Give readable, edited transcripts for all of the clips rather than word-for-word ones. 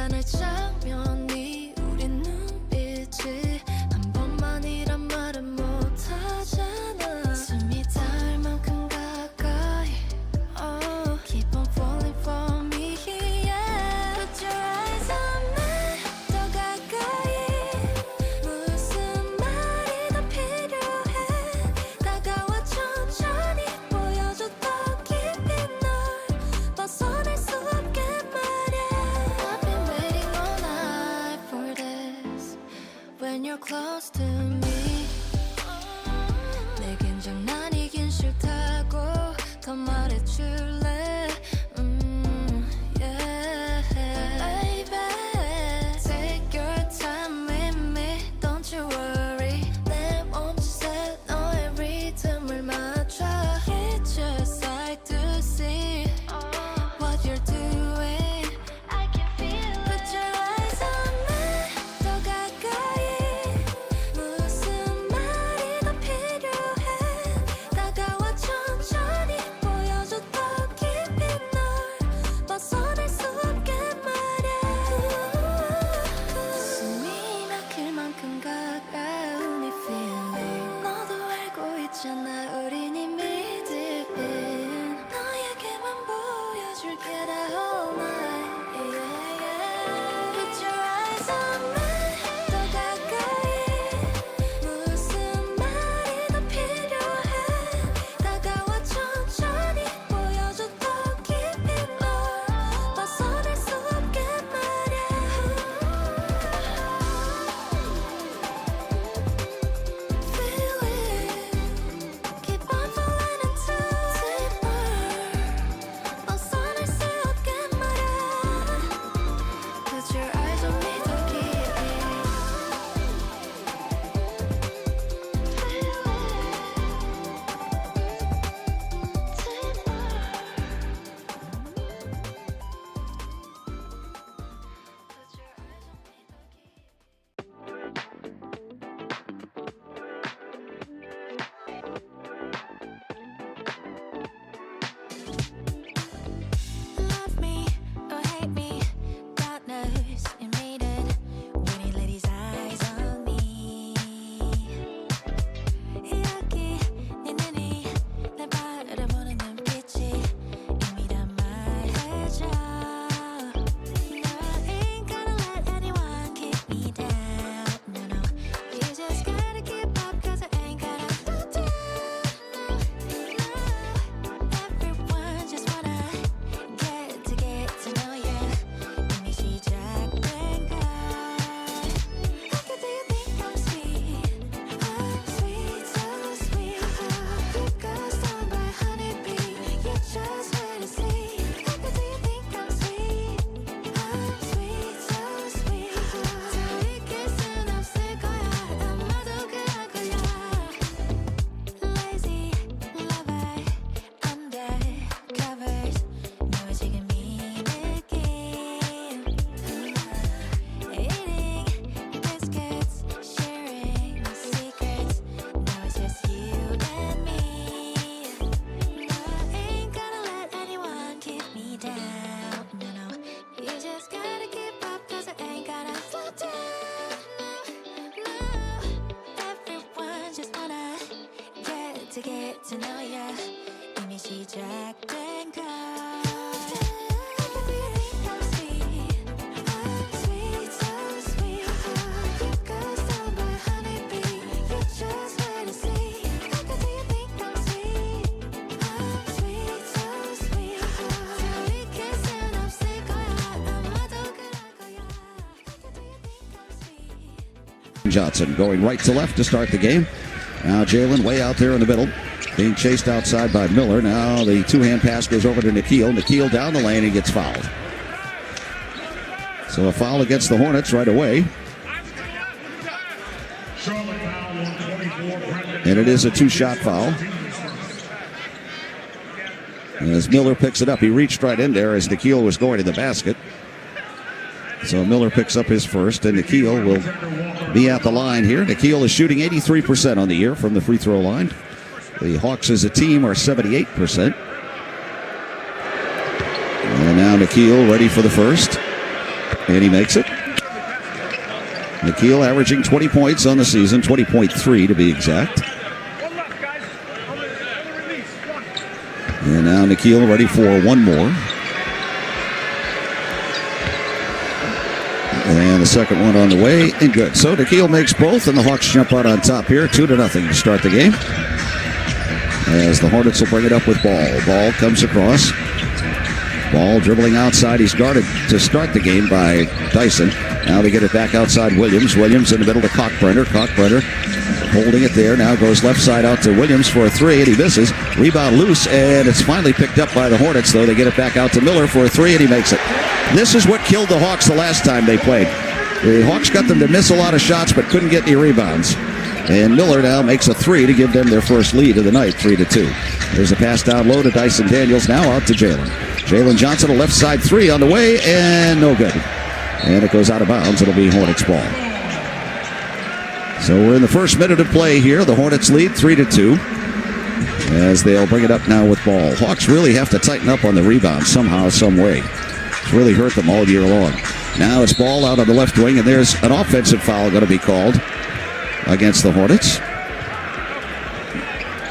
않을 장면이 우린 눈빛이 한 번만이란 말은 못하잖아. 숨이 닿을 만큼 가까이 Keep on falling for me, yeah. Put your eyes on me, 더 가까이. 무슨 말이 더 필요해. 다가와 천천히 보여줘 더 깊이 널 벗어날 수 없게 말야. I've been waiting all night for this. When you're close to me, 내겐 장난이긴 싫다고 더 말해줄래. Yeah, baby, take your time with me, don't you worry. 내 몸짓에 너의 리듬을 맞춰. It's just like to see what you're doing. I can feel it. Put your eyes on me, 더 가까이. 무슨 말이 더 필요해. 다가와 천천히 보여줘 더 깊이 널 벗어날 수 없게 말야. 숨이 막힐 만큼 가까운 이 feeling. 너도 알고 있잖아 우린 이미 deep in. 너에게만 보여줄게 다 all night. Yeah, yeah. Put your eyes on me, 더 가까이. 무슨 말이 더 필요해. 다가와 천천히 보여줘 더 깊이 널 벗어날 수 없게 말야. Feel it, keep on falling into deeper. 벗어날 수 없게 말야. Put your eyes on me 더 깊이. Love me or hate me, God knows you made it when he let his eyes on me. 여기 네 눈이 날 바라보는 눈빛이 이미 다 말해줘. No, ain't gonna let anyone keep me down. No, no, you just gotta keep up 'cause I ain't gonna slow down. Everyone just wanna get to know ya. 이미 시작된 걸. How do you think I'm sweet? I'm sweet, so sweet. You got stung by honeybee. You just wait and see. How do you think I'm sweet? I'm sweet, so sweet. 더 잊을 순 없을 거야. 아마도 그럴 거야. Lazy lover, undercovers. 너와 지금 이 느낌. Eating biscuits, sharing secrets. Now it's just you and me. No, ain't gonna let anyone keep me down. No, no, you just gotta keep up 'cause I ain't gonna slow down. No, everyone just wanna get to know ya. 이미 시작된 걸. How do you think I'm sweet? I'm sweet, so sweet. You got stung by honeybee. You just wait and see. How do you think I'm sweet? I'm sweet, so sweet. 더 잊을 순 없을 거야. 아마도 그럴 거야. How do you think I'm sweet? Johnson going right to left to start the game. Now Jalen way out there in the middle, being chased outside by Miller. Now the two-hand pass goes over to Nikhil. Nikhil down the lane and gets fouled. So a foul against the Hornets right away. And it is a two-shot foul. And as Miller picks it up, he reached right in there as Nikhil was going to the basket. So Miller picks up his first, and Nikhil will be at the line here. Nikhil is shooting 83% on the year from the free throw line. The Hawks as a team are 78%. And now Nikhil ready for the first. and he makes it. Nikhil averaging 20 points on the season, 20.3 to be exact. And now Nikhil ready for one more. And the second one on the way, and good. So Nikhil makes both, and the Hawks jump out on top here, 2-0 to start the game. As the Hornets will bring it up with Ball. Ball comes across. Ball dribbling outside. He's guarded to start the game by Dyson. Now they get it back outside Williams. Williams in the middle to Kalkbrenner. Kalkbrenner holding it there. Now goes left side out to Williams for a three, and he misses. Rebound loose, and it's finally picked up by the Hornets, though. They get it back out to Miller for a three, and he makes it. This is what killed the Hawks the last time they played. The Hawks got them to miss a lot of shots, but couldn't get any rebounds. And Miller now makes a three to give them their first lead of the night, 3-2. There's a pass down low to Dyson Daniels, now out to Jalen. Jalen Johnson, a left side three on the way, and no good. And it goes out of bounds. It'll be Hornets ball. So we're in the first minute of play here. The Hornets lead 3-2 as they'll bring it up now with Ball. Hawks really have to tighten up on the rebound somehow, some way. It's really hurt them all year long. Now it's Ball out on the left wing, and there's an offensive foul going to be called against the Hornets.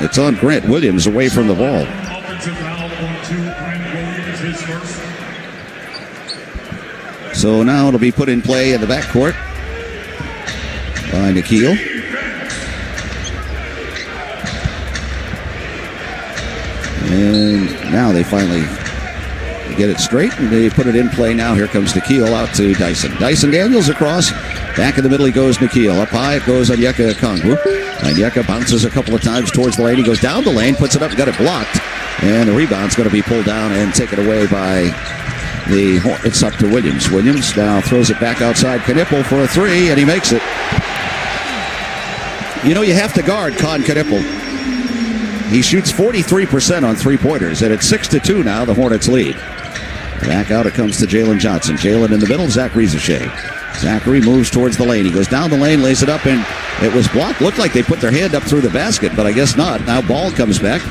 It's on Grant Williams away from the ball. Offensive foul on Grant Williams, his first. So now it'll be put in play in the backcourt by Nikhil. And now they finally get it straight, and they put it in play now. Here comes Nikhil out to Dyson. Dyson Daniels across. Back in the middle he goes Nikhil. Up high it goes Onyeka Okongwu. Onyeka bounces a couple of times towards the lane. He goes down the lane, puts it up, got it blocked. And the rebound's going to be pulled down and taken away by the Hornets. It's up to Williams. Williams now throws it back outside Knipple for a three, and he makes it. You know, you have to guard Con Knipple. He shoots 43% on three-pointers, and it's 6-2 now. The Hornets lead. Back out it comes to Jalen Johnson. Jalen in the middle, Zachary Zache. Zachary moves towards the lane. He goes down the lane, lays it up, and it was blocked. Looked like they put their hand up through the basket, but I guess not. Now Ball comes back.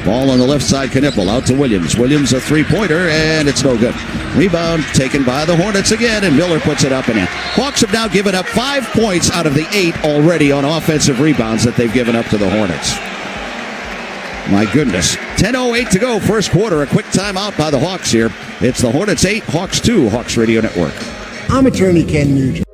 Ball on the left side, Knipple out to Williams. Williams a three-pointer, and it's no good. Rebound taken by the Hornets again, and Miller puts it up and in. Hawks have now given up 5 points out of the 8 already on offensive rebounds that they've given up to the Hornets. My goodness. 10:08 to go, first quarter. A quick timeout by the Hawks here. It's the Hornets 8, Hawks 2, Hawks Radio Network. I'm attorney Ken Nugent.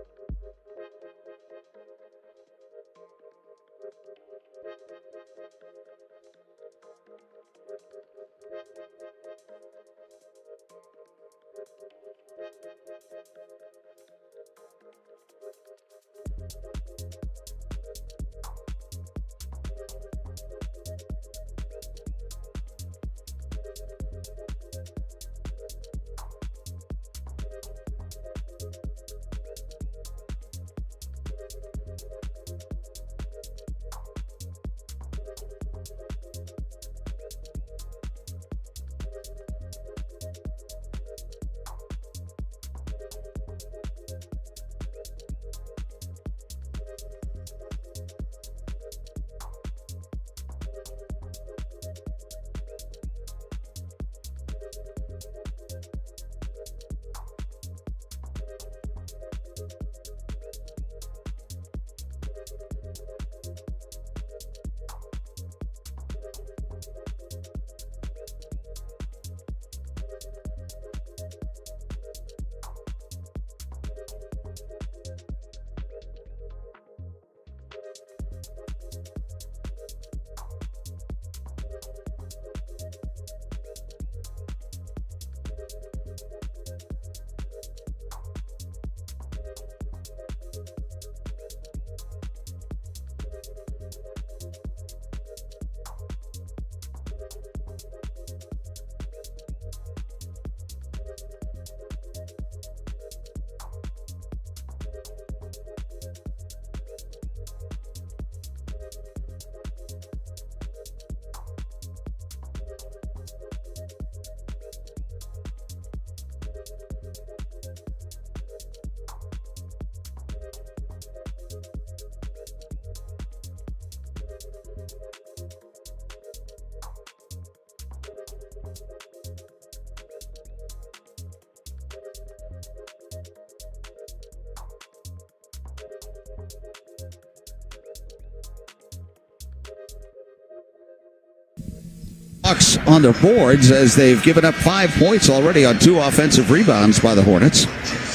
Hawks on their boards as they've given up 5 points already on 2 offensive rebounds by the Hornets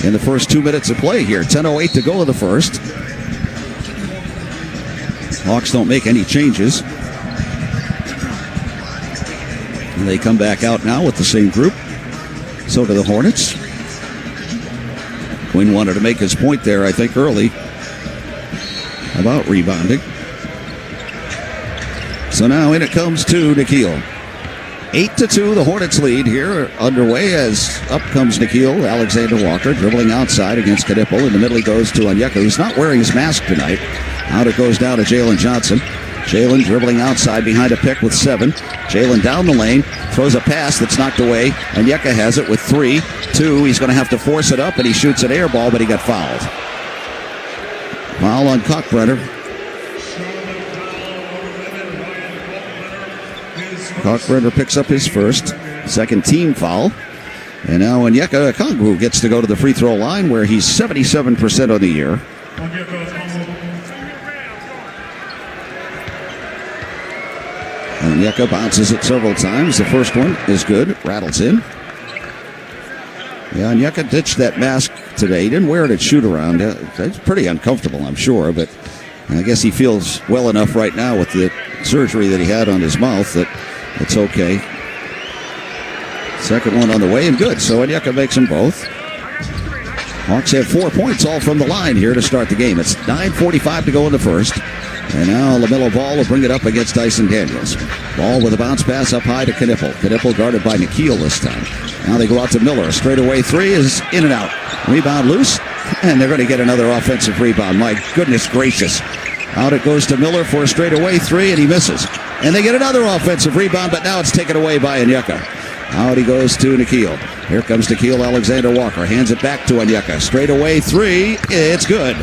in the first 2 minutes of play here. 10:08 to go in the first. Hawks don't make any changes. And they come back out now with the same group. So do the Hornets. Quinn wanted to make his point there, I think, early about rebounding. So now in it comes to Nikhil. 8-2, the Hornets lead here underway as up comes Nikhil. Alexander Walker dribbling outside against Knipple. In the middle he goes to Onyeka, who's not wearing his mask tonight. Out it goes down to Jalen Johnson. Jalen dribbling outside behind a pick with 7. Jalen down the lane, throws a pass that's knocked away. Onyeka has it with 3. 2, he's going to have to force it up, and he shoots an air ball, but he got fouled. Foul on Kalkbrenner. Kalkbrenner picks up his first, second team foul. And now Onyeka Okongwu gets to go to the free throw line where he's 77% on the year. Onyeka bounces it several times. The first one is good, rattles in. Yeah, Onyeka ditched that mask today. He didn't wear it at shoot-around. It's pretty uncomfortable, I'm sure, but I guess he feels well enough right now with the surgery that he had on his mouth that it's okay. Second one on the way and good, so Onyeka makes them both. Hawks have 4 points all from the line here to start the game. It's 9:45 to go in the first. And now LaMelo Ball will bring it up against Dyson Daniels. Ball with a bounce pass up high to Knipple. Knipple guarded by Nikhil this time. Now they go out to Miller. A straightaway 3 is in and out. Rebound loose, and they're going to get another offensive rebound. My goodness gracious. Out it goes to Miller for a straightaway 3, and he misses. And they get another offensive rebound, but now it's taken away by Onyeka. Out he goes to Nikhil. Here comes Nikhil Alexander Walker. Hands it back to Onyeka. Straightaway 3, it's good.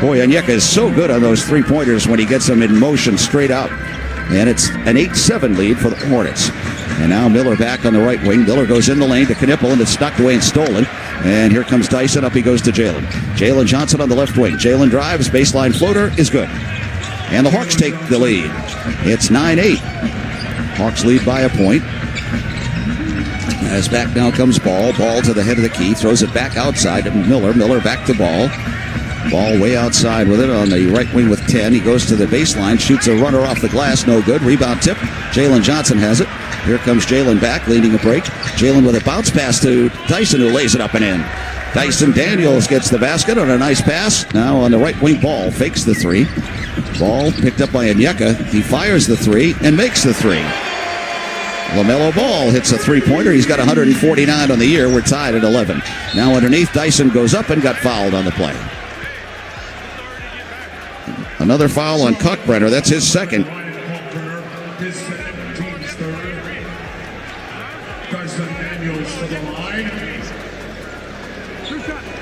Boy, Onyeka is so good on those 3-pointers when he gets them in motion straight out. And it's an 8-7 lead for the Hornets. And now Miller back on the right wing. Miller goes in the lane to Knipple, and it's knocked away and stolen. And here comes Dyson. Up he goes to Jalen. Jalen Johnson on the left wing. Jalen drives. Baseline floater is good. And the Hawks take the lead. It's 9-8. Hawks lead by a point. As back now comes Ball. Ball to the head of the key. Throws it back outside to Miller. Miller back to Ball. Ball way outside with it on the right wing with 10. He goes to the baseline, shoots a runner off the glass, no good. Rebound tip. Jalen Johnson has it. Here comes Jalen back, leading a break. Jalen with a bounce pass to Dyson, who lays it up and in. Dyson Daniels gets the basket on a nice pass. Now on the right wing, Ball fakes the 3. Ball picked up by Onyeka. He fires the 3 and makes the 3. LaMelo Ball hits a 3-pointer. He's got 149 on the year. We're tied at 11. Now underneath, Dyson goes up and got fouled on the play. Another foul on Kalkbrenner. That's his second.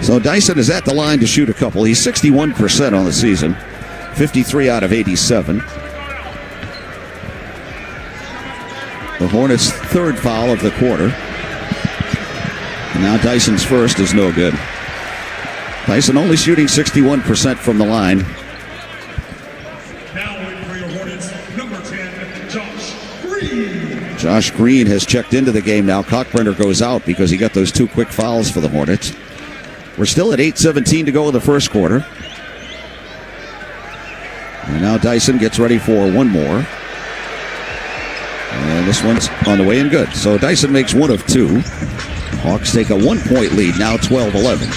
So Dyson is at the line to shoot a couple. He's 61% on the season. 53 out of 87. The Hornets' third foul of the quarter. And now Dyson's first is no good. Dyson only shooting 61% from the line. Josh Green has checked into the game now. Kalkbrenner goes out because he got those 2 quick fouls for the Hornets. We're still at 8:17 to go in the first quarter. And now Dyson gets ready for one more. And this one's on the way and good. So Dyson makes 1 of 2. Hawks take a 1-point lead, now 12-11.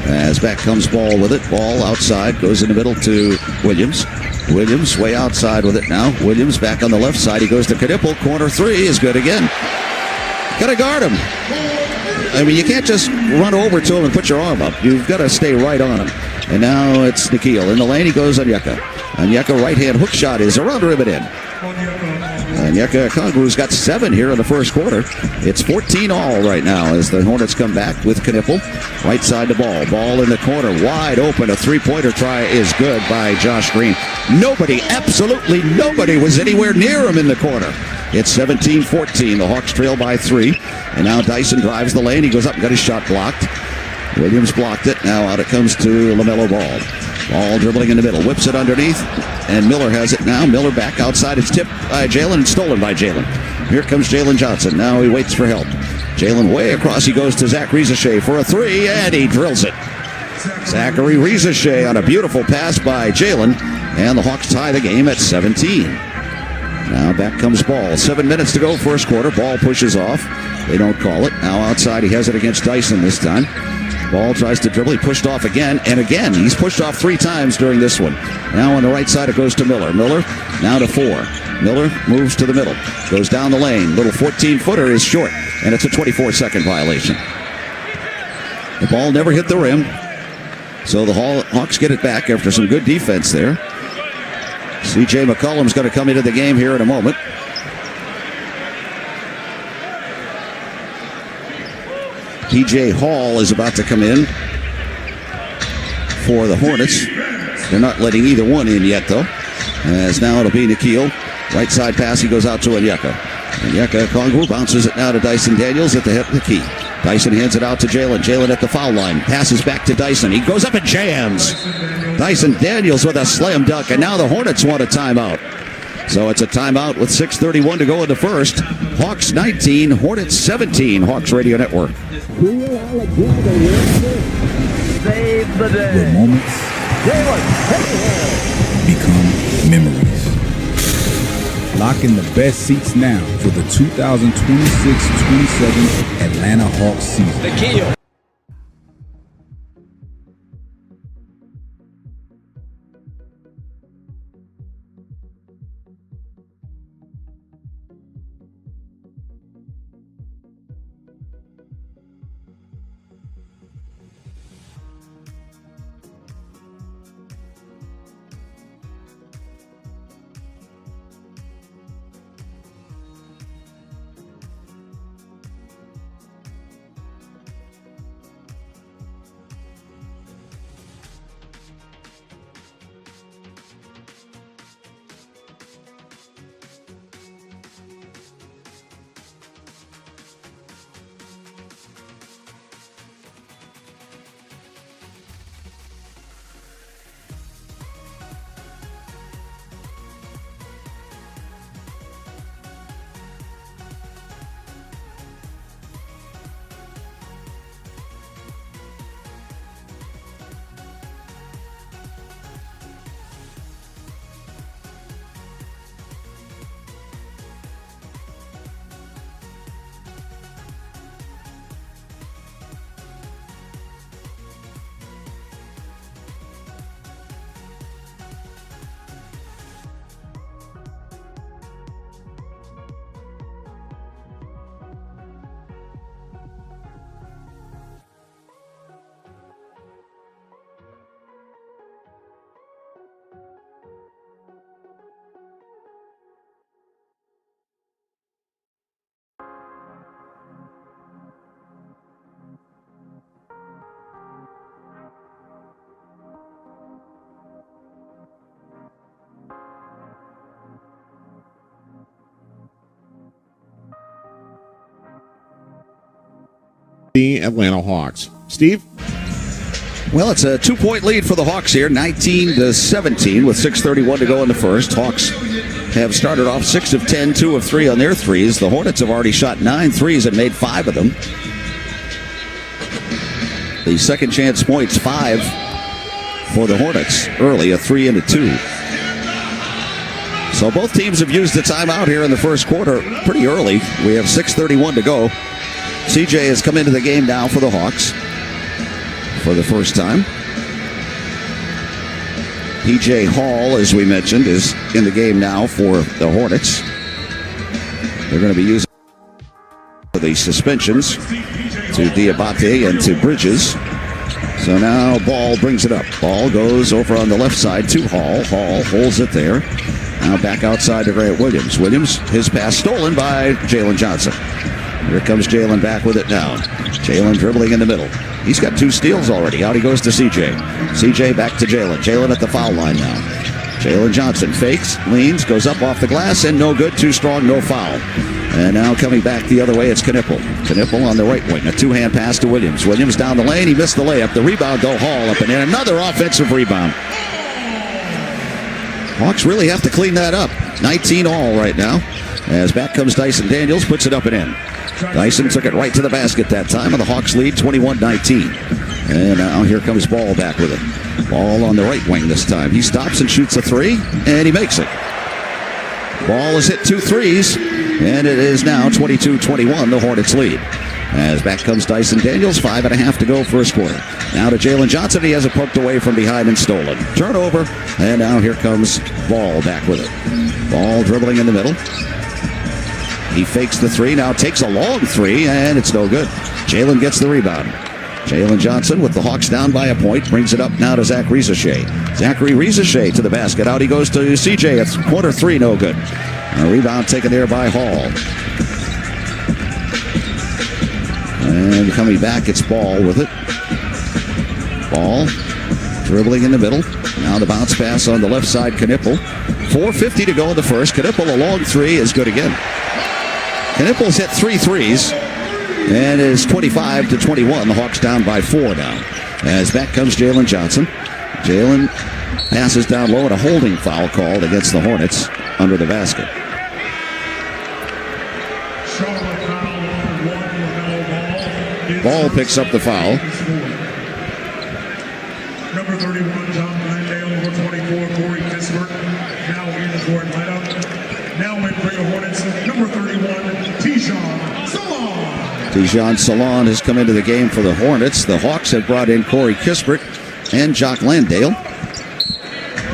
As back comes Ball with it. Ball outside, goes in the middle to Williams. Williams way outside with it now. Williams back on the left side. He goes to Knipple. Corner 3 is good again. Got to guard him. I mean, you can't just run over to him and put your arm up. You've got to stay right on him. And now it's Nikhil. In the lane, he goes Onyeka. Onyeka right-hand hook shot is around the rim and in. Onyeka Okongwu's got 7 here in the first quarter. It's 14 all right now as the Hornets come back with Knipple. Right side to Ball. Ball in the corner, wide open. A 3-pointer try is good by Josh Green. Nobody, absolutely nobody was anywhere near him in the corner. It's 17-14. The Hawks trail by 3. And now Dyson drives the lane. He goes up and got his shot blocked. Williams blocked it. Now out it comes to LaMelo Ball. Ball dribbling in the middle. Whips it underneath. And Miller has it now. Miller back outside. It's tipped by Jalen and stolen by Jalen. Here comes Jalen Johnson. Now he waits for help. Jalen way across. He goes to Zach Rizachet for a three, and he drills it. Zachary Rizachet on a beautiful pass by Jalen. And the Hawks tie the game at 17. Now back comes Ball. 7 minutes to go, first quarter. Ball pushes off. They don't call it. Now outside, he has it against Dyson this time. Ball tries to dribble. He pushed off again and again. He's pushed off 3 times during this one. Now on the right side, it goes to Miller. Miller now to 4. Miller moves to the middle. Goes down the lane. Little 14-footer is short, and it's a 24-second violation. The ball never hit the rim. So the Hawks get it back after some good defense there. C.J. McCollum's going to come into the game here in a moment. P.J. Hall is about to come in for the Hornets. They're not letting either one in yet, though. As now it'll be Nikhil. Right side pass, he goes out to Onyeka. Onyeka Kongwu bounces it now to Dyson Daniels at the head of the key. Dyson hands it out to Jalen. Jalen at the foul line. Passes back to Dyson. He goes up and jams. Dyson Daniels with a slam dunk. And now the Hornets want a timeout. So it's a timeout with 6:31 to go in the first. Hawks 19, Hornets 17. Hawks Radio Network. Save the day. Where moments become memories. Lock in the best seats now for the 2026-27 Atlanta Hawks season. Nikhil. The Atlanta Hawks. Steve? Well, it's a 2-point lead for the Hawks here, 19-17 with 6:31 to go in the first. Hawks have started off 6 of 10, 2 of 3 on their threes. The Hornets have already shot 9 threes and made 5 of them. The second chance points, 5 for the Hornets early, a 3 and a 2. So both teams have used the timeout here in the first quarter pretty early. We have 6:31 to go. CJ has come into the game now for the Hawks for the first time. P.J. Hall, as we mentioned, is in the game now for the Hornets. They're going to be using the suspensions to Diabate and to Bridges. So now Ball brings it up. Ball goes over on the left side to Hall. Hall holds it there. Now back outside to Grant Williams. Williams, his pass stolen by Jalen Johnson. Here comes Jalen back with it now. Jalen dribbling in the middle. He's got 2 steals already. Out he goes to CJ. CJ back to Jalen. Jalen at the foul line now. Jalen Johnson fakes, leans, goes up off the glass, and no good. Too strong, no foul. And now coming back the other way, it's Knippel. Knippel on the right wing. A two-hand pass to Williams. Williams down the lane. He missed the layup. The rebound, though, Hall up and in. Another offensive rebound. Hawks really have to clean that up. 19 all right now. As back comes Dyson Daniels, puts it up and in. Dyson took it right to the basket that time, and the Hawks lead 21-19. And now here comes Ball back with it. Ball on the right wing this time. He stops and shoots a three, and he makes it. Ball has hit 2 threes, and it is now 22-21, the Hornets lead. As back comes Dyson Daniels, 5.5 to go first quarter. Now to Jalen Johnson. He has it poked away from behind and stolen. Turnover, and now here comes Ball back with it. Ball dribbling in the middle. He fakes the three, now takes a long three, and it's no good. Jalen gets the rebound. Jalen Johnson with the Hawks down by a point, brings it up now to Zach Rizachet. Zachary Rizachet to the basket. Out he goes to CJ. It's quarter three, no good. A rebound taken there by Hall. And coming back, it's Ball with it. Ball dribbling in the middle. Now the bounce pass on the left side, Knippel. 4:50 to go in the first. Knippel, a long three, is good again. Knippel's hit 3 threes. And it is 25-21. The Hawks down by 4 now. As back comes Jalen Johnson. Jalen passes down low and a holding foul called against the Hornets under the basket. Charlotte foul number 1, LaMelo Ball. Ball picks up the foul. Number 31, John Landale. Number 24, Corey Kispert. Now in the court lineup. Now in for the Hornets. Number 31, Tijon Salon. Tijon Salon has come into the game for the Hornets. The Hawks have brought in Corey Kispert and Jock Landale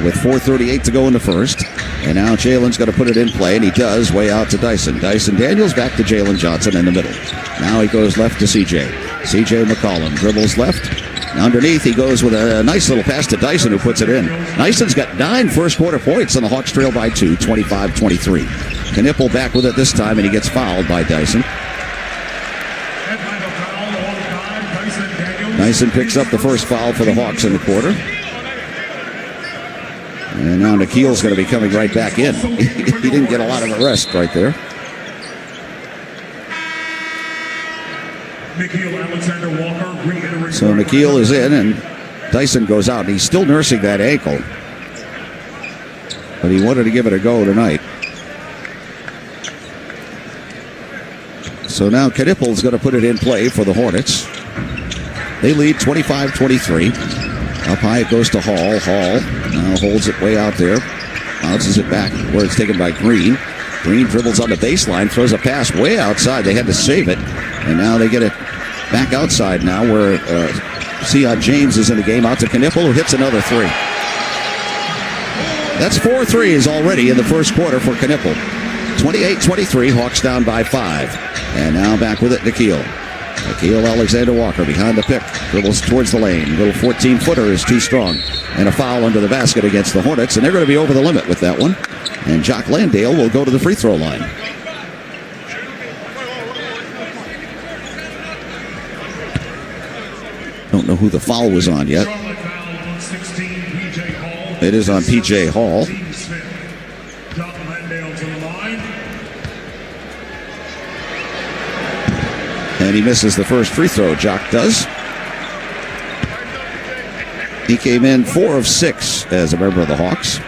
with 4:38 to go in the first. And now Jalen's going to put it in play, and he does, way out to Dyson. Dyson Daniels back to Jalen Johnson in the middle. Now he goes left to CJ. CJ McCollum dribbles left. Underneath, he goes with a nice little pass to Dyson, who puts it in. Dyson's got 9 first quarter points, and the Hawks trail by 2, 25-23. Knippel back with it this time, and he gets fouled by Dyson. Dyson picks up the first foul for the Hawks in the quarter. And now Nikhil's going to be coming right back in. He didn't get a lot of a rest right there. So Nikhil is in, and Dyson goes out. He's still nursing that ankle, but he wanted to give it a go tonight. So now Knippel's going to put it in play for the Hornets. They lead 25-23. Up high it goes to Hall. Hall now holds it way out there. Bounces it back where it's taken by Green. Green dribbles on the baseline, throws a pass way outside. They had to save it. And now they get it back outside now where Sion James is in the game. Out to Knippel, who hits another three. That's 4 threes already in the first quarter for Knippel. 28-23, Hawks down by 5. And now back with it, Nikhil. Nikhil Alexander-Walker behind the pick. Dribbles towards the lane. Little 14-footer is too strong. And a foul under the basket against the Hornets. And they're going to be over the limit with that one. And Jock Landale will go to the free throw line. Don't know who the foul was on yet. It is on P.J. Hall. And he misses the first free throw, Jock does. He came in 4 of 6 as a member of the Hawks.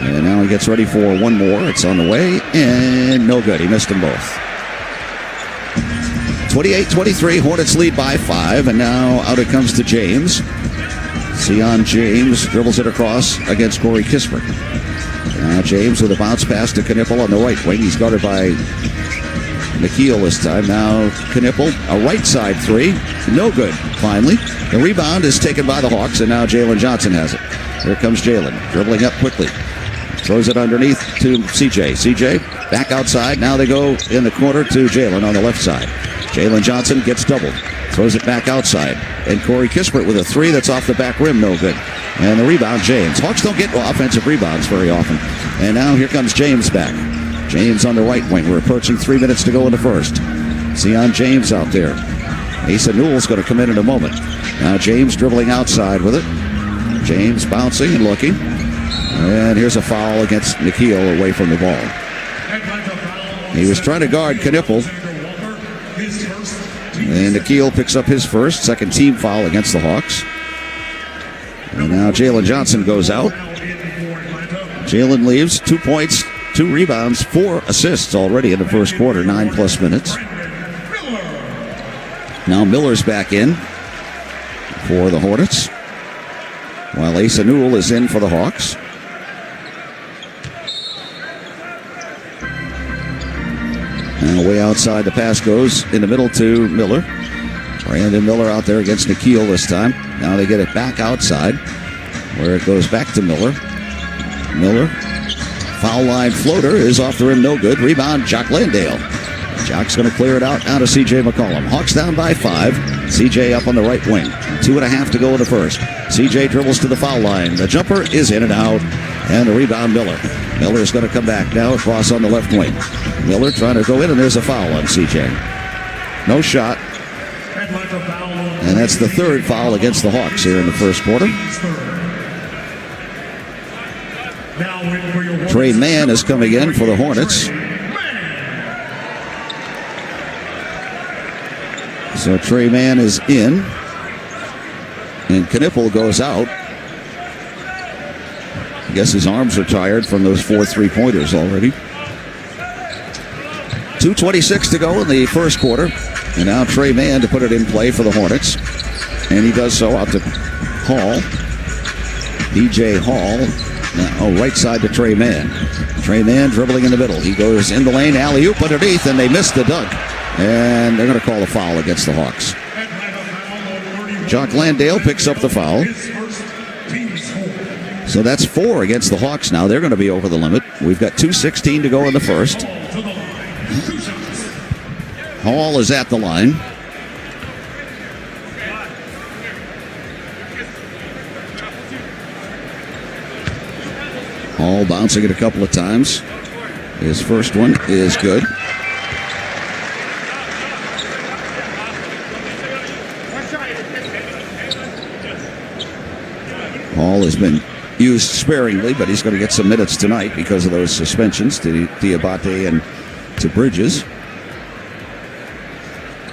And now he gets ready for one more. It's on the way, and no good. He missed them both. 28-23, Hornets lead by 5, and now out it comes to James. Sion James dribbles it across against Corey Kispert. Now James with a bounce pass to Knippel on the right wing. He's guarded by Nikhil this time. Now Knippel, a right side three. No good, finally. The rebound is taken by the Hawks, and now Jalen Johnson has it. Here comes Jalen, dribbling up quickly. Throws it underneath to CJ. CJ back outside. Now they go in the corner to Jalen on the left side. Jalen Johnson gets doubled. Throws it back outside. And Corey Kispert with a three that's off the back rim. No good. And the rebound, James. Hawks don't get offensive rebounds very often. And now here comes James back. James on the right wing. We're approaching 3 minutes to go in the first. Sion James out there. Asa Newell's going to come in a moment. Now James dribbling outside with it. James bouncing and looking. And here's a foul against Nikhil away from the ball. He was trying to guard Knippel. And Nikhil picks up his first, second team foul against the Hawks. And now Jalen Johnson goes out. Jalen leaves, 2 points, 2 rebounds, 4 assists already in the first quarter, 9+ minutes. Now Miller's back in for the Hornets, while Asa Newell is in for the Hawks. And way outside, the pass goes in the middle to Miller. Brandon Miller out there against Nikhil this time. Now they get it back outside, where it goes back to Miller. Miller, foul line floater is off the rim, no good. Rebound, Jock Landale. Jock's going to clear it out now to C.J. McCollum. Hawks down by 5. C.J. up on the right wing. 2.5 to go in the first. C.J. dribbles to the foul line. The jumper is in and out. And the rebound, Miller. Miller's going to come back now across on the left wing. Miller trying to go in, and there's a foul on C.J. No shot. And that's the third foul against the Hawks here in the first quarter. Trey Mann is coming in for the Hornets. So Trey Mann is in. And Knippel goes out. I guess his arms are tired from those 4 3-pointers already. 2:26 to go in the first quarter. And now Trey Mann to put it in play for the Hornets. And he does so out to Hall. DJ Hall. Now right side to Trey Mann. Trey Mann dribbling in the middle. He goes in the lane, alley-oop underneath, and they miss the dunk. And they're going to call a foul against the Hawks. Jock Landale picks up the foul. So that's 4 against the Hawks now. They're going to be over the limit. We've got 2:16 to go in the first. Hall is at the line. Hall bouncing it a couple of times. His first one is good. Hall has been used sparingly, but he's going to get some minutes tonight because of those suspensions to Diabate and to Bridges.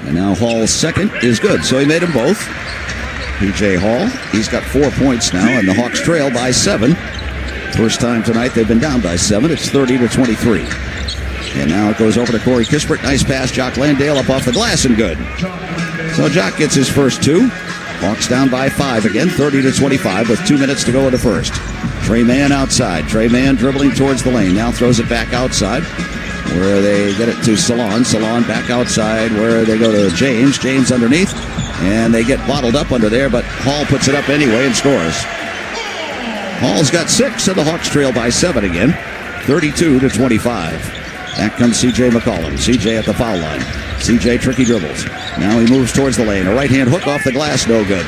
And now Hall's second is good, so he made them both. P.J. Hall, he's got 4 points now, and the Hawks trail by 7. First time tonight they've been down by 7. It's 30-23. And now it goes over to Corey Kispert. Nice pass, Jock Landale up off the glass and good. So Jock gets his first 2. Hawks down by 5 again, 30-25 with 2 minutes to go in the first. Trey Mann outside. Trey Mann dribbling towards the lane. Now throws it back outside where they get it to Salon. Salon back outside where they go to James. James underneath. And they get bottled up under there, but Hall puts it up anyway and scores. Hall's got 6, and the Hawks trail by 7 again, 32-25. Back comes C.J. McCollum. C.J. at the foul line. C.J. tricky dribbles. Now he moves towards the lane. A right-hand hook off the glass, no good.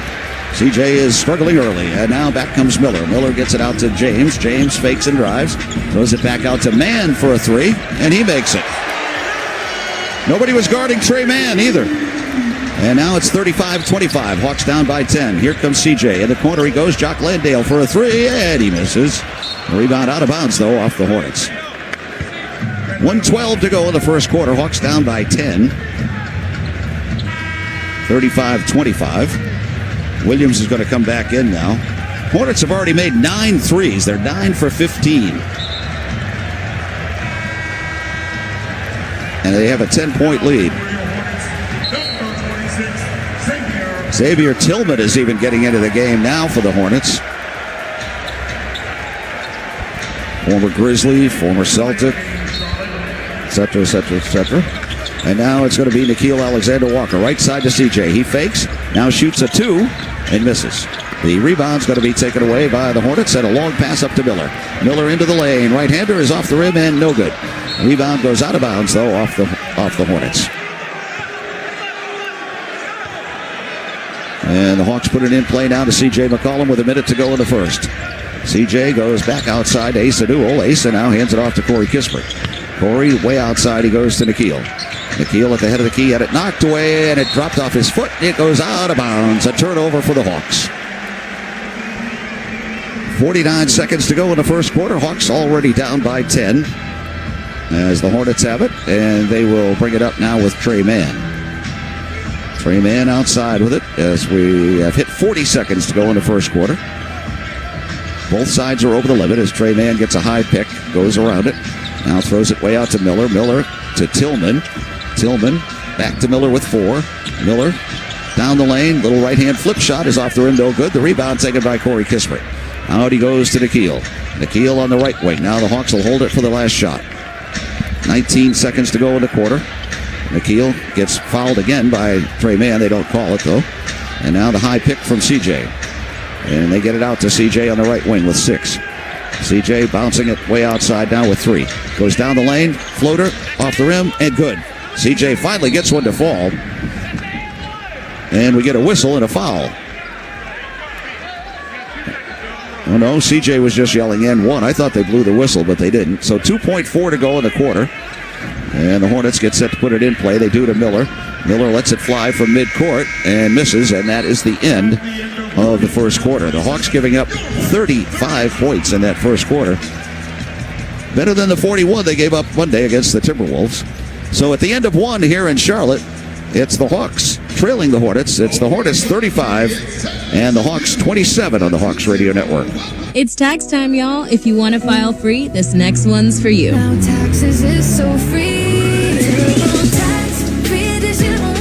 C.J. is struggling early, and now back comes Miller. Miller gets it out to James. James fakes and drives. Throws it back out to Mann for a 3, and he makes it. Nobody was guarding Trey Mann either. And now it's 35-25. Hawks down by 10. Here comes C.J. In the corner he goes. Jock Landale for a 3, and he misses. Rebound out of bounds, though, off the Hornets. 1:12 to go in the first quarter. Hawks down by 10. 35-25. Williams is going to come back in now. Hornets have already made 9 threes. They're 9 for 15. And they have a 10-point lead. Xavier Tillman is even getting into the game now for the Hornets. Former Grizzly, former Celtic, etc., etc., etc. And now it's going to be Nickeil Alexander-Walker. Right side to CJ. He fakes, now shoots a 2 and misses. The rebound's going to be taken away by the Hornets and a long pass up to Miller. Miller into the lane. Right-hander is off the rim and no good. Rebound goes out of bounds, though, off the Hornets. And the Hawks put it in play now to C.J. McCollum with a minute to go in the first. C.J. goes back outside to Asa Newell. Asa now hands it off to Corey Kispert. Corey way outside, he goes to Nickeil. Nickeil at the head of the key, had it knocked away, and it dropped off his foot. It goes out of bounds. A turnover for the Hawks. 49 seconds to go in the first quarter. Hawks already down by 10 as the Hornets have it, and they will bring it up now with Trey Mann. Trey Mann outside with it as we have hit 40 seconds to go in the first quarter. Both sides are over the limit as Trey Mann gets a high pick, goes around it. Now throws it way out to Miller. Miller to Tillman. Tillman back to Miller with 4. Miller down the lane. Little right-hand flip shot is off the rim, no good. The rebound taken by Corey Kispert. Out he goes to Nikhil. Nikhil on the right wing. Now the Hawks will hold it for the last shot. 19 seconds to go in the quarter. Nikhil gets fouled again by Trey Mann. They don't call it, though. And now the high pick from CJ. And they get it out to CJ on the right wing with 6. CJ bouncing it way outside now with 3. Goes down the lane, floater, off the rim, and good. CJ finally gets one to fall. And we get a whistle and a foul. Oh no, CJ was just yelling N1. I thought they blew the whistle, but they didn't. So 2.4 to go in the quarter. And the Hornets get set to put it in play. They do to Miller. Miller lets it fly from midcourt and misses, and that is the end of the first quarter. The Hawks giving up 35 points in that first quarter. Better than the 41 they gave up Monday against the Timberwolves. So at the end of one here in Charlotte, it's the Hawks trailing the Hornets. It's the Hornets 35 and the Hawks 27 on the Hawks Radio Network. It's tax time, y'all. If you want to file free, this next one's for you. Now taxes is so free. Terrible tax, free edition only.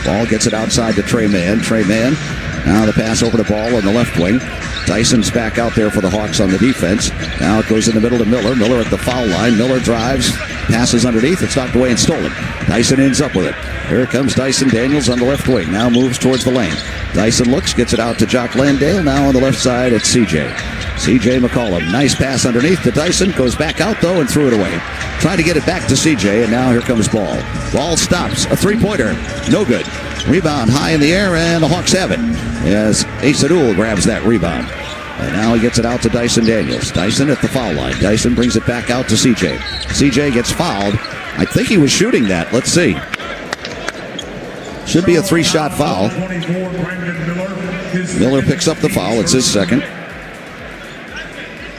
Ball gets it outside to Trey Mann. Trey Mann, now the pass over the ball on the left wing. Dyson's back out there for the Hawks on the defense. Now it goes in the middle to Miller. Miller at the foul line. Miller drives, passes underneath. It's knocked away and stolen. Dyson ends up with it. Here comes Dyson Daniels on the left wing. Now moves towards the lane. Dyson looks, gets it out to Jock Landale. Now on the left side, it's CJ. CJ McCollum. Nice pass underneath to Dyson. Goes back out, though, and threw it away. Trying to get it back to CJ, and now here comes Ball. Ball stops. A three-pointer. No good. Rebound high in the air, and the Hawks have it as Asa Newell grabs that rebound. And now he gets it out to Dyson Daniels. Dyson at the foul line. Dyson brings it back out to CJ. CJ gets fouled. I think he was shooting that. Let's see. Should be a three-shot foul. Miller picks up the foul. It's his second.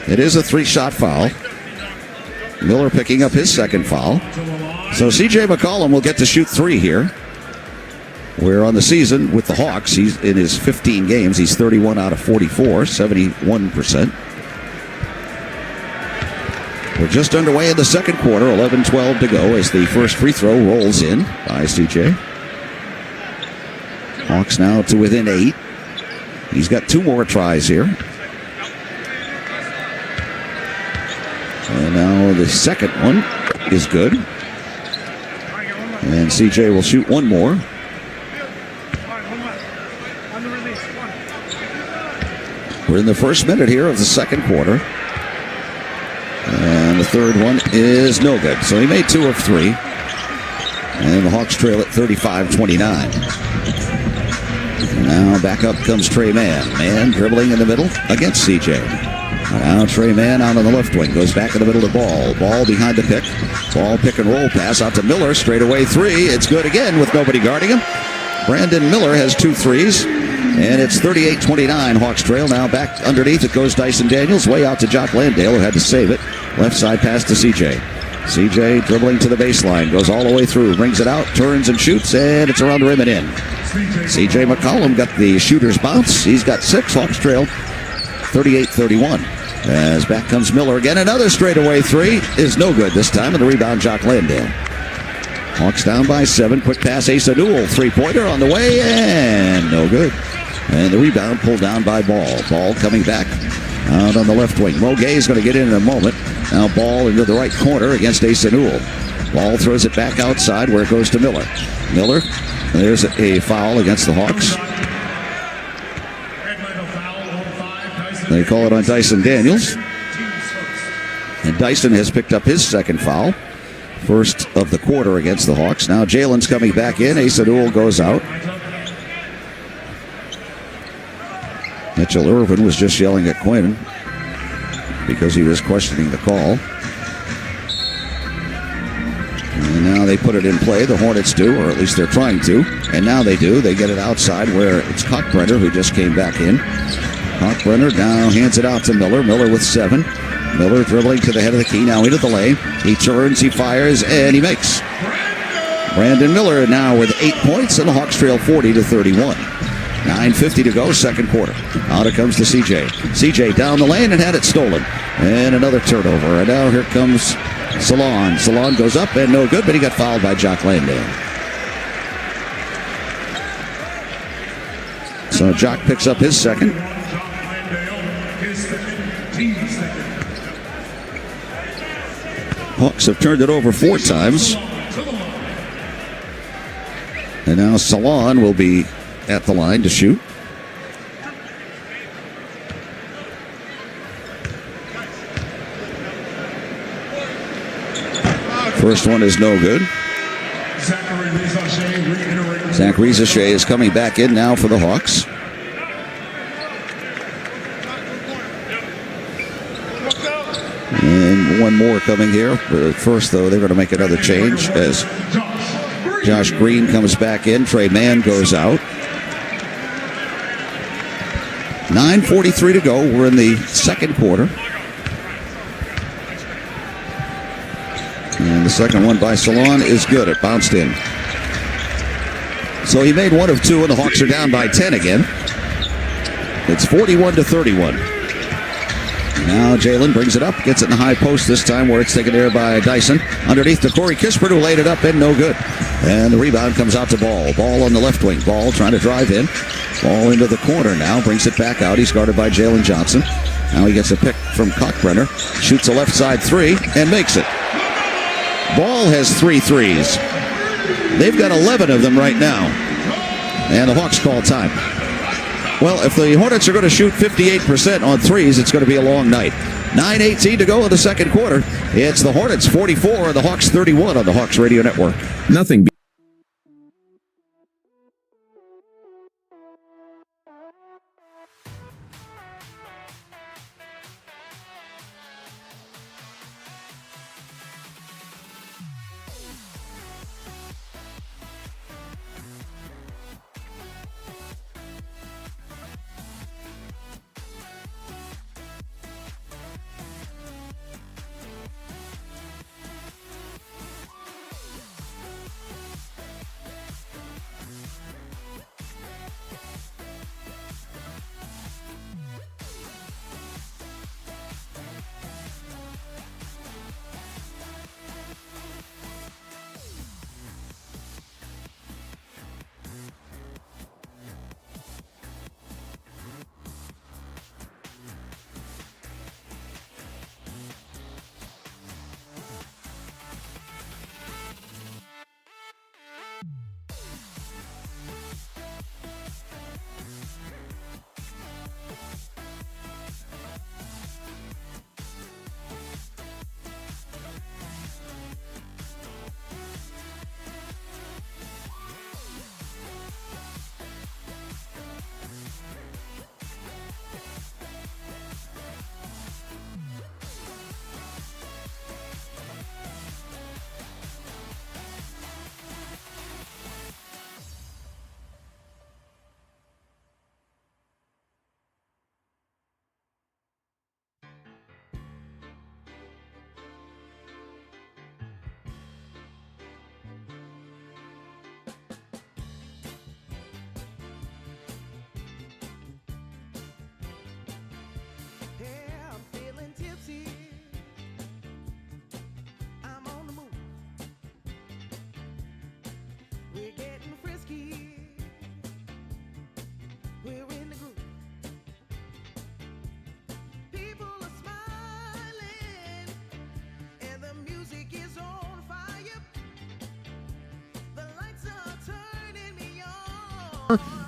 It is a three-shot foul. Miller picking up his second foul. So C.J. McCollum will get to shoot 3 here. Where on the season with the Hawks, he's in his 15 games, he's 31 out of 44, 71%. We're just underway in the second quarter, 11-12 to go as the first free throw rolls in by C.J. Hawks now to within 8. He's got 2 more tries here. And now the second one is good. And C.J. will shoot 1 more. We're in the first minute here of the second quarter. And the third one is no good. So he made 2 of 3. And the Hawks trail at 35-29. Now back up comes Trey Mann. Mann dribbling in the middle against C.J. Now Trey Mann out on the left wing. Goes back in the middle to Ball. Ball behind the pick. Ball pick and roll pass out to Miller. Straight away 3. It's good again with nobody guarding him. Brandon Miller has 2 threes. And it's 38-29. Hawks trail. Now back underneath. It goes Dyson Daniels. Way out to Jock Landale, who had to save it. Left side pass to C.J. C.J. dribbling to the baseline. Goes all the way through. Brings it out. Turns and shoots. And it's around the rim and in. C.J. McCollum got the shooter's bounce. He's got 6. Hawks trail 38-31. As back comes Miller again. Another straightaway 3 is no good this time. And the rebound, Jock Landale. Hawks down by 7. Quick pass, Asa Newell. 3-pointer on the way, and no good. And the rebound pulled down by Ball. Ball coming back out on the left wing. Mo Gay is going to get in a moment. Now Ball into the right corner against Asa Newell. Ball throws it back outside where it goes to Miller. Miller, there's a foul against the Hawks. They call it on Dyson Daniels. And Dyson has picked up his second foul. First of the quarter against the Hawks. Now Jalen's coming back in. Asa Newell goes out. Mitchell Irvin was just yelling at Quinn because he was questioning the call. And now they put it in play. The Hornets do, or at least they're trying to. And now they do. They get it outside where it's Kalkbrenner who just came back in. Kalkbrenner now hands it out to Miller. Miller with 7. Miller dribbling to the head of the key, now into the lane. He turns, he fires, and he makes. Brandon Miller now with 8 points, and the Hawks trail 40-31. 9:50 to go, second quarter. Out it comes to C.J. C.J. down the lane and had it stolen. And another turnover. And now here comes Salon. Salon goes up and no good, but he got fouled by Jock Landale. So Jock picks up his second. Hawks have turned it over 4 times. And now Salon will be at the line to shoot. First one is no good. Zach Rizashay is coming back in now for the Hawks. And one more coming here. First, though, they're going to make another change as Josh Green comes back in. Trey Mann goes out. 9:43 to go. We're in the second quarter. And the second one by Salon is good. It bounced in. So he made 1 of 2, and the Hawks are down by 10 again. It's 41-31. Now Jalen brings it up, gets it in the high post this time where it's taken there by Dyson. Underneath to Corey Kispert, who laid it up and no good. And the rebound comes out to Ball. Ball on the left wing. Ball trying to drive in. Ball into the corner now, brings it back out. He's guarded by Jalen Johnson. Now he gets a pick from Kalkbrenner. Shoots a left side 3 and makes it. Ball has 3 threes. They've got 11 of them right now. And the Hawks call time. Well, if the Hornets are going to shoot 58% on threes, it's going to be a long night. 9:18 to go in the second quarter. It's the Hornets 44 and the Hawks 31 on the Hawks Radio Network. Nothing.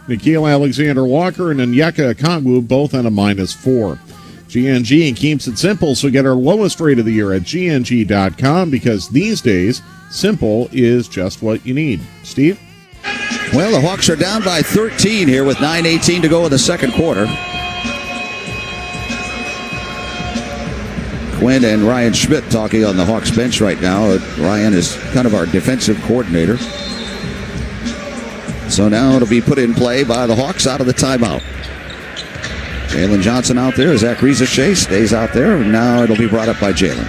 Nikhil Alexander-Walker and Onyeka Okongwu both on a -4. GNG keeps it simple, so get our lowest rate of the year at GNG.com because these days, simple is just what you need. Steve? Well, the Hawks are down by 13 here with 9:18 to go in the second quarter. Quinn and Ryan Schmidt talking on the Hawks bench right now. Ryan is kind of our defensive coordinator. So now it'll be put in play by the Hawks out of the timeout. Jalen Johnson out there. Zach Rizachet stays out there. And now it'll be brought up by Jalen.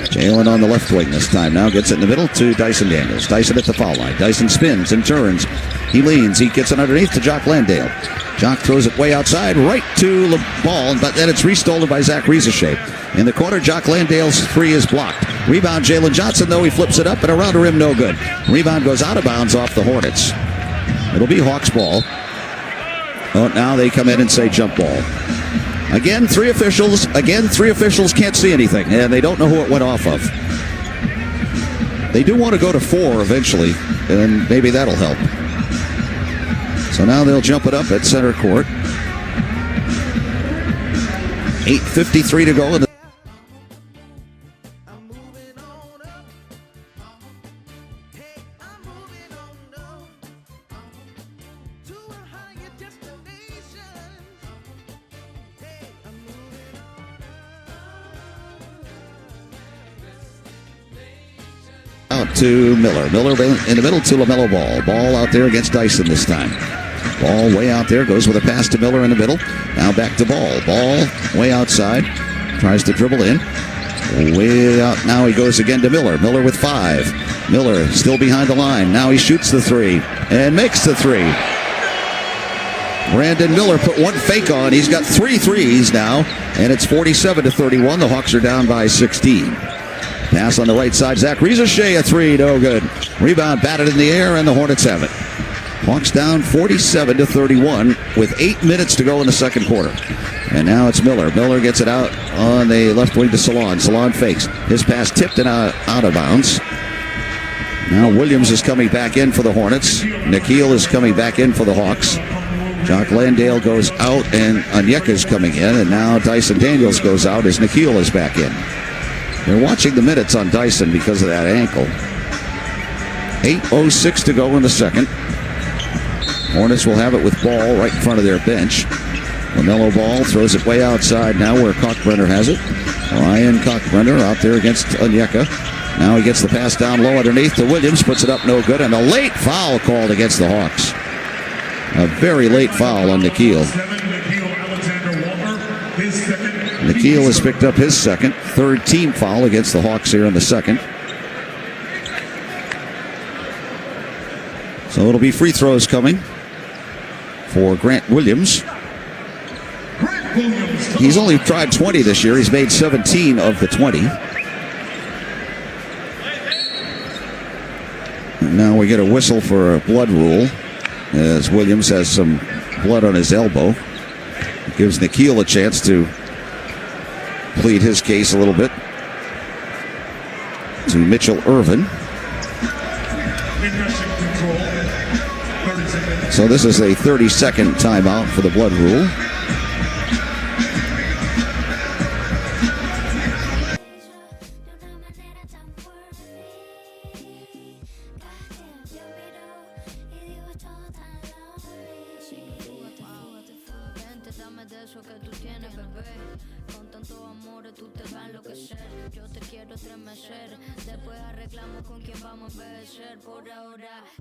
Jalen on the left wing this time. Now gets it in the middle to Dyson Daniels. Dyson at the foul line. Dyson spins and turns. He leans. He gets it underneath to Jock Landale. Jock throws it way outside, right to the ball, but then it's restolen by Zach Rizachet. In the corner, Jock Landale's three is blocked. Rebound, Jalen Johnson, though. He flips it up and around the rim, no good. Rebound goes out of bounds off the Hornets. It'll be Hawks ball. Oh, now they come in and say jump ball. Again, three officials can't see anything, and they don't know who it went off of. They do want to go to 4 eventually, and maybe that'll help. So now they'll jump it up at center court. 8:53 to go in the out to Miller. Miller in the middle to LaMelo Ball. Ball out there against Dyson this time. Ball way out there. Goes with a pass to Miller in the middle. Now back to Ball. Ball way outside. Tries to dribble in. Way out. Now he goes again to Miller. Miller with 5. Miller still behind the line. Now he shoots the 3 and makes the 3. Brandon Miller put one fake on. He's got 3 threes now, and it's 47-31. The Hawks are down by 16. Pass on the right side. Zach Rizachet, a 3, no good. Rebound batted in the air, and the Hornets have it. Hawks down 47-31 with 8 minutes to go in the second quarter. And now it's Miller. Miller gets it out on the left wing to Salon. Salon fakes. His pass tipped and out of bounds. Now Williams is coming back in for the Hornets. Nikhil is coming back in for the Hawks. Jock Landale goes out, and Onyeka is coming in. And now Dyson Daniels goes out as Nikhil is back in. They're watching the minutes on Dyson because of that ankle. 8:06 to go in the second. Hornets will have it with Ball right in front of their bench. LaMelo Ball throws it way outside now where Kalkbrenner has it. Ryan Kalkbrenner out there against Onyeka. Now he gets the pass down low underneath to Williams. Puts it up no good. And a late foul called against the Hawks. A very late foul on Nikhil. Nikhil has picked up his second. Third team foul against the Hawks here in the second. So it'll be free throws coming for Grant Williams. He's only tried 20 this year. He's made 17 of the 20. And now we get a whistle for a blood rule as Williams has some blood on his elbow. It gives Nikhil a chance to plead his case a little bit to Mitchell Irvin. So this is a 30-second timeout for the blood rule.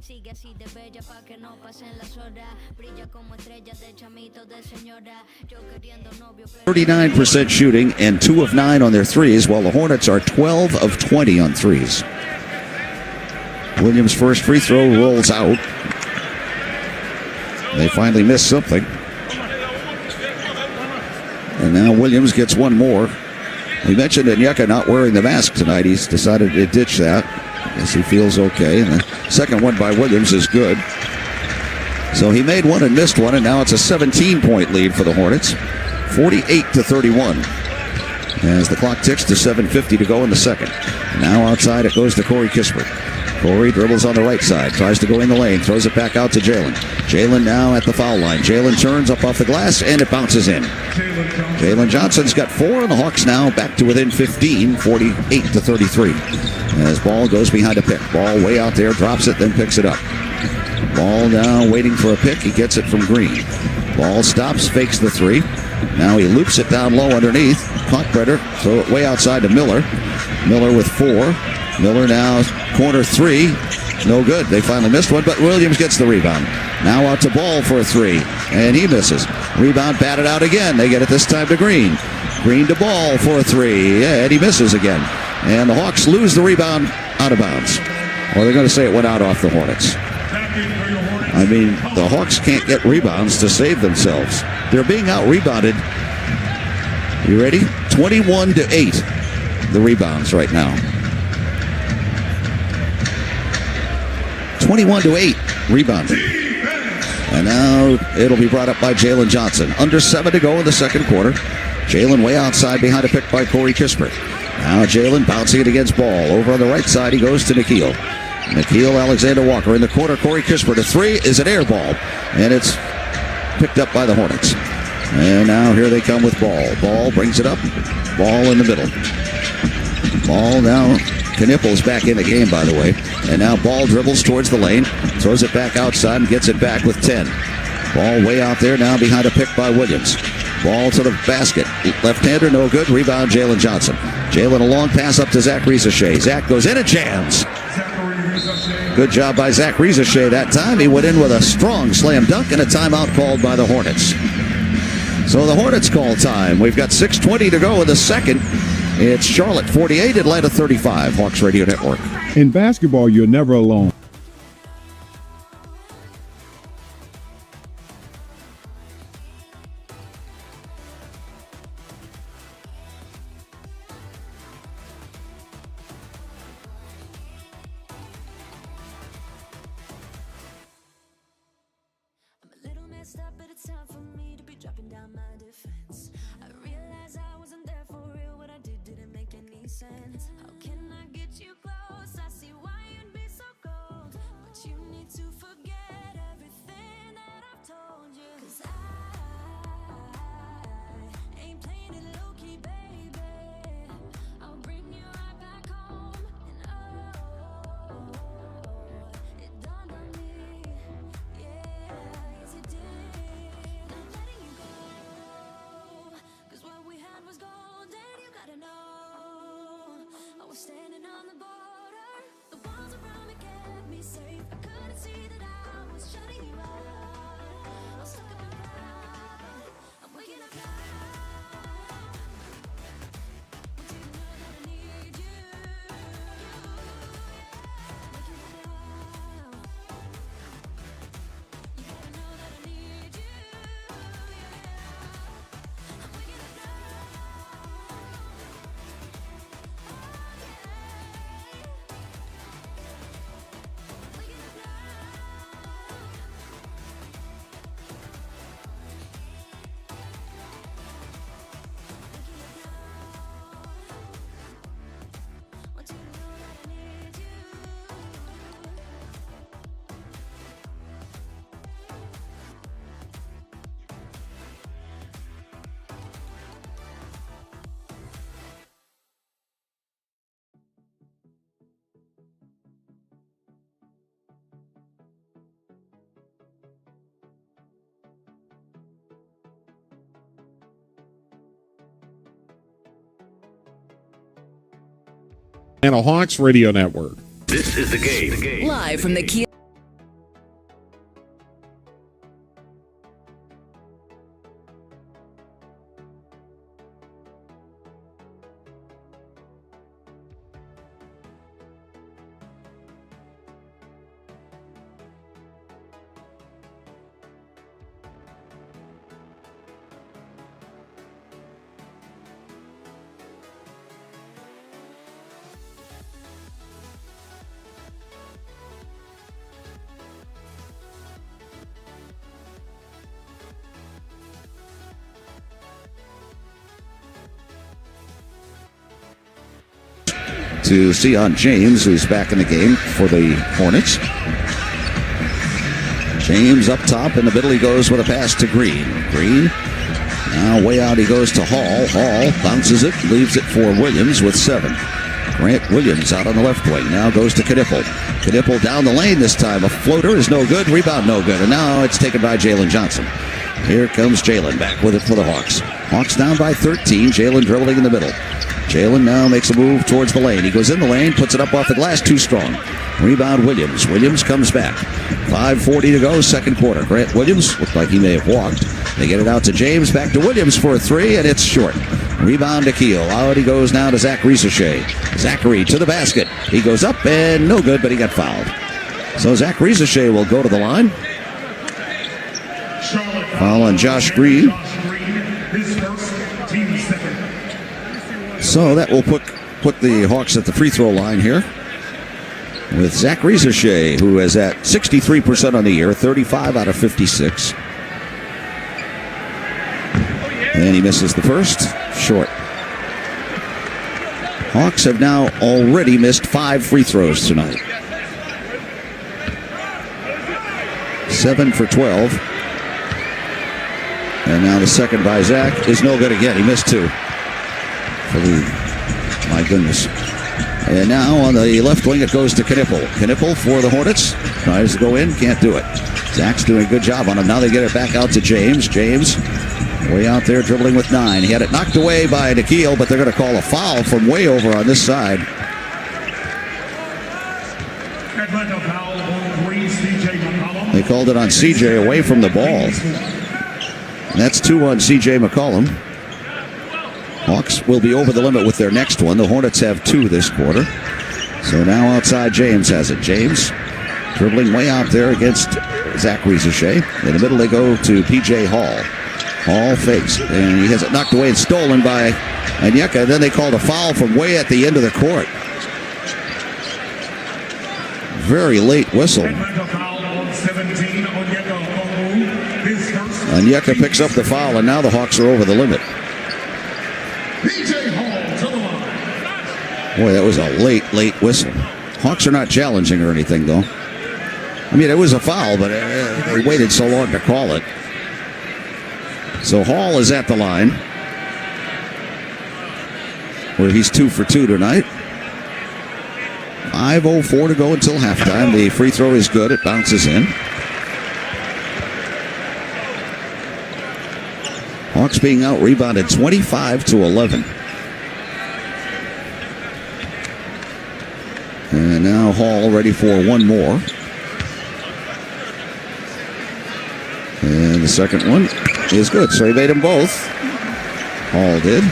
Sigue así de bella pa' que no pasen las horas. Brilla como estrella de chamito de señora. Yo queriendo novio. 39% shooting and 2 of 9 on their threes, while the Hornets are 12 of 20 on threes. Williams' first free throw rolls out. They finally missed something. And now Williams gets one more. We mentioned Onyeka not wearing the mask tonight. He's decided to ditch that. I guess he feels okay. And the second one by Williams is good. So he made one and missed one, and now it's a 17-point lead for the Hornets. 48-31. As the clock ticks to 7:50 to go in the second. Now outside it goes to Corey Kispert. Corey dribbles on the right side, tries to go in the lane, throws it back out to Jalen. Jalen now at the foul line. Jalen turns up off the glass, and it bounces in. Jalen Johnson's got 4, and the Hawks now back to within 15, 48-33. As ball goes behind a pick. Ball way out there, drops it, then picks it up. Ball now waiting for a pick. He gets it from Green. Ball stops, fakes the 3. Now he loops it down low underneath. Kalkbrenner, throw it way outside to Miller. Miller with 4. Miller now corner 3. No good. They finally missed one, but Williams gets the rebound. Now out to Ball for a 3, and he misses. Rebound batted out again. They get it this time to Green. Green to Ball for a 3, and he misses again. And the Hawks lose the rebound out of bounds. Or they're going to say it went out off the Hornets. I mean, the Hawks can't get rebounds to save themselves. They're being out-rebounded. You ready? 21-8, the rebounds right now. 21-8 rebounding. And now it'll be brought up by Jalen Johnson. Under 7 to go in the second quarter. Jalen way outside behind a pick by Corey Kispert. Now Jalen bouncing it against Ball. Over on the right side, he goes to Nikhil. Nikhil Alexander Walker in the corner. Corey Kispert, a 3 is an air ball. And it's picked up by the Hornets. And now here they come with Ball. Ball brings it up. Ball in the middle. Ball now. Knippel's back in the game, by the way. And now Ball dribbles towards the lane. Throws it back outside and gets it back with 10. Ball way out there now behind a pick by Williams. Ball to the basket. Left-hander, no good. Rebound, Jalen Johnson. Jalen, a long pass up to Zach Rizachet. Zach goes in and jams. Good job by Zach Rizachet that time. He went in with a strong slam dunk and a timeout called by the Hornets. So the Hornets call time. We've got 6:20 to go in the second. It's Charlotte 48, Atlanta 35. Hawks Radio Network. In basketball, you're never alone. I'm a little messed up, but it's time for me to be dropping down my defense. I realize I wasn't there for real. What I did didn't make any sense. How can I get you close? I see why you'd be so cold. But you need to forget everything that I've told you. 'Cause I ain't playing it low-key, baby. I'll bring you right back home. And oh, it dawned on me. Yeah, yes it did. Not letting you go. 'Cause what we had was gold, and you gotta know. I was standing on the border. The walls around me kept me safe. I couldn't see that I was shutting you out. I'm stuck in my pride. I'm waking up now. Want you to know that I need you. Waking up now. You gotta know that I need you. I'm waking up now. Want you to know that I need you. And a Hawks Radio Network. This is the game. Live from the Key. to Sion James, who's back in the game for the Hornets. James up top. In the middle, he goes with a pass to Green. Green. Now way out he goes to Hall. Hall bounces it, leaves it for Williams with 7. Grant Williams out on the left wing. Now goes to Knipple. Knipple down the lane this time. A floater is no good. Rebound no good. And now it's taken by Jalen Johnson. Here comes Jalen back with it for the Hawks. Hawks down by 13. Jalen dribbling in the middle. Jalen now makes a move towards the lane. He goes in the lane, puts it up off the glass, too strong. Rebound Williams. Williams comes back. 5:40 to go, second quarter. Grant Williams looked like he may have walked. They get it out to James, back to Williams for a 3, and it's short. Rebound to Keel. Out he goes now to Zach Riesachet. Zachary to the basket. He goes up and no good, but he got fouled. So Zach Riesachet will go to the line. Foul on Josh Green. So that will put the Hawks at the free throw line here with Zach Riesachet, who is at 63% on the year, 35 out of 56. And he misses the first. Short. Hawks have now already missed 5 free throws tonight. 7 for 12. And now the second by Zach is no good again. He missed 2. My goodness. And now on the left wing it goes to Knipple. Knipple for the Hornets. Tries to go in, can't do it. Zach's doing a good job on him. Now they get it back out to James. James way out there dribbling with 9. He had it knocked away by Nikhil, but they're going to call a foul from way over on this side. They called it on CJ away from the ball. And that's 2 on CJ McCollum. Hawks will be over the limit with their next one. The Hornets have 2 this quarter. So now outside James has it. James dribbling way out there against Zach Riesachet. In the middle they go to P.J. Hall. Hall fakes, and he has it knocked away and stolen by Onyeka. Then they called a foul from way at the end of the court. Very late whistle. Onyeka picks up the foul, and now the Hawks are over the limit. Boy, that was a late whistle. Hawks are not challenging or anything, though. I mean, it was a foul, but they waited so long to call it. So Hall is at the line, where he's 2 for 2 tonight. 5:04 to go until halftime. The free throw is good. It bounces in. Hawks being out rebounded 25-11. And now Hall ready for one more. And the second one is good. So he made them both. Hall did.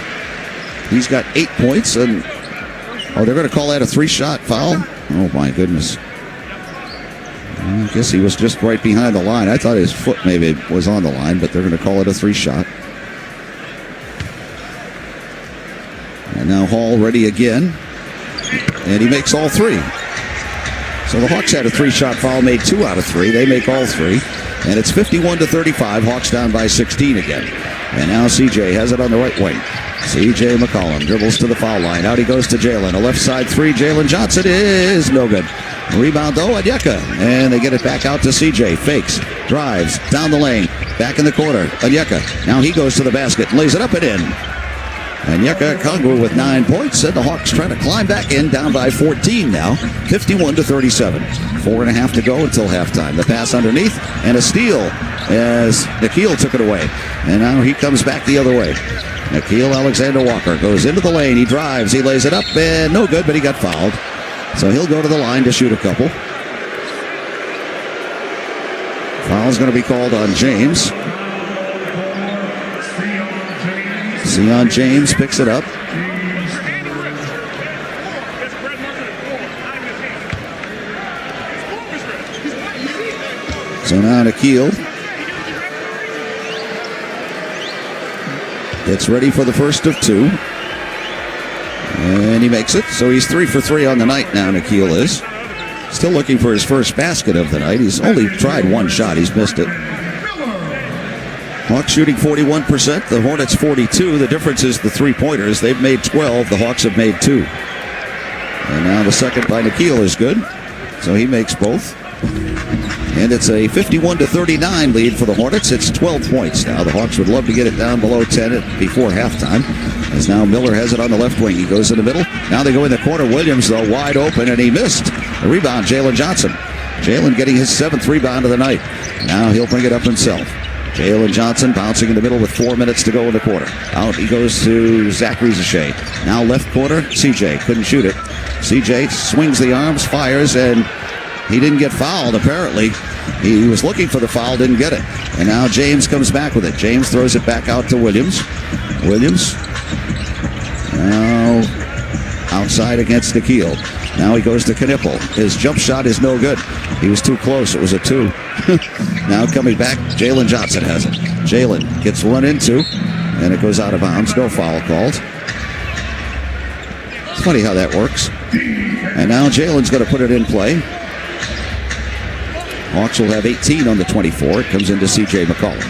He's got 8 points. And they're going to call that a 3-shot foul? Oh, my goodness. I guess he was just right behind the line. I thought his foot maybe was on the line, but they're going to call it a 3-shot. And now Hall ready again. And he makes all 3. So the Hawks had a 3-shot foul, made 2 out of 3. They make all 3. And it's 51-35. Hawks down by 16 again. And now CJ has it on the right wing. CJ McCollum dribbles to the foul line. Out he goes to Jalen. A left side 3. Jalen Johnson is no good. Rebound though, Onyeka. And they get it back out to CJ. Fakes. Drives. Down the lane. Back in the corner. Onyeka. Now he goes to the basket. Lays it up and in. Onyeka Okongwu with 9 points, and the Hawks trying to climb back in, down by 14 now, 51-37. 4.5 to go until halftime. The pass underneath, and a steal as Nikhil took it away. And now he comes back the other way. Nikhil Alexander-Walker goes into the lane. He drives. He lays it up, and no good, but he got fouled. So he'll go to the line to shoot a couple. Foul's going to be called on James. Sion James picks it up. So now Nikhil gets ready for the first of 2. And he makes it. So he's 3 for 3 on the night now, Nikhil is. Still looking for his first basket of the night. He's only tried 1 shot. He's missed it. Hawks shooting 41%, the Hornets 42. The difference is the 3-pointers. They've made 12. The Hawks have made 2. And now the second by Nikhil is good. So he makes both. And it's a 51-39 lead for the Hornets. It's 12 points now. The Hawks would love to get it down below 10 before halftime. As now Miller has it on the left wing. He goes in the middle. Now they go in the corner. Williams, though, wide open, and he missed. The rebound, Jalen Johnson. Jalen getting his 7th rebound of the night. Now he'll bring it up himself. Jalen Johnson bouncing in the middle with 4 minutes to go in the quarter. Out he goes to Zach Rizachet. Now left corner, CJ. Couldn't shoot it. CJ swings the arms, fires, and he didn't get fouled, apparently. He was looking for the foul, didn't get it. And now James comes back with it. James throws it back out to Williams. Williams now outside against Nikhil. Now he goes to Knippel. His jump shot is no good. He was too close. It was a 2. Now coming back, Jalen Johnson has it. Jalen gets run into, and it goes out of bounds. No foul called. It's funny how that works. And now Jalen's going to put it in play. Hawks will have 18 on the 24. It comes into C.J. McCollum.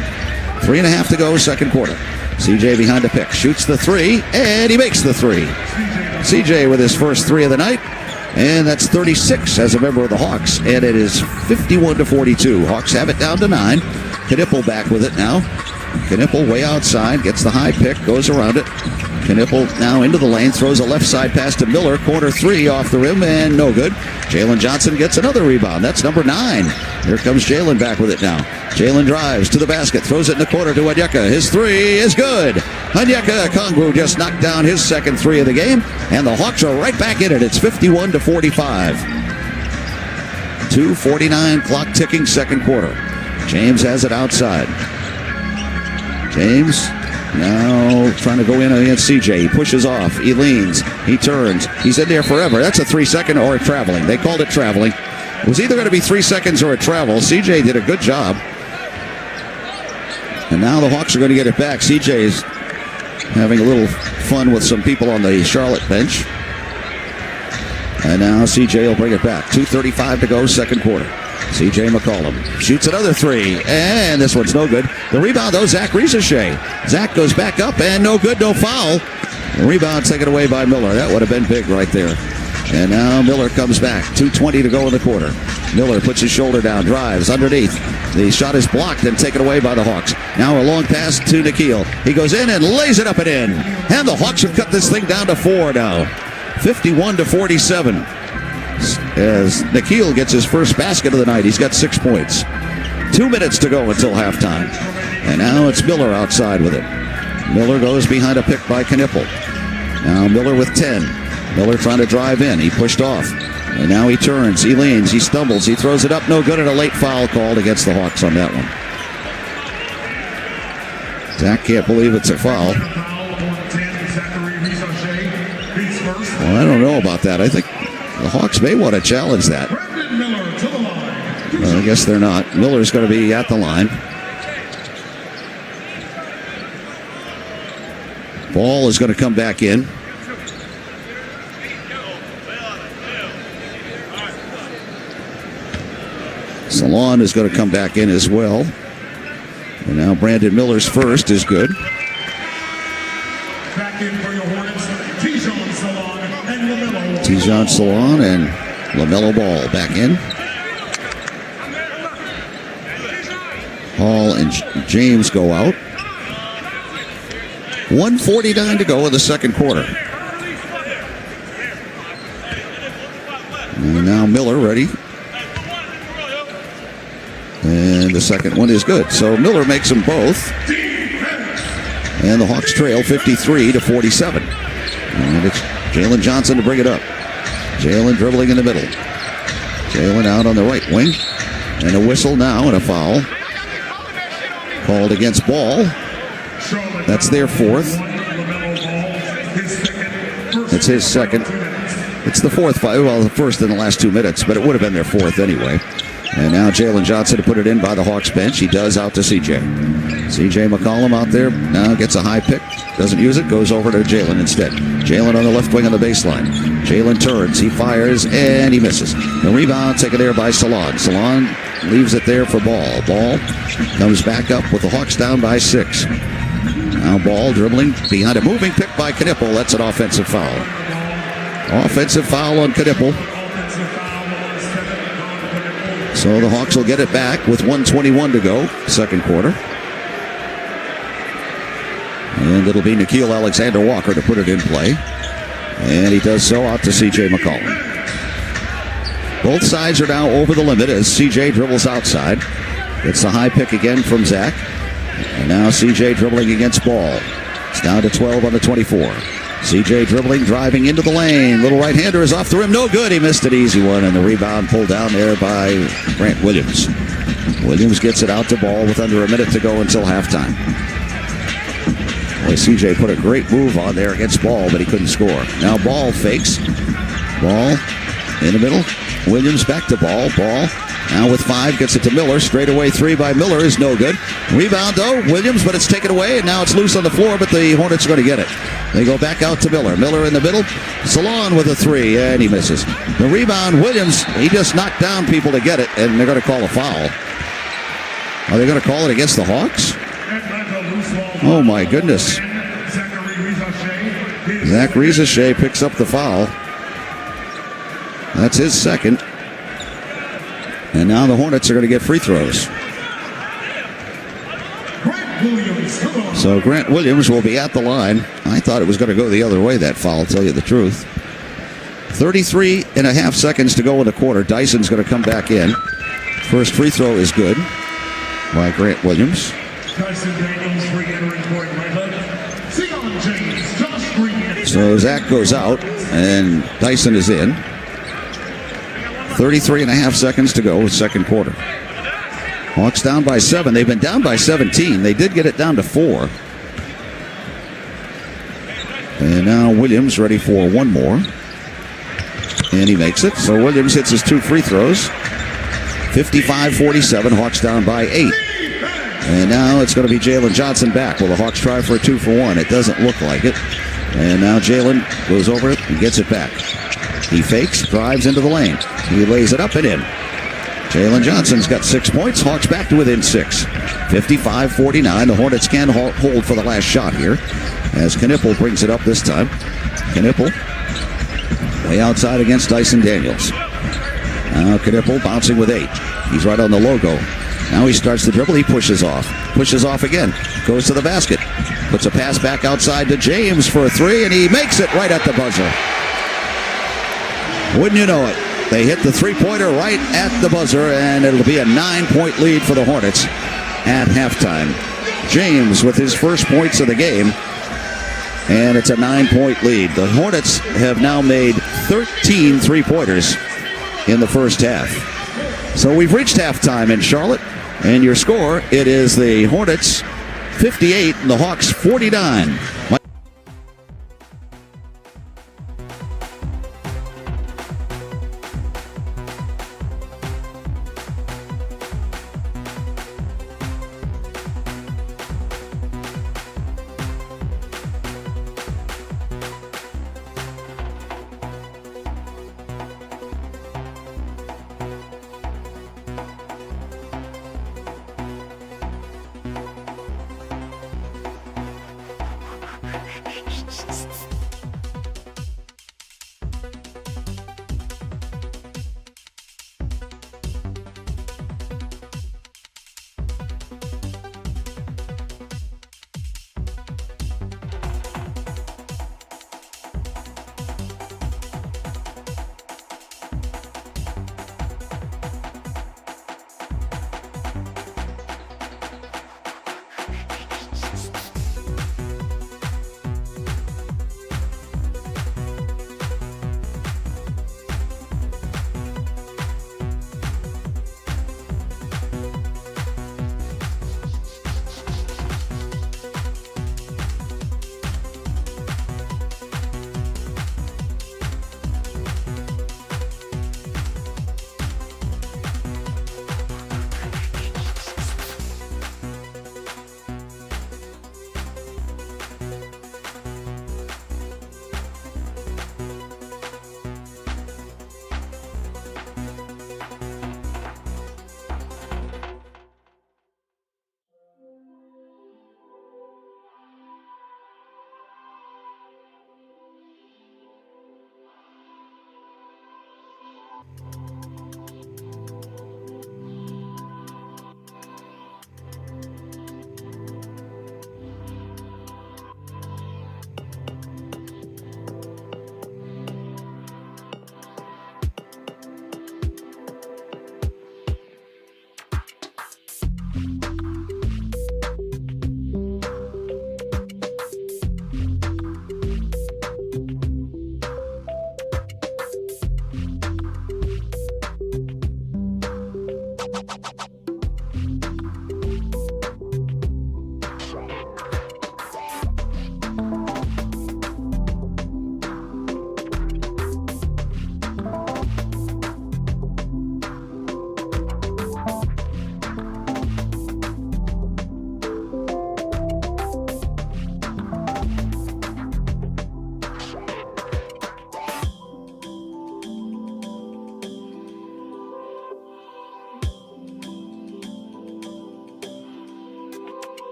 3.5 to go, second quarter. C.J. behind the pick. Shoots the 3, and he makes the 3. C.J. with his first 3 of the night. And that's 36 as a member of the Hawks. And it is 51-42. Hawks have it down to 9. Knippel back with it now. Knippel way outside. Gets the high pick. Goes around it. Knippel now into the lane. Throws a left side pass to Miller. Corner 3 off the rim and no good. Jalen Johnson gets another rebound. That's number 9. Here comes Jalen back with it now. Jalen drives to the basket. Throws it in the corner to Onyeka. His 3 is good. Onyeka Okongwu just knocked down his second 3 of the game. And the Hawks are right back in it. It's 51-45. 2:49 clock ticking, second quarter. James has it outside. James now trying to go in against CJ. He pushes off. He leans. He turns. He's in there forever. That's a 3-second or a traveling. They called it traveling. It was either going to be 3 seconds or a travel. CJ did a good job. And now the Hawks are going to get it back. CJ is having a little fun with some people on the Charlotte bench. And now CJ will bring it back. 2:35 to go, second quarter. C.J. McCollum shoots another 3, and this one's no good. The rebound, though, Zach Rizachet. Zach goes back up, and no good, no foul. The rebound taken away by Miller. That would have been big right there. And now Miller comes back. 2:20 to go in the quarter. Miller puts his shoulder down, drives underneath. The shot is blocked and taken away by the Hawks. Now a long pass to Nikhil. He goes in and lays it up and in. And the Hawks have cut this thing down to 4 now. 51-47. As Nikhil gets his first basket of the night. He's got 6 points. 2 minutes to go until halftime. And now it's Miller outside with it. Miller goes behind a pick by Knippel. Now Miller with 10. Miller trying to drive in. He pushed off. And now he turns. He leans. He stumbles. He throws it up. No good, and a late foul called against the Hawks on that one. Zach can't believe it's a foul. Well, I don't know about that. I think the Hawks may want to challenge that. Well, I guess they're not. Miller's going to be at the line. Ball is going to come back in. Salon is going to come back in as well. And now Brandon Miller's first is good. Back in for your Hornets, Tijon Salon and LaMelo. Tijon Salon and LaMelo Ball back in. Hall and James go out. 1:49 to go in the second quarter. And now Miller ready. And the second one is good. So Miller makes them both. And the Hawks trail 53-47. And it's Jalen Johnson to bring it up. Jalen dribbling in the middle. Jalen out on the right wing. And a whistle now and a foul. Called against Ball. That's their fourth. It's his second. It's the fourth foul. Well, the first in the last 2 minutes, but it would have been their fourth anyway. And now Jalen Johnson to put it in by the Hawks bench. He does out to CJ. CJ McCollum out there now gets a high pick. Doesn't use it. Goes over to Jalen instead. Jalen on the left wing on the baseline. Jalen turns. He fires and he misses. The rebound taken there by Salon. Salon leaves it there for Ball. Ball comes back up with the Hawks down by 6. Now Ball dribbling behind a moving pick by Knippel. That's an offensive foul. Offensive foul on Knipple. Offensive foul on 7 on Knipple. So the Hawks will get it back with 1:21 to go, second quarter. And it'll be Nickeil Alexander-Walker to put it in play. And he does so out to C.J. McCollum. Both sides are now over the limit as C.J. dribbles outside. It's a high pick again from Zach. And now C.J. dribbling against Ball. It's down to 12 on the 24. C.J. dribbling, driving into the lane. Little right-hander is off the rim. No good. He missed an easy one. And the rebound pulled down there by Grant Williams. Williams gets it out to Ball with under a minute to go until halftime. Boy, C.J. put a great move on there against Ball, but he couldn't score. Now Ball fakes. Ball in the middle. Williams back to Ball. Ball now with 5, gets it to Miller. Straightaway 3 by Miller is no good. Rebound though, Williams, but it's taken away, and now it's loose on the floor, but the Hornets are going to get it. They go back out to Miller. Miller in the middle. Salon with a 3, and he misses. The rebound, Williams, he just knocked down people to get it, and they're going to call a foul. Are they going to call it against the Hawks? Oh my goodness. Zach Rizashay picks up the foul. That's his second. And now the Hornets are going to get free throws. So Grant Williams will be at the line. I thought it was going to go the other way, that foul, I'll tell you the truth. 33 and a half seconds to go in the quarter. Dyson's going to come back in. First free throw is good by Grant Williams. So Zach goes out, and Dyson is in. 33 and a half seconds to go with second quarter. Hawks down by 7. They've been down by 17. They did get it down to 4. And now Williams ready for one more. And he makes it. So Williams hits his 2 free throws. 55-47. Hawks down by 8. And now it's going to be Jalen Johnson back. Will the Hawks try for a 2-for-1? It doesn't look like it. And now Jalen goes over it and gets it back. He fakes, drives into the lane. He lays it up and in. Jalen Johnson's got 6 points. Hawks back to within 6. 55-49. The Hornets can hold for the last shot here as Knipple brings it up this time. Knipple way outside against Dyson Daniels. Now Knipple bouncing with 8. He's right on the logo. Now he starts the dribble. He pushes off. Pushes off again. Goes to the basket. Puts a pass back outside to James for a 3, and he makes it right at the buzzer. Wouldn't you know it? They hit the 3-pointer right at the buzzer, and it'll be a 9-point lead for the Hornets at halftime. James with his first points of the game, and it's a 9-point lead. The Hornets have now made 13 3-pointers in the first half. So we've reached halftime in Charlotte, and your score, it is the Hornets 58 and the Hawks 49.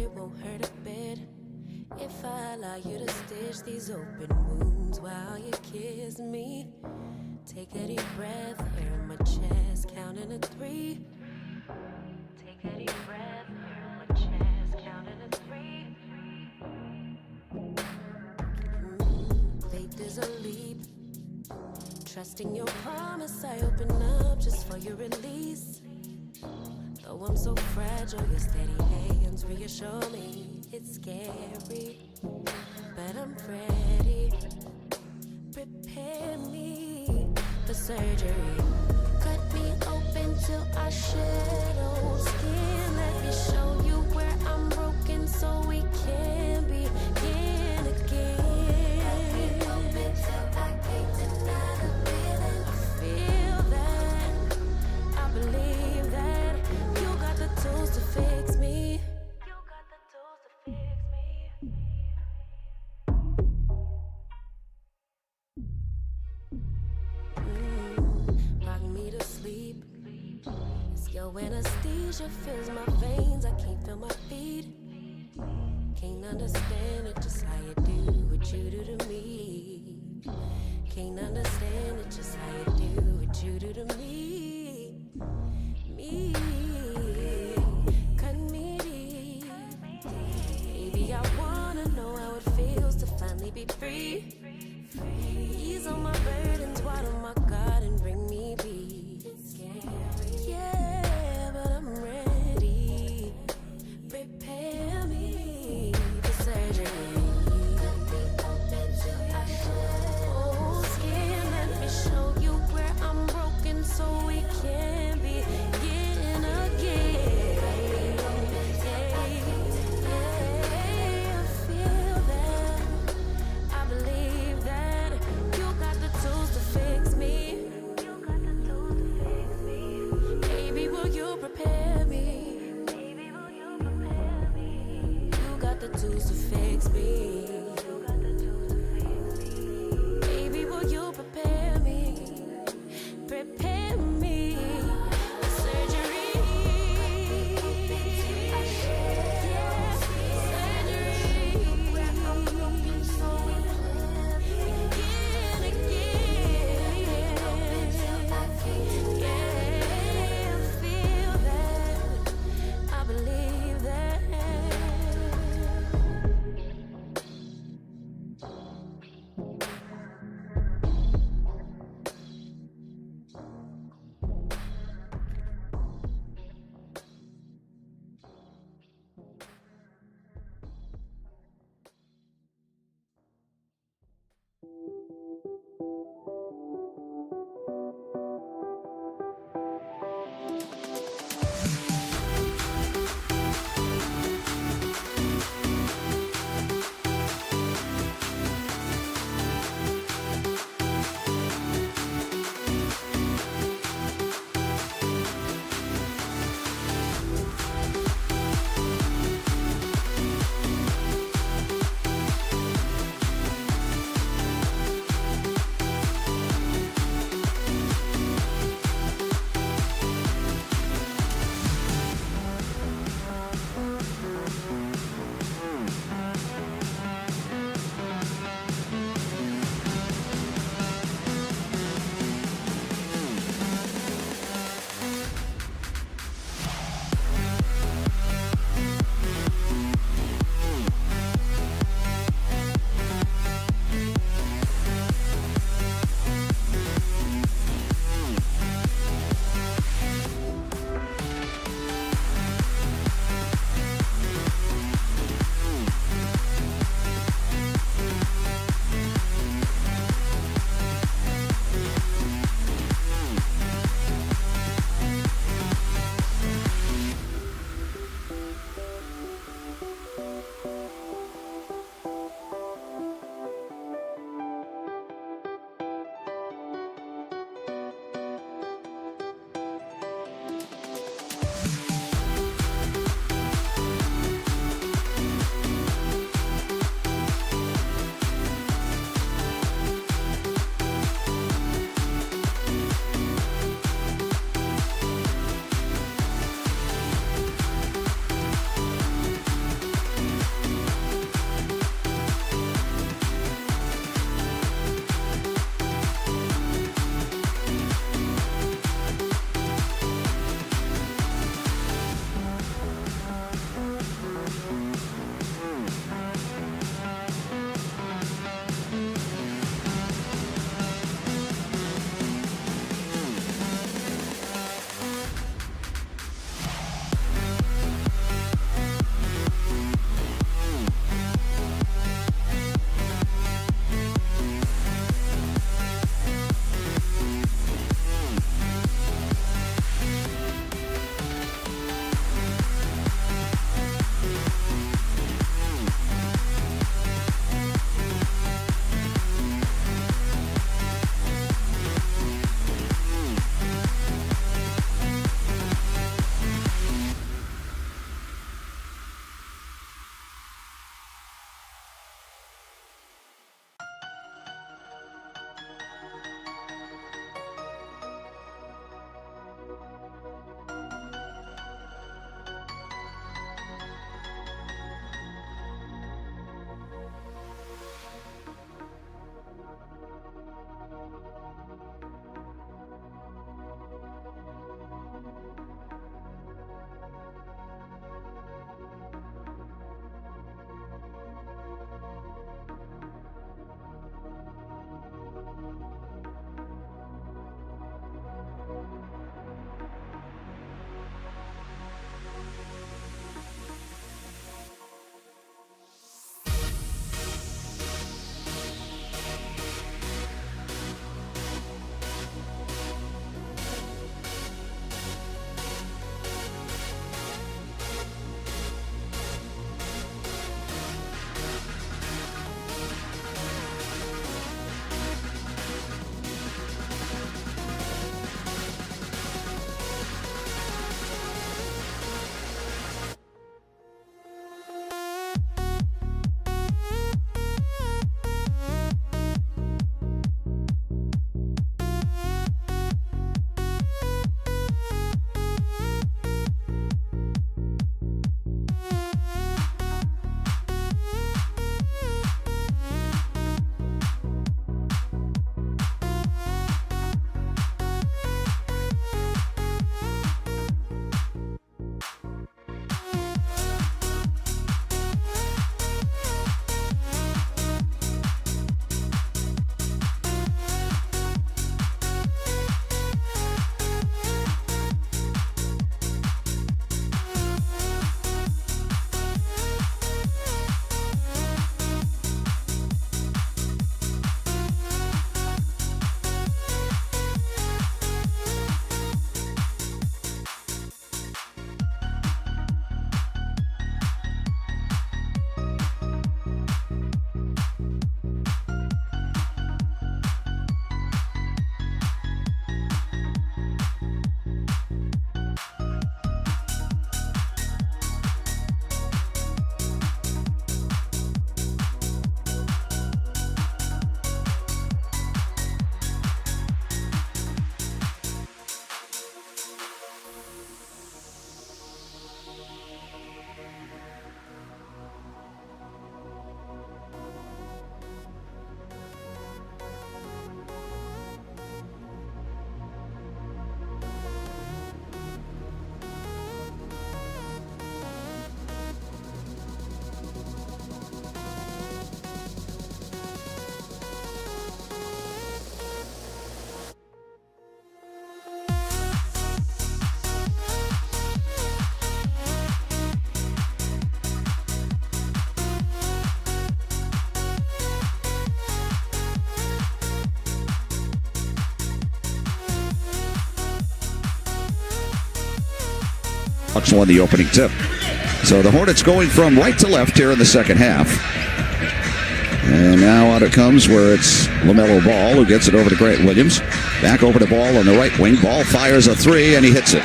it won't hurt a bit if I allow you to stitch these open wounds while you kiss me. Take a deep breath, air in my chest, counting to 3. Take a deep breath, air in my chest, counting to 3. Faith is a leap. Trusting your promise, I open up just for your release. Though I'm so fragile, your steady hands reassure me. It's scary, but I'm ready. Prepare me for surgery. Cut me open till I shed old skin. Let me show you where I'm broken so we can begin again. Cut me open till I can't deny the feeling. I feel that, I believe that. You got the tools to fix me. You got the tools to fix me. Rock me to sleep. It's your anesthesia fills my veins. I can't feel my feet. Can't understand it, just how you do what you do to me. Can't understand it, just how you do what you do to me. Hawks won the opening tip. So the Hornets going from right to left here in the second half. And now out it comes where it's LaMelo Ball who gets it over to Grant Williams. Back over to Ball on the right wing. Ball fires a three and he hits it.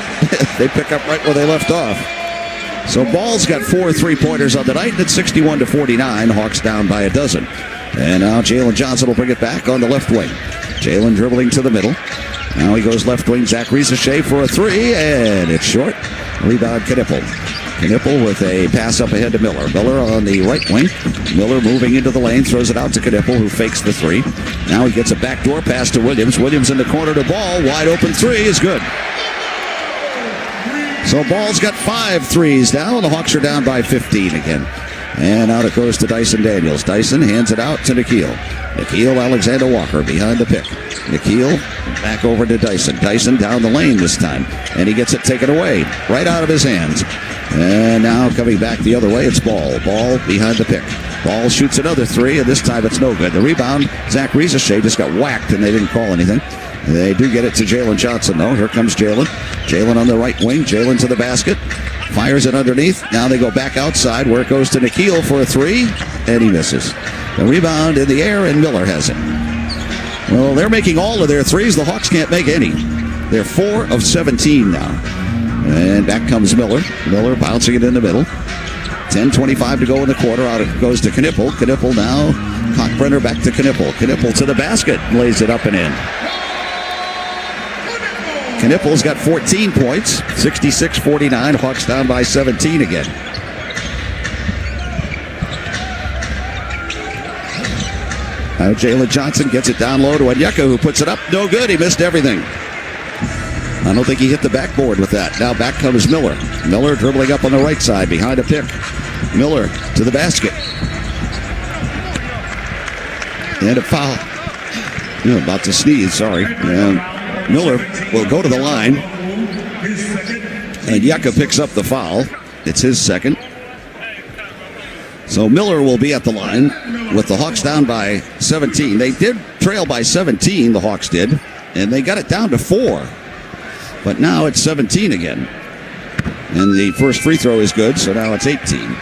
They pick up right where they left off. So Ball's got 4 3-pointers on the night. It's 61-49. Hawks down by a dozen. And now Jalen Johnson will bring it back on the left wing. Jalen dribbling to the middle. Now he goes left wing. Zach Rizachet for a three, and it's short. Rebound Knipple. Knipple with a pass up ahead to Miller. Miller on the right wing. Miller moving into the lane, throws it out to Knipple, who fakes the three. Now he gets a backdoor pass to Williams. Williams in the corner to Ball. Wide open three is good. So Ball's got 5 threes now, and the Hawks are down by 15 again. And out it goes to Dyson Daniels. Dyson hands it out to Nikhil. Nikhil Alexander Walker behind the pick. Nikhil back over to Dyson. Dyson down the lane this time. And he gets it taken away right out of his hands. And now coming back the other way, it's Ball. Ball behind the pick. Ball shoots another three, and this time it's no good. The rebound, Zach Rizachet just got whacked, and they didn't call anything. They do get it to Jalen Johnson, though. Here comes Jalen. Jalen on the right wing. Jalen to the basket. Fires it underneath. Now they go back outside where it goes to Nikhil for a three, and he misses. The rebound in the air, and Miller has it. Well, they're making all of their threes. The Hawks can't make any. They're 4 of 17 now. And back comes Miller. Miller bouncing it in the middle. 10:25 to go in the quarter. Out it goes to Knipple. Knipple now. Cockbrenner back to Knipple. Knipple to the basket. Lays it up and in. Knipple's got 14 points. 66-49. Hawks down by 17 again. Now Jalen Johnson gets it down low to Onyeka, who puts it up. No good. He missed everything. I don't think he hit the backboard with that. Now back comes Miller. Miller dribbling up on the right side behind a pick. Miller to the basket. And a foul. About to sneeze, sorry. And Miller will go to the line. And Onyeka picks up the foul. It's his second. So Miller will be at the line with the Hawks down by 17. They did trail by 17, the Hawks did. And they got it down to 4. But now it's 17 again. And the first free throw is good, so now it's 18.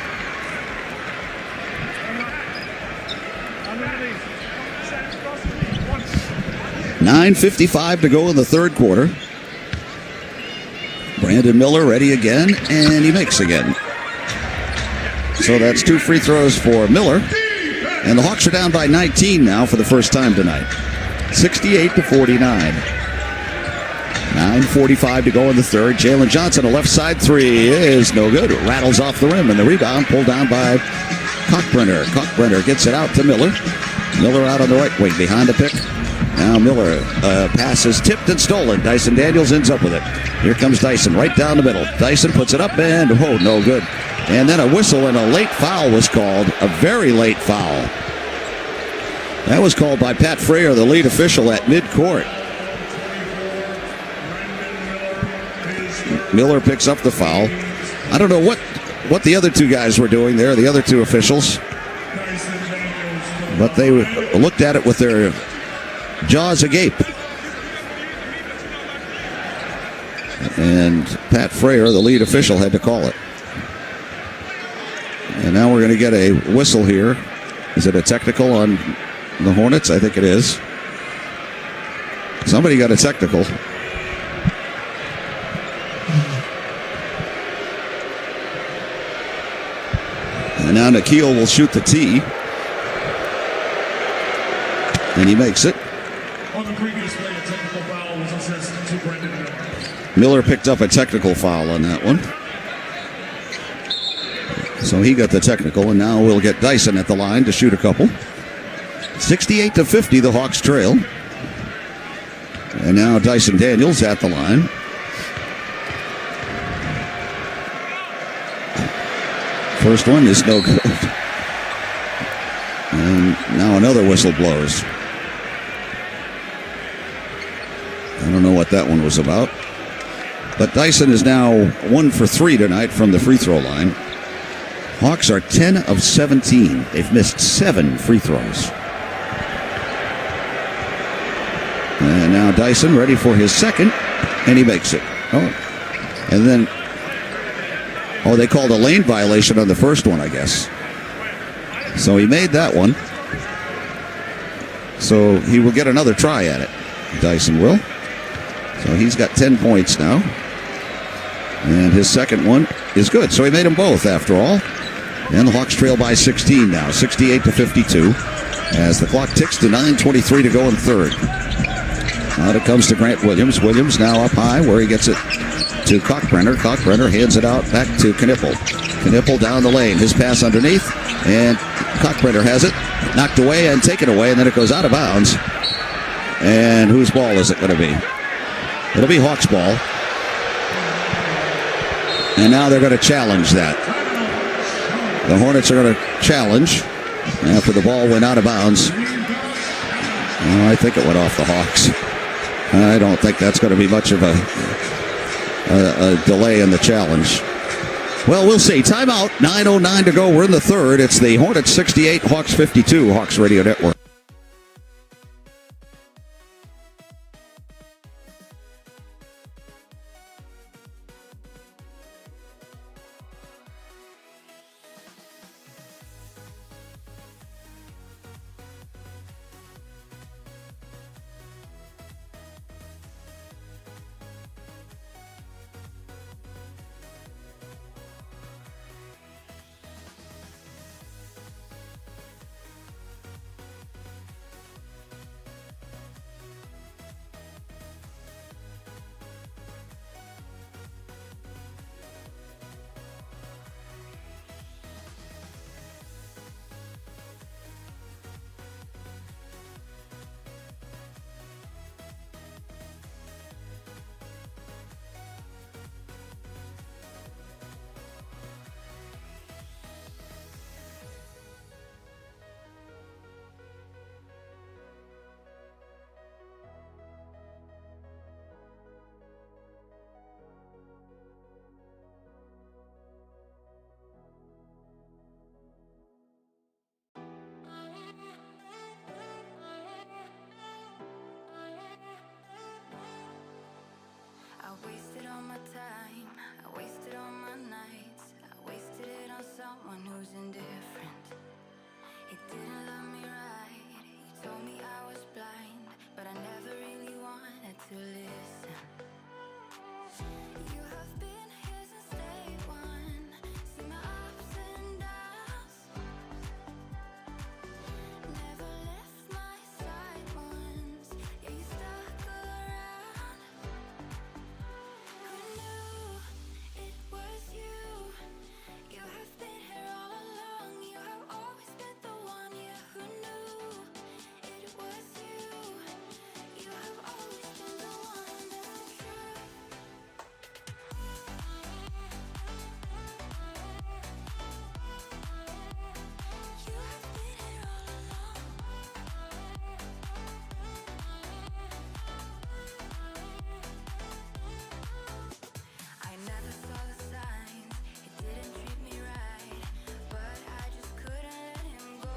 $9:55 to go in the third quarter. Brandon Miller ready again, and he makes again. So that's 2 free throws for Miller. And the Hawks are down by 19 now for the first time tonight. 68-49. 9:45 to go in the third. Jalen Johnson, a left side three is no good. It rattles off the rim, and the rebound pulled down by Cockbrenner. Cockbrenner gets it out to Miller. Miller out on the right wing behind the pick. Now Miller pass is tipped and stolen. Dyson Daniels ends up with it. Here comes Dyson right down the middle. Dyson puts it up, and no good. And then a whistle and a late foul was called. A very late foul. That was called by Pat Frayer, the lead official at midcourt. Miller picks up the foul. I don't know what the other two guys were doing there, the other two officials. But they looked at it with their jaws agape. And Pat Frayer, the lead official, had to call it. And now we're going to get a whistle here. Is it a technical on the Hornets? I think it is. Somebody got a technical. And now Nikhil will shoot the tee. And he makes it. On the previous play, a technical foul was assessed to Brandon Miller. Miller picked up a technical foul on that one. So he got the technical, and now we'll get Dyson at the line to shoot a couple. 68-50, the Hawks trail. And now Dyson Daniels at the line. First one is no good. And now another whistle blows. I don't know what that one was about. But Dyson is now 1 for 3 tonight from the free throw line. Hawks are 10 of 17. They've missed 7 free throws. And now Dyson ready for his second, and he makes it. Oh, and then Oh, they called a lane violation on the first one, I guess. So he made that one. So he will get another try at it. Dyson will. So he's got 10 points now. And his second one is good. So he made them both after all. And the Hawks trail by 16 now, 68-52. As the clock ticks to 9:23 to go in third. Out it comes to Grant Williams. Williams now up high where he gets it to Kalkbrenner. Kalkbrenner hands it out back to Knippel. Knippel down the lane. His pass underneath. And Kalkbrenner has it. Knocked away and taken away. And then it goes out of bounds. And whose ball is it going to be? It'll be Hawks' ball. And now they're going to challenge that. The Hornets are going to challenge after the ball went out of bounds. Oh, I think it went off the Hawks. I don't think that's going to be much of a delay in the challenge. Well, we'll see. Timeout. 9:09 to go. We're in the third. It's the Hornets 68, Hawks 52, Hawks Radio Network. I wasted all my time, I wasted all my nights, I wasted it on someone who's indifferent. He didn't love me right, he told me I was blind, but I never really wanted to listen. You have been here since day one, see my ups and downs, never left my side once, yeah you stuck around. Who knew it was you? You have been here all along. You have always been the one. Yeah, who knew it was you? You have always been the one. That's the truth. You have been here all along. I never saw the signs, he didn't treat me right, but I just couldn't let him go.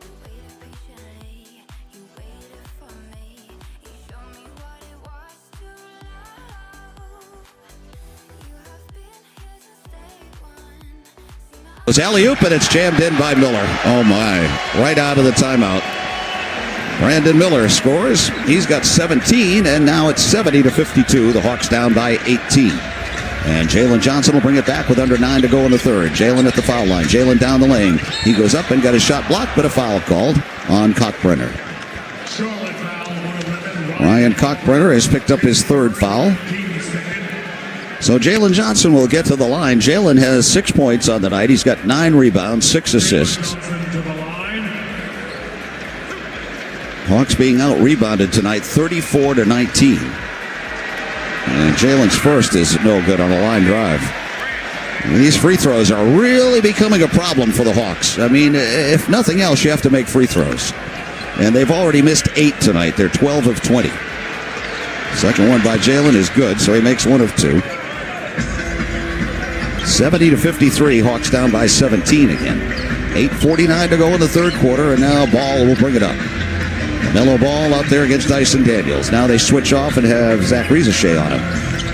You waited patiently, you waited for me, you showed me what it was to love. You have been here since day one. See my It's alley-oop, and it's jammed in by Miller. Oh, my. Right out of the timeout. Brandon Miller scores. He's got 17, and now it's 70-52. The Hawks down by 18. And Jalen Johnson will bring it back with under 9 to go in the third. Jalen at the foul line. Jalen down the lane. He goes up and got his shot blocked, but a foul called on Kalkbrenner. Charlotte foul, 111. Ryan Kalkbrenner has picked up his third foul. So Jalen Johnson will get to the line. Jalen has 6 points on the night. He's got 9 rebounds, 6 assists. Johnson to the line. Hawks being out-rebounded tonight, 34-19. And Jalen's first is no good on a line drive. And these free throws are really becoming a problem for the Hawks. I mean, if nothing else, you have to make free throws. And they've already missed 8 tonight. They're 12 of 20. Second one by Jalen is good, so he makes 1 of 2. 70-53, Hawks down by 17 again. 8:49 to go in the third quarter, and now Ball will bring it up. Mellow ball out there against Dyson Daniels. Now they switch off and have Zach Rizachet on him.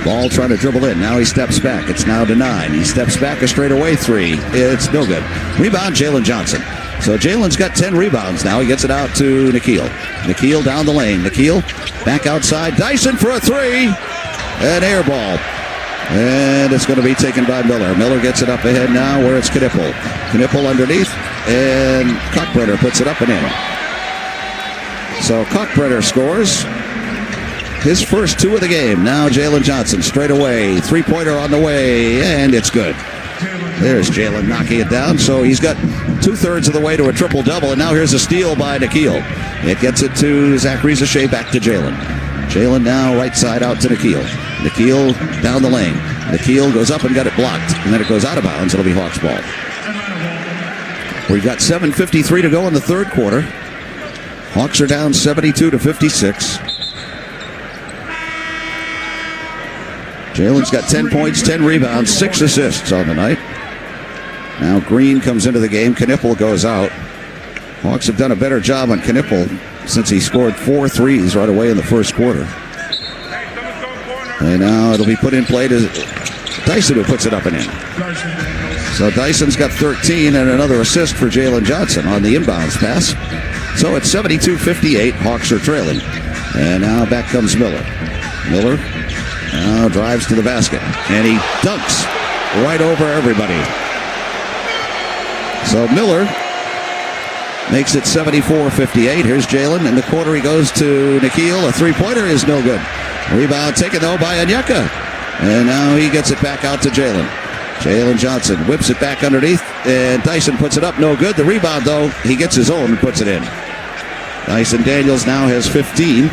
Ball trying to dribble in. Now he steps back. It's now to 9. He steps back a straightaway 3. It's no good. Rebound, Jalen Johnson. So Jalen's got 10 rebounds now. He gets it out to Nikhil. Nikhil down the lane. Nikhil back outside. Dyson for a 3. An air ball. And it's going to be taken by Miller. Miller gets it up ahead now where it's Knippel. Knippel underneath. And Cockbrenner puts it up and in. So Cockbrenner scores his first 2 of the game. Now Jalen Johnson straight away. 3-pointer on the way. And it's good. There's Jalen knocking it down. So he's got 2/3 of the way to a triple-double. And now here's a steal by Nikhil. It gets it to Zach Rizachet, back to Jalen. Jalen now right side out to Nikhil. Nikhil down the lane. Nikhil goes up and got it blocked. And then it goes out of bounds. It'll be Hawks ball. We've got 7:53 to go in the third quarter. Hawks are down 72-56. Jalen's got 10 points, 10 rebounds, 6 assists on the night. Now Green comes into the game. Knippel goes out. Hawks have done a better job on Knippel since he scored 4 threes right away in the first quarter. And now it'll be put in play to Dyson, who puts it up and in. So Dyson's got 13 and another assist for Jalen Johnson on the inbounds pass. So it's 72-58. Hawks are trailing. And now back comes Miller. Miller now drives to the basket. And he dunks right over everybody. So Miller makes it 74-58. Here's Jalen. In the corner he goes to Nikhil. A 3-pointer is no good. Rebound taken though by Onyeka. And now he gets it back out to Jalen. Jalen Johnson whips it back underneath. And Dyson puts it up. No good. The rebound though, he gets his own and puts it in. Dyson Daniels now has 15.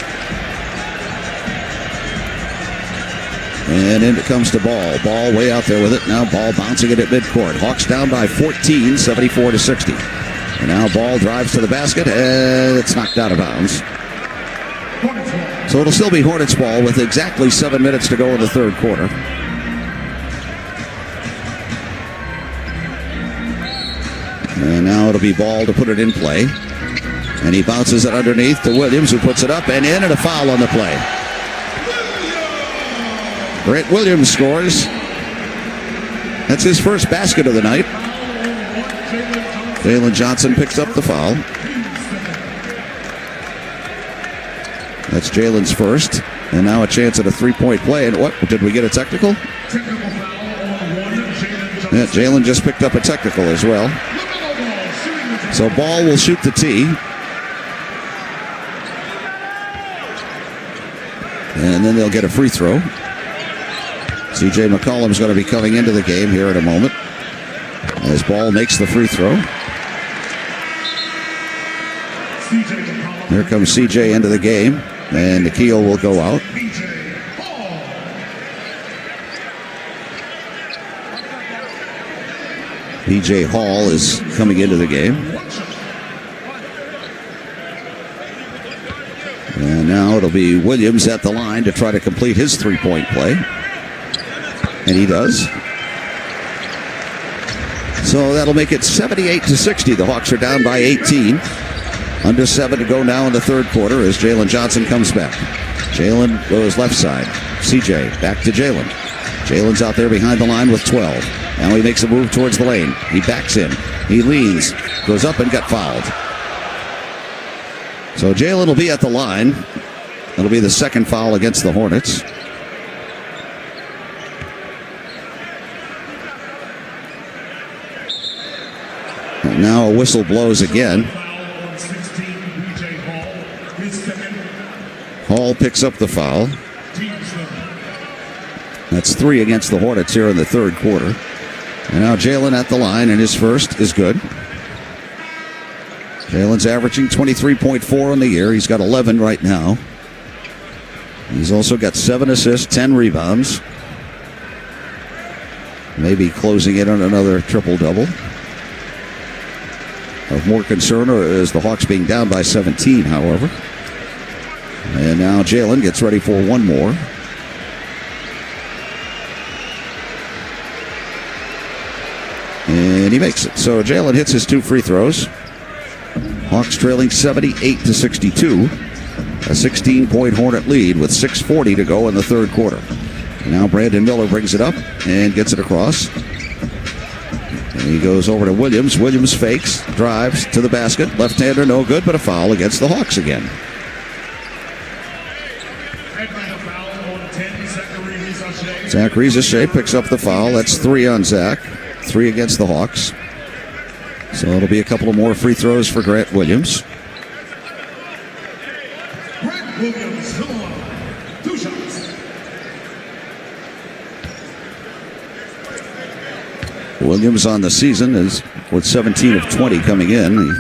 And in it comes to Ball. Ball way out there with it. Now Ball bouncing it at midcourt. Hawks down by 14, 74-60. And now Ball drives to the basket, and it's knocked out of bounds. So it'll still be Hornets ball with exactly 7 minutes to go in the third quarter. And now it'll be Ball to put it in play. And he bounces it underneath to Williams, who puts it up and in, and a foul on the play. Grant Williams scores. That's his first basket of the night. Jalen Johnson picks up the foul. That's Jalen's first. And now a chance at a 3-point play. And what? Did we get a technical? Yeah, Jalen just picked up a technical as well. So Ball will shoot the tee. And then they'll get a free throw. C.J. McCollum's going to be coming into the game here in a moment as Ball makes the free throw. Here comes C.J. into the game, and Nikhil will go out. B.J. Hall is coming into the game. And now it'll be Williams at the line to try to complete his 3-point play. And he does. So that'll make it 78-60. The Hawks are down by 18. Under 7 to go now in the third quarter as Jalen Johnson comes back. Jalen goes left side. CJ back to Jalen. Jalen's out there behind the line with 12. Now he makes a move towards the lane. He backs in. He leans. Goes up and got fouled. So Jalen will be at the line. It'll be the second foul against the Hornets. And now a whistle blows again. Hall picks up the foul. That's 3 against the Hornets here in the third quarter. And now Jalen at the line, and his first is good. Jalen's averaging 23.4 on the year. He's got 11 right now. He's also got 7 assists, 10 rebounds. Maybe closing in on another triple-double. Of more concern is the Hawks being down by 17, however. And now Jalen gets ready for one more. And he makes it. So Jalen hits his 2 free throws. Hawks trailing 78-62. A 16-point Hornet lead with 6:40 to go in the third quarter. Now Brandon Miller brings it up and gets it across. And he goes over to Williams. Williams fakes, drives to the basket. Left-hander, no good, but a foul against the Hawks again. Zach Rizachet picks up the foul. That's 3 on Zach. 3 against the Hawks. So it'll be a couple of more free throws for Grant Williams. Grant Williams, 2 shots. Williams on the season is with 17 of 20 coming in. He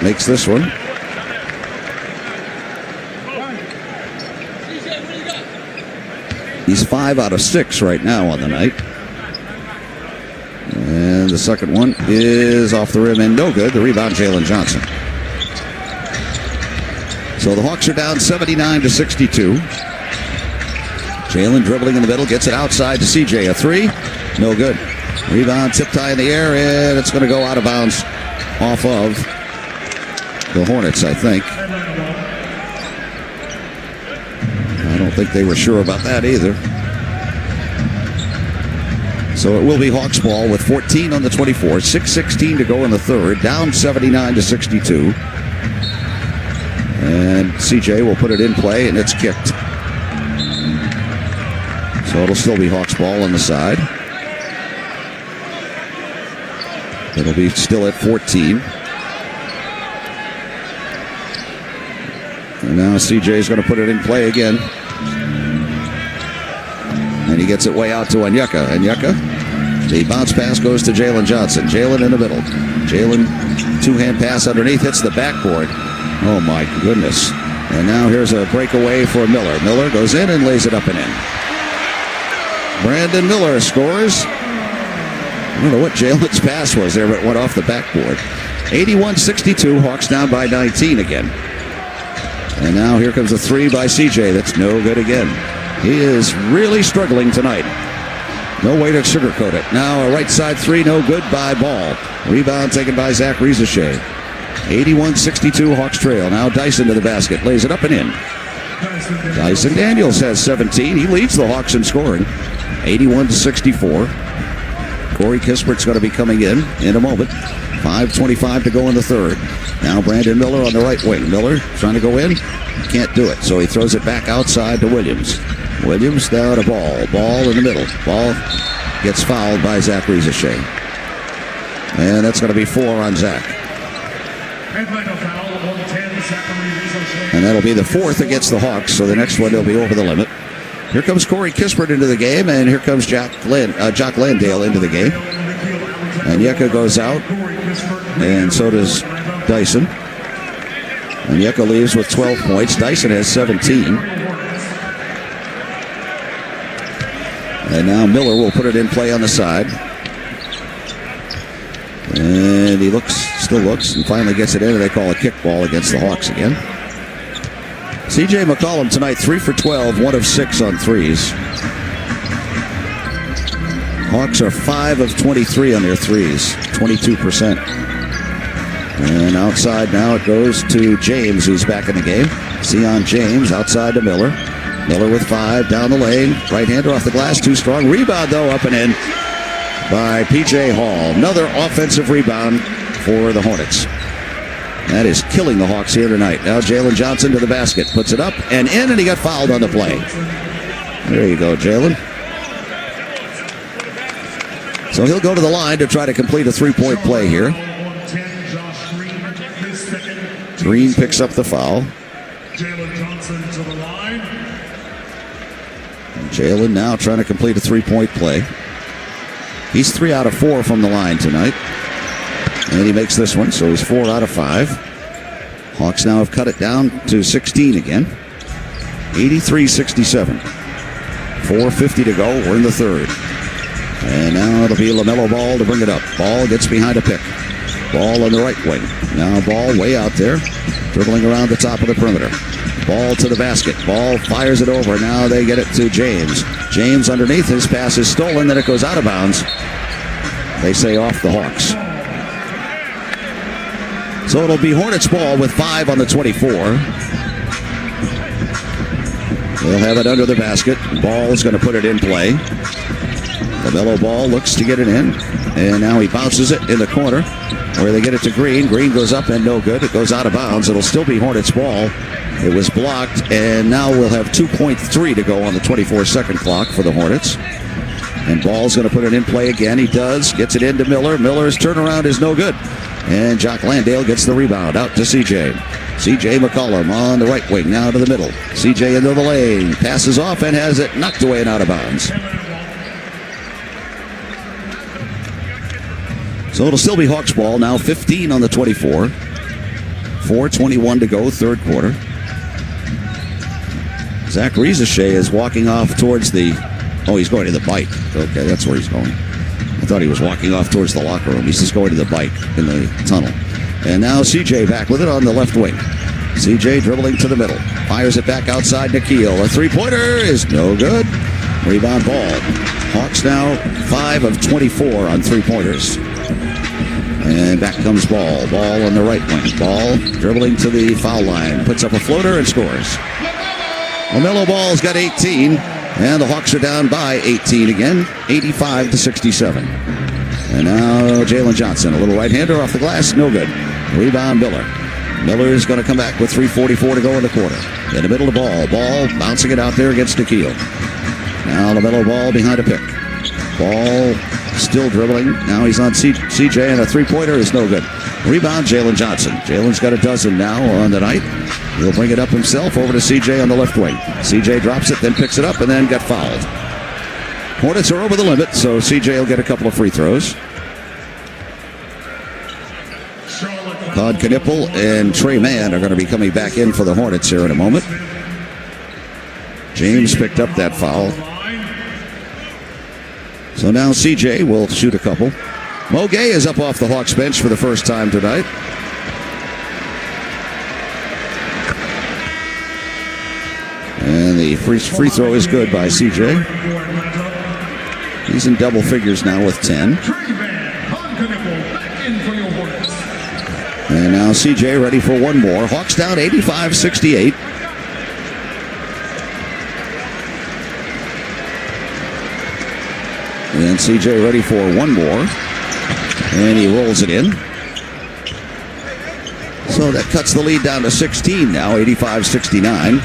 makes this one. He's 5 out of 6 right now on the night. And the second one is off the rim and no good. The rebound, Jalen Johnson. So the Hawks are down 79-62. Jalen dribbling in the middle, gets it outside to CJ. A 3, no good. Rebound, tip tie in the air, and it's going to go out of bounds off of the Hornets, I think. I don't think they were sure about that either. So it will be Hawks ball with 14 on the 24. 6:16 to go in the third. Down 79-62. And CJ will put it in play, and it's kicked. So it'll still be Hawks ball on the side. It'll be still at 14. And now CJ is going to put it in play again. And he gets it way out to Onyeka. Onyeka, the bounce pass goes to Jalen Johnson. Jalen in the middle. Jalen, 2-hand pass underneath, hits the backboard. Oh my goodness. And now here's a breakaway for Miller. Miller goes in and lays it up and in. Brandon Miller scores. I don't know what Jalen's pass was there, but it went off the backboard. 81-62, Hawks down by 19 again. And now here comes a 3 by CJ. That's no good again. He is really struggling tonight. No way to sugarcoat it. Now a right side 3, no good by Ball. Rebound taken by Zach Rizachet. 81-62, Hawks trail. Now Dyson to the basket. Lays it up and in. Dyson Daniels has 17. He leads the Hawks in scoring. 81-64. Corey Kispert's going to be coming in a moment. 5:25 to go in the third. Now Brandon Miller on the right wing. Miller trying to go in. Can't do it, so he throws it back outside to Williams. Williams down to Ball. Ball in the middle. Ball gets fouled by Zach Rizachet. And that's going to be 4 on Zach. And that'll be the 4th against the Hawks, so the next one they'll be over the limit. Here comes Corey Kispert into the game, and here comes Jock Landale into the game. And Yeka goes out, and so does Dyson. And Yeka leaves with 12 points. Dyson has 17. And now Miller will put it in play on the side. And he still looks, and finally gets it in, and they call a kickball against the Hawks again. C.J. McCollum tonight, 3 for 12, 1 of 6 on threes. Hawks are 5 of 23 on their threes, 22%. And outside now it goes to James, who's back in the game. Sion James outside to Miller. Miller with 5 down the lane. Right-hander off the glass, too strong. Rebound, though, up and in by P.J. Hall. Another offensive rebound for the Hornets. That is killing the Hawks here tonight. Now Jalen Johnson to the basket. Puts it up and in, and he got fouled on the play. There you go, Jalen. So he'll go to the line to try to complete a 3-point play here. Green picks up the foul. Jalen Johnson to the line. Jalen now trying to complete a 3-point play. He's 3 out of 4 from the line tonight. And he makes this one, so he's 4 out of 5. Hawks now have cut it down to 16 again. 83-67. 4:50 to go. We're in the third. And now it'll be LaMelo Ball to bring it up. Ball gets behind a pick. Ball on the right wing. Now Ball way out there, dribbling around the top of the perimeter. Ball to the basket. Ball fires it over. Now they get it to James. James underneath. His pass is stolen. Then it goes out of bounds. They say off the Hawks. So it'll be Hornets ball with 5 on the 24. They'll have it under the basket. Ball is going to put it in play. LaMelo Ball looks to get it in. And now he bounces it in the corner where they get it to Green. Green goes up and no good. It goes out of bounds. It'll still be Hornets ball. It was blocked, and now we'll have 2.3 to go on the 24-second clock for the Hornets. And Ball's going to put it in play again. He does. Gets it into Miller. Miller's turnaround is no good. And Jock Landale gets the rebound out to CJ. CJ McCollum on the right wing, now to the middle. CJ into the lane. Passes off and has it knocked away and out of bounds. So it'll still be Hawks ball. Now 15 on the 24. 4:21 to go, third quarter. Zach Rizachet is walking off towards the... Oh, he's going to the bike. Okay, that's where he's going. I thought he was walking off towards the locker room. He's just going to the bike in the tunnel. And now CJ back with it on the left wing. CJ dribbling to the middle. Fires it back outside Nikhil. A three-pointer is no good. Rebound Ball. Hawks now 5 of 24 on three-pointers. And back comes Ball. Ball on the right wing. Ball dribbling to the foul line. Puts up a floater and scores. LaMelo Ball's got 18. And the Hawks are down by 18 again. 85-67. And now Jalen Johnson. A little right-hander off the glass. No good. Rebound Miller. Miller's going to come back with 3:44 to go in the quarter. In the middle of the ball. Ball bouncing it out there against Nikhil. Now LaMelo Ball behind a pick. Ball still dribbling. Now he's on CJ, and a three-pointer is no good. Rebound, Jalen Johnson. Jalen's got a dozen now on the night. He'll bring it up himself over to CJ on the left wing. CJ drops it, then picks it up, and then got fouled. Hornets are over the limit, so CJ will get a couple of free throws. Todd Knippel and Trey Mann are going to be coming back in for the Hornets here in a moment. James picked up that foul. So now CJ will shoot a couple. Mo Gay is up off the Hawks bench for the first time tonight. And the free throw is good by CJ. He's in double figures now with 10. And now CJ ready for one more. Hawks down 85-68. And CJ ready for one more. And he rolls it in. So that cuts the lead down to 16 now, 85-69.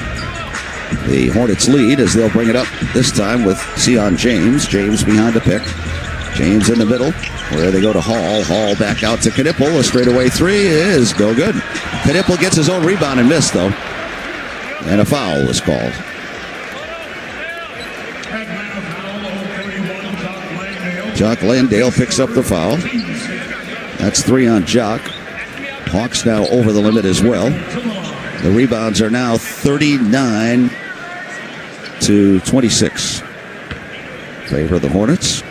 The Hornets lead as they'll bring it up this time with Sion James. James behind the pick. James in the middle where they go to Hall. Hall back out to Knippel. A straightaway three is no good. Knippel gets his own rebound and missed though. And a foul was called. Jock Landale picks up the foul. That's 3 on Jock. Hawks now over the limit as well. The rebounds are now 39-26. Favor the Hornets.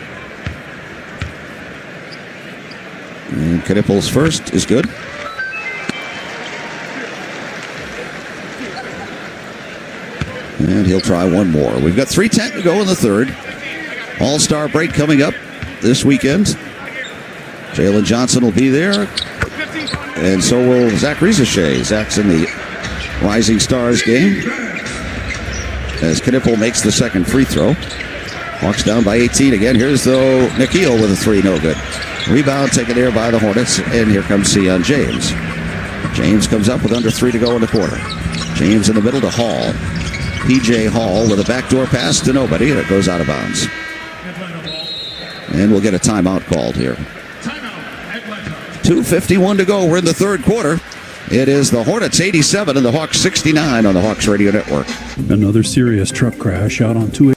And Knippel's first is good. And he'll try one more. We've got 3:10 to go in the third. All-Star break coming up this weekend. Jalen Johnson will be there. And so will Zach Rizachet. Zach's in the Rising Stars game. As Knippel makes the second free throw. Hawks down by 18 again. Here's though Nikhil with a three, no good. Rebound taken there by the Hornets. And here comes Sion James. James comes up with under 3 to go in the quarter. James in the middle to Hall. P.J. Hall with a backdoor pass to nobody. And it goes out of bounds. And we'll get a timeout called here. 2:51 to go. We're in the third quarter. It is the Hornets 87 and the Hawks 69 on the Hawks Radio Network. Another serious truck crash out on 2.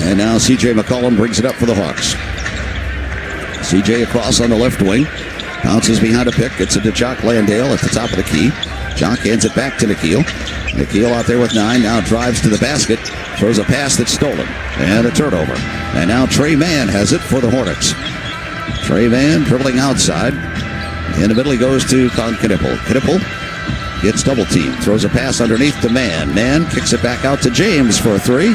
And now C.J. McCollum brings it up for the Hawks. C.J. across on the left wing. Bounces behind a pick. Gets it to Jock Landale at the top of the key. Jock hands it back to Nikhil. Nikhil out there with 9. Now drives to the basket. Throws a pass that's stolen. And a turnover. And now Trey Mann has it for the Hornets. Trey Mann dribbling outside. In the middle he goes to Con Knipple. Knipple gets double teamed. Throws a pass underneath to Mann. Mann kicks it back out to James for a 3.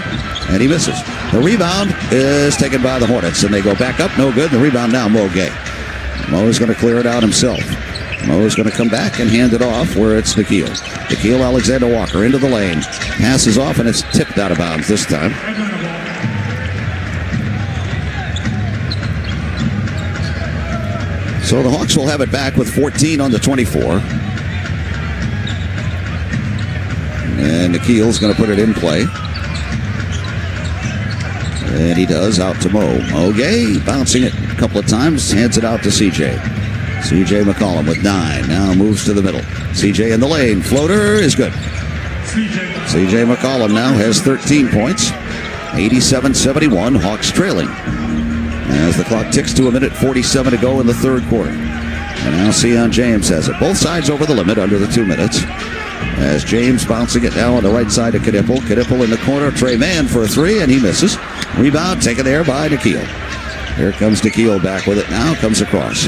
And he misses. The rebound is taken by the Hornets. And they go back up. No good. The rebound now Mo Gay. Mo is going to clear it out himself. Mo is going to come back and hand it off where it's Nikhil. Nikhil Alexander-Walker into the lane. Passes off and it's tipped out of bounds this time. So the Hawks will have it back with 14 on the 24. And Nikhil's going to put it in play. And he does, out to Mo. Mo Gay bouncing it a couple of times, hands it out to C.J. C.J. McCollum with 9, now moves to the middle. C.J. in the lane, floater is good. C.J. McCollum now has 13 points, 87-71, Hawks trailing. As the clock ticks to 1:47 to go in the third quarter. And now Sion James has it. Both sides over the limit under the 2 minutes. As James bouncing it now on the right side of Knipple. Knipple in the corner. Trey Mann for a 3, and he misses. Rebound taken there by Nikhil. Here comes Nikhil back with it now. Comes across.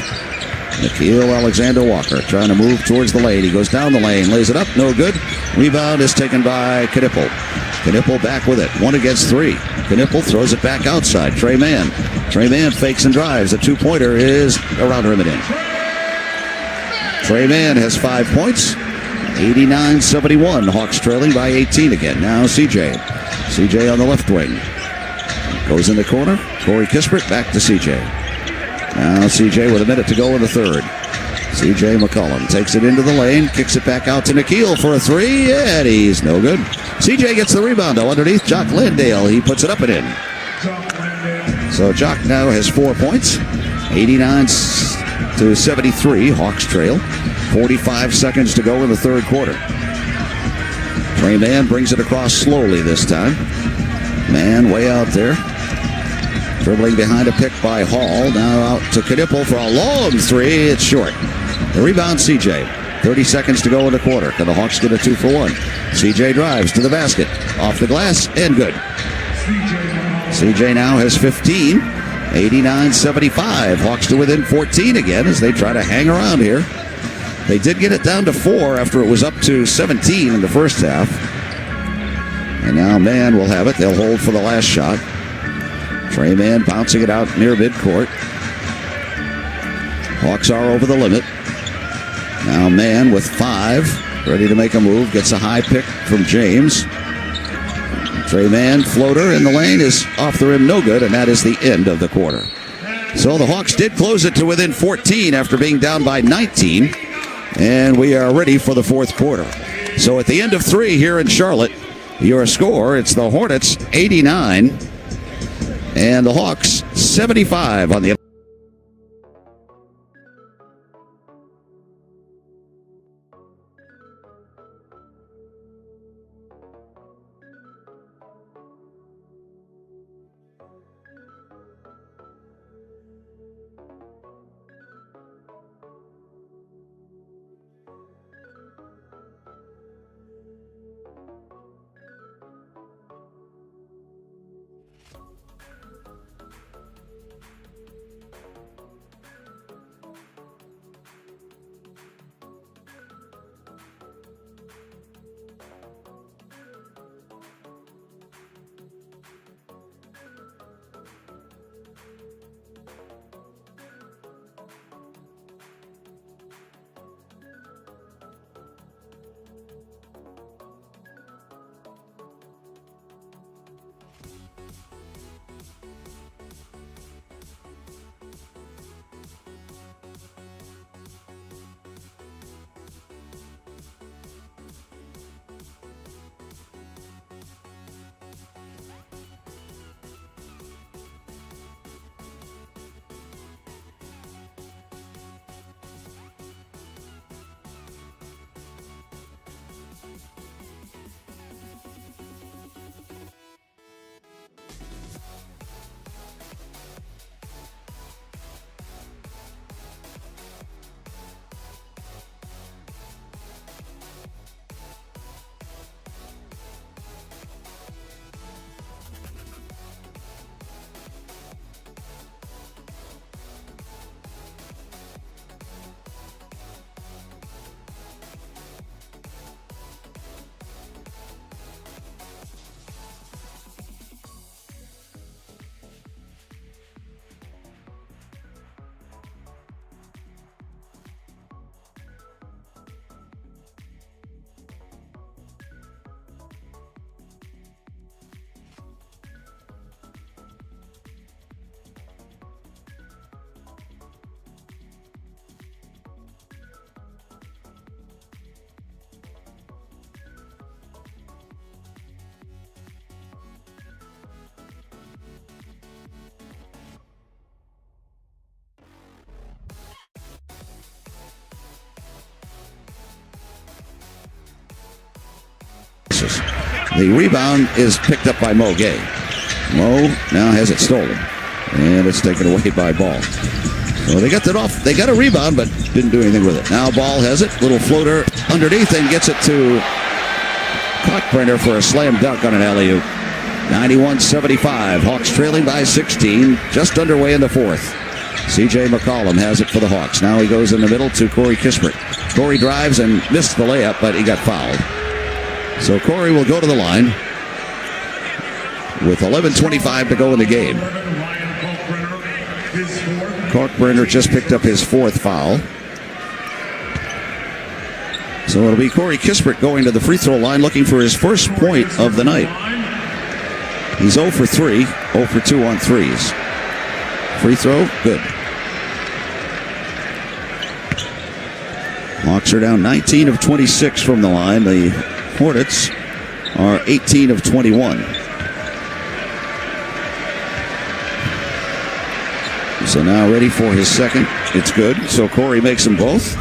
Nikhil Alexander-Walker trying to move towards the lane. He goes down the lane. Lays it up. No good. Rebound is taken by Knipple. Knipple back with it. 1 against 3. Knipple throws it back outside. Trey Mann. Trey Mann fakes and drives. A 2-pointer is around the rim and in. Trey Mann has 5 points. 89-71. Hawks trailing by 18 again. Now C.J. C.J. on the left wing. Goes in the corner. Corey Kispert back to C.J. Now C.J. with a minute to go in the third. C.J. McCollum takes it into the lane. Kicks it back out to Nikhil for a 3. And he's no good. C.J. gets the rebound though underneath Jock Landale. He puts it up and in. So Jock now has 4 points. 89-73. Hawks trail. 45 seconds to go in the third quarter. Trey Mann brings it across slowly this time. Mann way out there. Dribbling behind a pick by Hall. Now out to Knipple for a long 3. It's short. The rebound C.J. 30 seconds to go in the quarter. Can the Hawks get a 2-for-1? C.J. drives to the basket. Off the glass and good. C.J. now has 15. 89-75. Hawks to within 14 again as they try to hang around here. They did get it down to 4 after it was up to 17 in the first half. And now Mann will have it. They'll hold for the last shot. Trey Mann bouncing it out near midcourt. Hawks are over the limit. Now Mann with 5. Ready to make a move. Gets a high pick from James. Trey Mann, floater in the lane, is off the rim, no good, and that is the end of the quarter. So the Hawks did close it to within 14 after being down by 19. And we are ready for the fourth quarter. So at the end of 3 here in Charlotte, your score, it's the Hornets 89 and the Hawks 75 on the The rebound is picked up by Mo Gay. Mo now has it stolen. And it's taken away by Ball. So they got that off. They got a rebound, but didn't do anything with it. Now Ball has it. Little floater underneath and gets it to Cockbrenner for a slam dunk on an alley-oop. 91-75. Hawks trailing by 16. Just underway in the fourth. C.J. McCollum has it for the Hawks. Now he goes in the middle to Corey Kispert. Corey drives and missed the layup, but he got fouled. So Corey will go to the line with 11:25 to go in the game. Kalkbrenner just picked up his fourth foul. So it'll be Corey Kispert going to the free throw line looking for his first point of the night. He's 0 for 3, 0 for 2 on threes. Free throw, good. Hawks are down 19 of 26 from the line. The Hornets are 18 of 21. So now ready for his second. It's good. So Corey makes them both.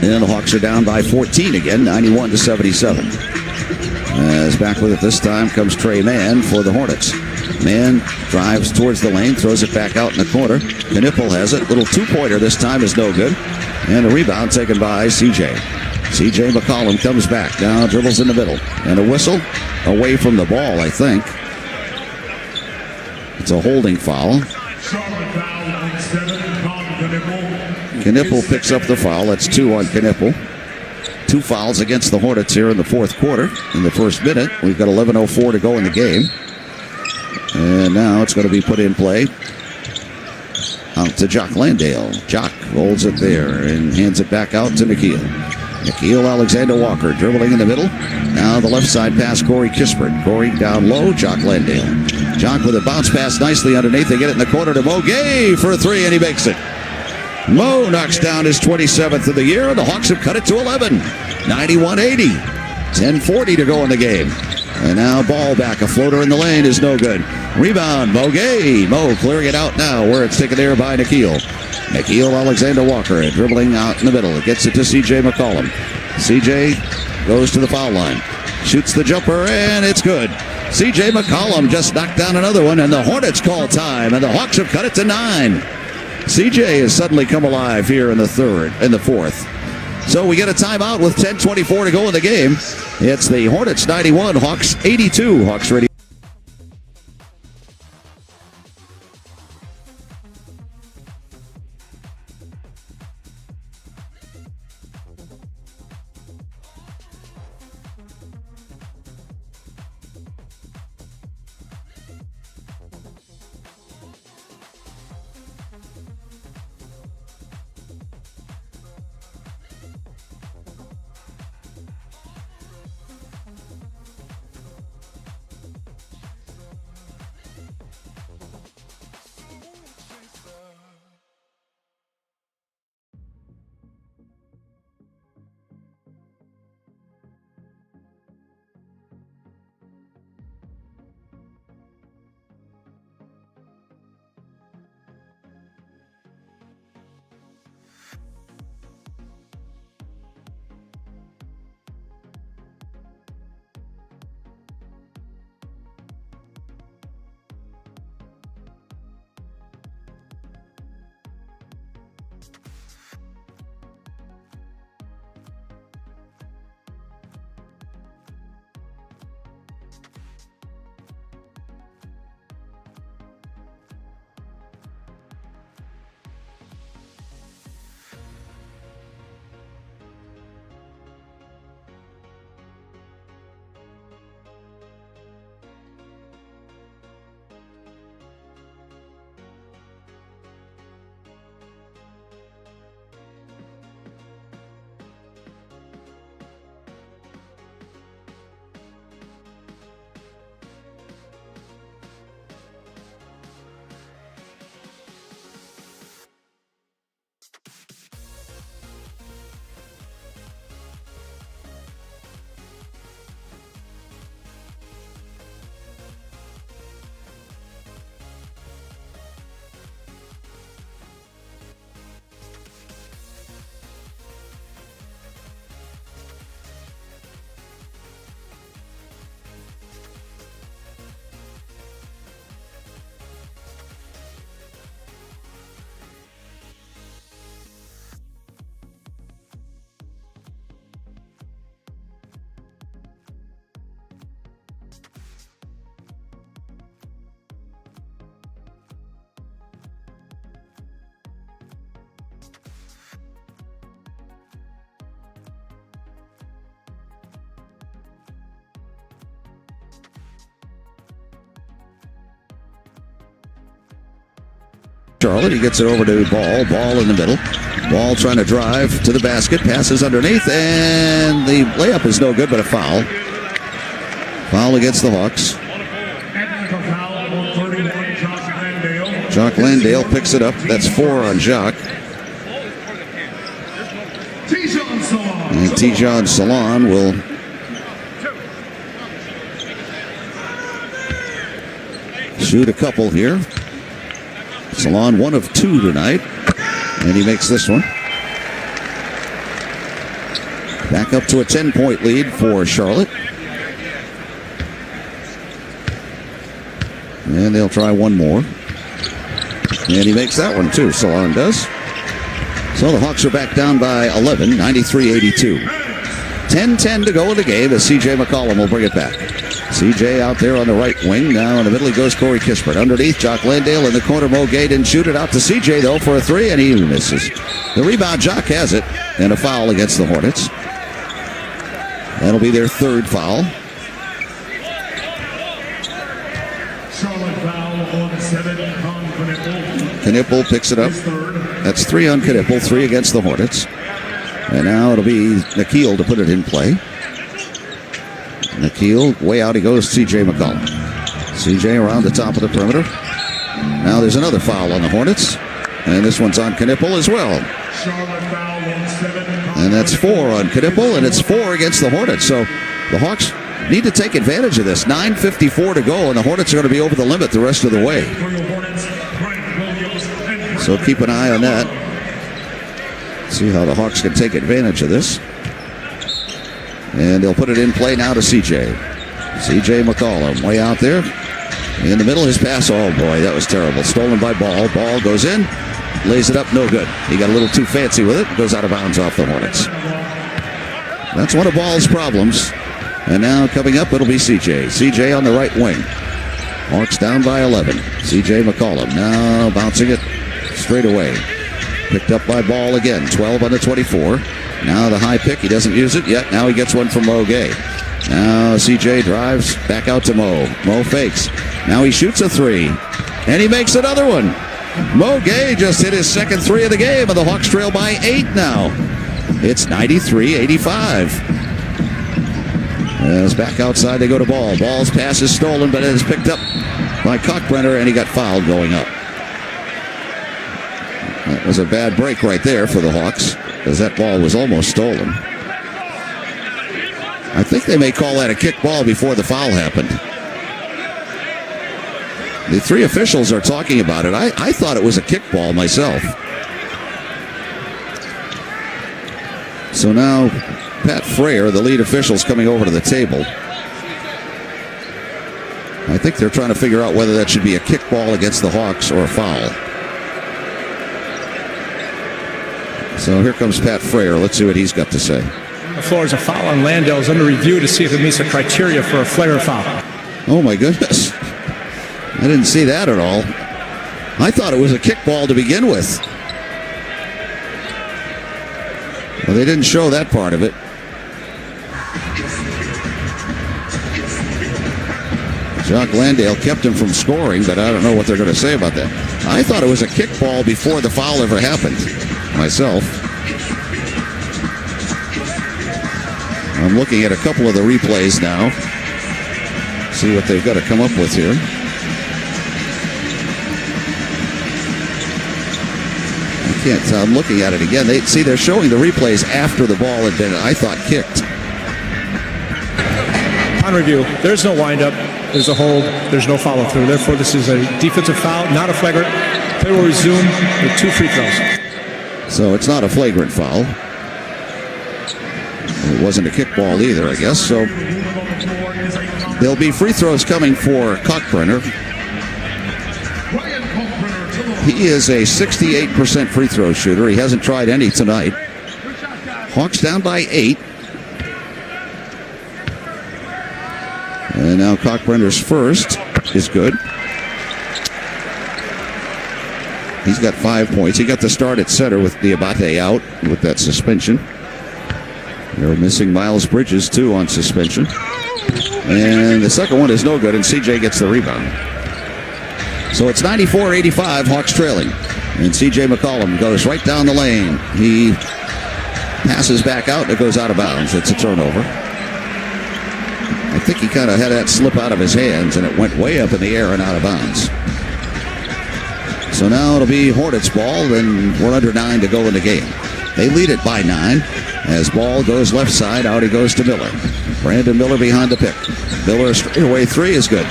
And the Hawks are down by 14 again, 91-77. As back with it this time comes Trey Mann for the Hornets. Mann drives towards the lane, throws it back out in the corner. Knippel has it. Little two-pointer this time is no good. And a rebound taken by C.J. C.J. McCollum comes back. Now dribbles in the middle. And a whistle away from the ball, I think. It's a holding foul. Knippel picks up the foul. That's 2 on Knippel. 2 fouls against the Hornets here in the fourth quarter. In the first minute, we've got 11:04 to go in the game. And now it's going to be put in play out to Jock Landale. Jock rolls it there and hands it back out to Nikhil. Nikhil Alexander-Walker dribbling in the middle. Now the left side pass, Corey Kispert. Corey down low, Jock Landale. Jock with a bounce pass nicely underneath. They get it in the corner to Mo Gay for a 3, and he makes it. Mo knocks down his 27th of the year, and the Hawks have cut it to 11. 91-80. 10:40 to go in the game. And now ball back. A floater in the lane is no good. Rebound, Mo Gay. Mo clearing it out now where it's taken there by Nikhil. Nikhil Alexander-Walker dribbling out in the middle. Gets it to C.J. McCollum. C.J. goes to the foul line. Shoots the jumper, and it's good. C.J. McCollum just knocked down another one, and the Hornets call time, and the Hawks have cut it to 9. C.J. has suddenly come alive here in the fourth. So we get a timeout with 10:24 to go in the game. It's the Hornets 91, Hawks 82. Hawks ready. Charlotte. He gets it over to Ball. Ball in the middle. Ball trying to drive to the basket. Passes underneath, and the layup is no good, but a foul. Foul against the Hawks. Jock Landale picks it up. That's 4 on Jock. And Tijon Salon will shoot a couple here. Salon 1 of 2 tonight. And he makes this one. Back up to a 10-point lead for Charlotte. And they'll try one more. And he makes that one too, Salon does. So the Hawks are back down by 11, 93-82. 10-10 to go in the game as C.J. McCollum will bring it back. C.J. out there on the right wing. Now in the middle he goes Corey Kispert. Underneath, Jock Landale in the corner. Mo Gay didn't shoot it out to C.J. though for a 3, and he misses. The rebound, Jock has it, and a foul against the Hornets. That'll be their 3rd foul. Charlotte foul on 7 on Knippel. Knippel picks it up. That's 3 on Knippel, 3 against the Hornets. And now it'll be Nikhil to put it in play. Nikhil, way out he goes, C.J. McCollum. C.J. around the top of the perimeter. Now there's another foul on the Hornets. And this one's on Knippel as well. And that's 4 on Knippel, and it's 4 against the Hornets. So the Hawks need to take advantage of this. 9:54 to go, and the Hornets are going to be over the limit the rest of the way. So keep an eye on that. See how the Hawks can take advantage of this. And they'll put it in play now to C.J. C.J. McCollum way out there. In the middle, his pass. Oh, boy, that was terrible. Stolen by Ball. Ball goes in. Lays it up. No good. He got a little too fancy with it. Goes out of bounds off the Hornets. That's one of Ball's problems. And now coming up, it'll be C.J. C.J. on the right wing. Hawks down by 11. C.J. McCollum now bouncing it straight away. Picked up by Ball again. 12 on the 24. Now the high pick. He doesn't use it yet. Now he gets one from Mo Gay. Now C.J. drives back out to Mo. Mo fakes. Now he shoots a 3. And he makes another one. Mo Gay just hit his 2nd 3 of the game, and the Hawks trail by 8 now. It's 93-85. As back outside they go to Ball. Ball's pass is stolen, but it is picked up by Kalkbrenner, and he got fouled going up. That was a bad break right there for the Hawks, because that ball was almost stolen. I think they may call that a kick ball before the foul happened. The 3 officials are talking about it. I thought it was a kick ball myself. So now Pat Frayer, the lead official, is coming over to the table. I think they're trying to figure out whether that should be a kick ball against the Hawks or a foul. So here comes Pat Frayer. Let's see what he's got to say. The floor is a foul on Landale. Is under review to see if it meets the criteria for a flare foul. Oh, my goodness. I didn't see that at all. I thought it was a kick ball to begin with. Well, they didn't show that part of it. Jock Landale kept him from scoring, but I don't know what they're going to say about that. I thought it was a kick ball before the foul ever happened, myself. I'm looking at a couple of the replays now. See what they've got to come up with here. I can't tell. I'm looking at it again. They're showing the replays after the ball had been, I thought, kicked. On review, there's no windup. There's a hold. There's no follow through. Therefore, this is a defensive foul, not a flagrant. Play will resume with 2 free throws. So it's not a flagrant foul. It wasn't a kick ball either, I guess. So there'll be free throws coming for Kalkbrenner. He is a 68% free throw shooter. He hasn't tried any tonight. Hawks down by 8. And now Kalkbrenner's first is good. He's got 5 points. He got the start at center with Diabate out with that suspension. They're missing Miles Bridges, too, on suspension. And the second one is no good, and CJ gets the rebound. So it's 94-85, Hawks trailing. And C.J. McCollum goes right down the lane. He passes back out, and it goes out of bounds. It's a turnover. I think he kind of had that slip out of his hands, and it went way up in the air and out of bounds. So now it'll be Hornets ball, and we're under 9 to go in the game. They lead it by 9 as ball goes left side. Out he goes to Miller. Brandon Miller behind the pick. Miller straightaway three is good.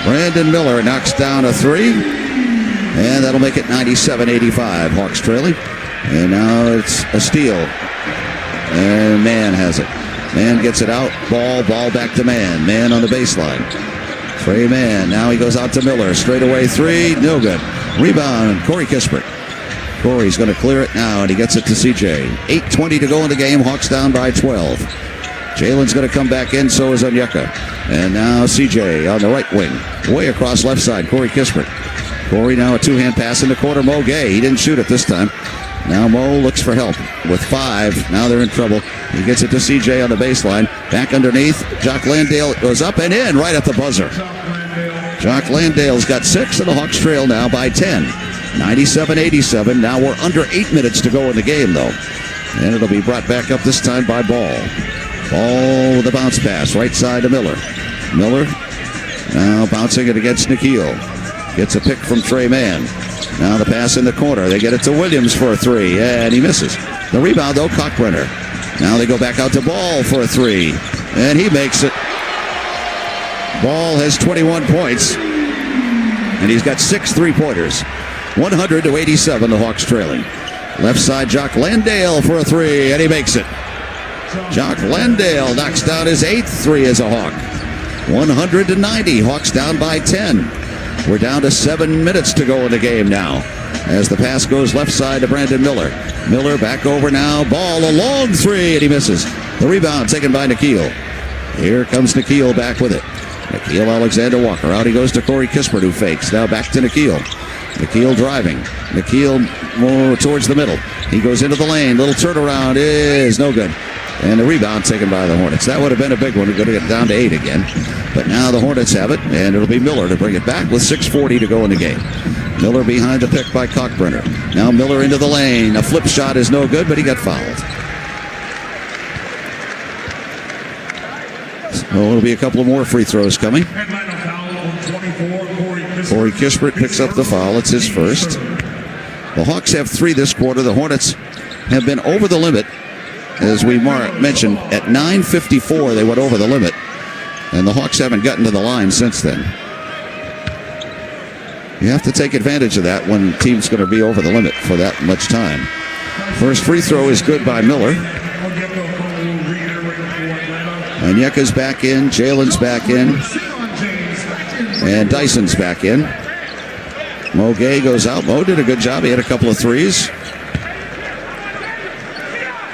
Brandon Miller knocks down a three, and that'll make it 97-85. Hawks trailing. And now it's a steal. And Mann has it. Mann gets it out. Ball back to Mann. Mann on the baseline. Trey Mann. Now he goes out to Miller. Straightaway three. No good. Rebound. Corey Kispert. Corey's going to clear it now, and he gets it to CJ. 8:20 to go in the game. Hawks down by 12. Jalen's going to come back in. So is Onyeka. And now CJ on the right wing. Way across left side. Corey Kispert. Corey now a two-hand pass in the corner. Mo Gay. He didn't shoot it this time. Now Mo looks for help with 5. Now they're in trouble. He gets it to CJ on the baseline. Back underneath. Jock Landale goes up and in right at the buzzer. Jock Landale's got 6, and the Hawks trail now by 10. 97-87. Now we're under 8 minutes to go in the game, though. And it'll be brought back up this time by Ball. Ball with a bounce pass. Right side to Miller. Miller now bouncing it against Nikhil. Gets a pick from Trey Mann. Now the pass in the corner. They get it to Williams for a 3, and he misses. The rebound, though, Cockbrenner. Now they go back out to Ball for a 3, and he makes it. Ball has 21 points, and he's got 6 3-pointers. 100-87, the Hawks trailing. Left side, Jock Landale for a 3, and he makes it. Jock Landale knocks down his 8th 3 as a Hawk. 100-90, Hawks down by 10. We're down to 7 minutes to go in the game now as the pass goes left side to Brandon Miller. Miller back over now. Ball, a long 3, and he misses. The rebound taken by Nikhil. Here comes Nikhil back with it. Nikhil Alexander Walker. Out he goes to Corey Kispert, who fakes. Now back to Nikhil. Nikhil driving. Nikhil more towards the middle. He goes into the lane. Little turnaround is no good. And the rebound taken by the Hornets. That would have been a big one. We're going to get down to 8 again. But now the Hornets have it, and it'll be Miller to bring it back with 6:40 to go in the game. Miller behind the pick by Cockbrenner. Now Miller into the lane. A flip shot is no good, but he got fouled. So it'll be a couple of more free throws coming. Corey Kispert picks up the foul. It's his first. The Hawks have 3 this quarter. The Hornets have been over the limit. As we mentioned, at 9:54, they went over the limit. And the Hawks haven't gotten to the line since then. You have to take advantage of that when the team's going to be over the limit for that much time. First free throw is good by Miller. Onyeka's back in. Jalen's back in. And Dyson's back in. Mo Gay goes out. Mo did a good job. He had a couple of threes.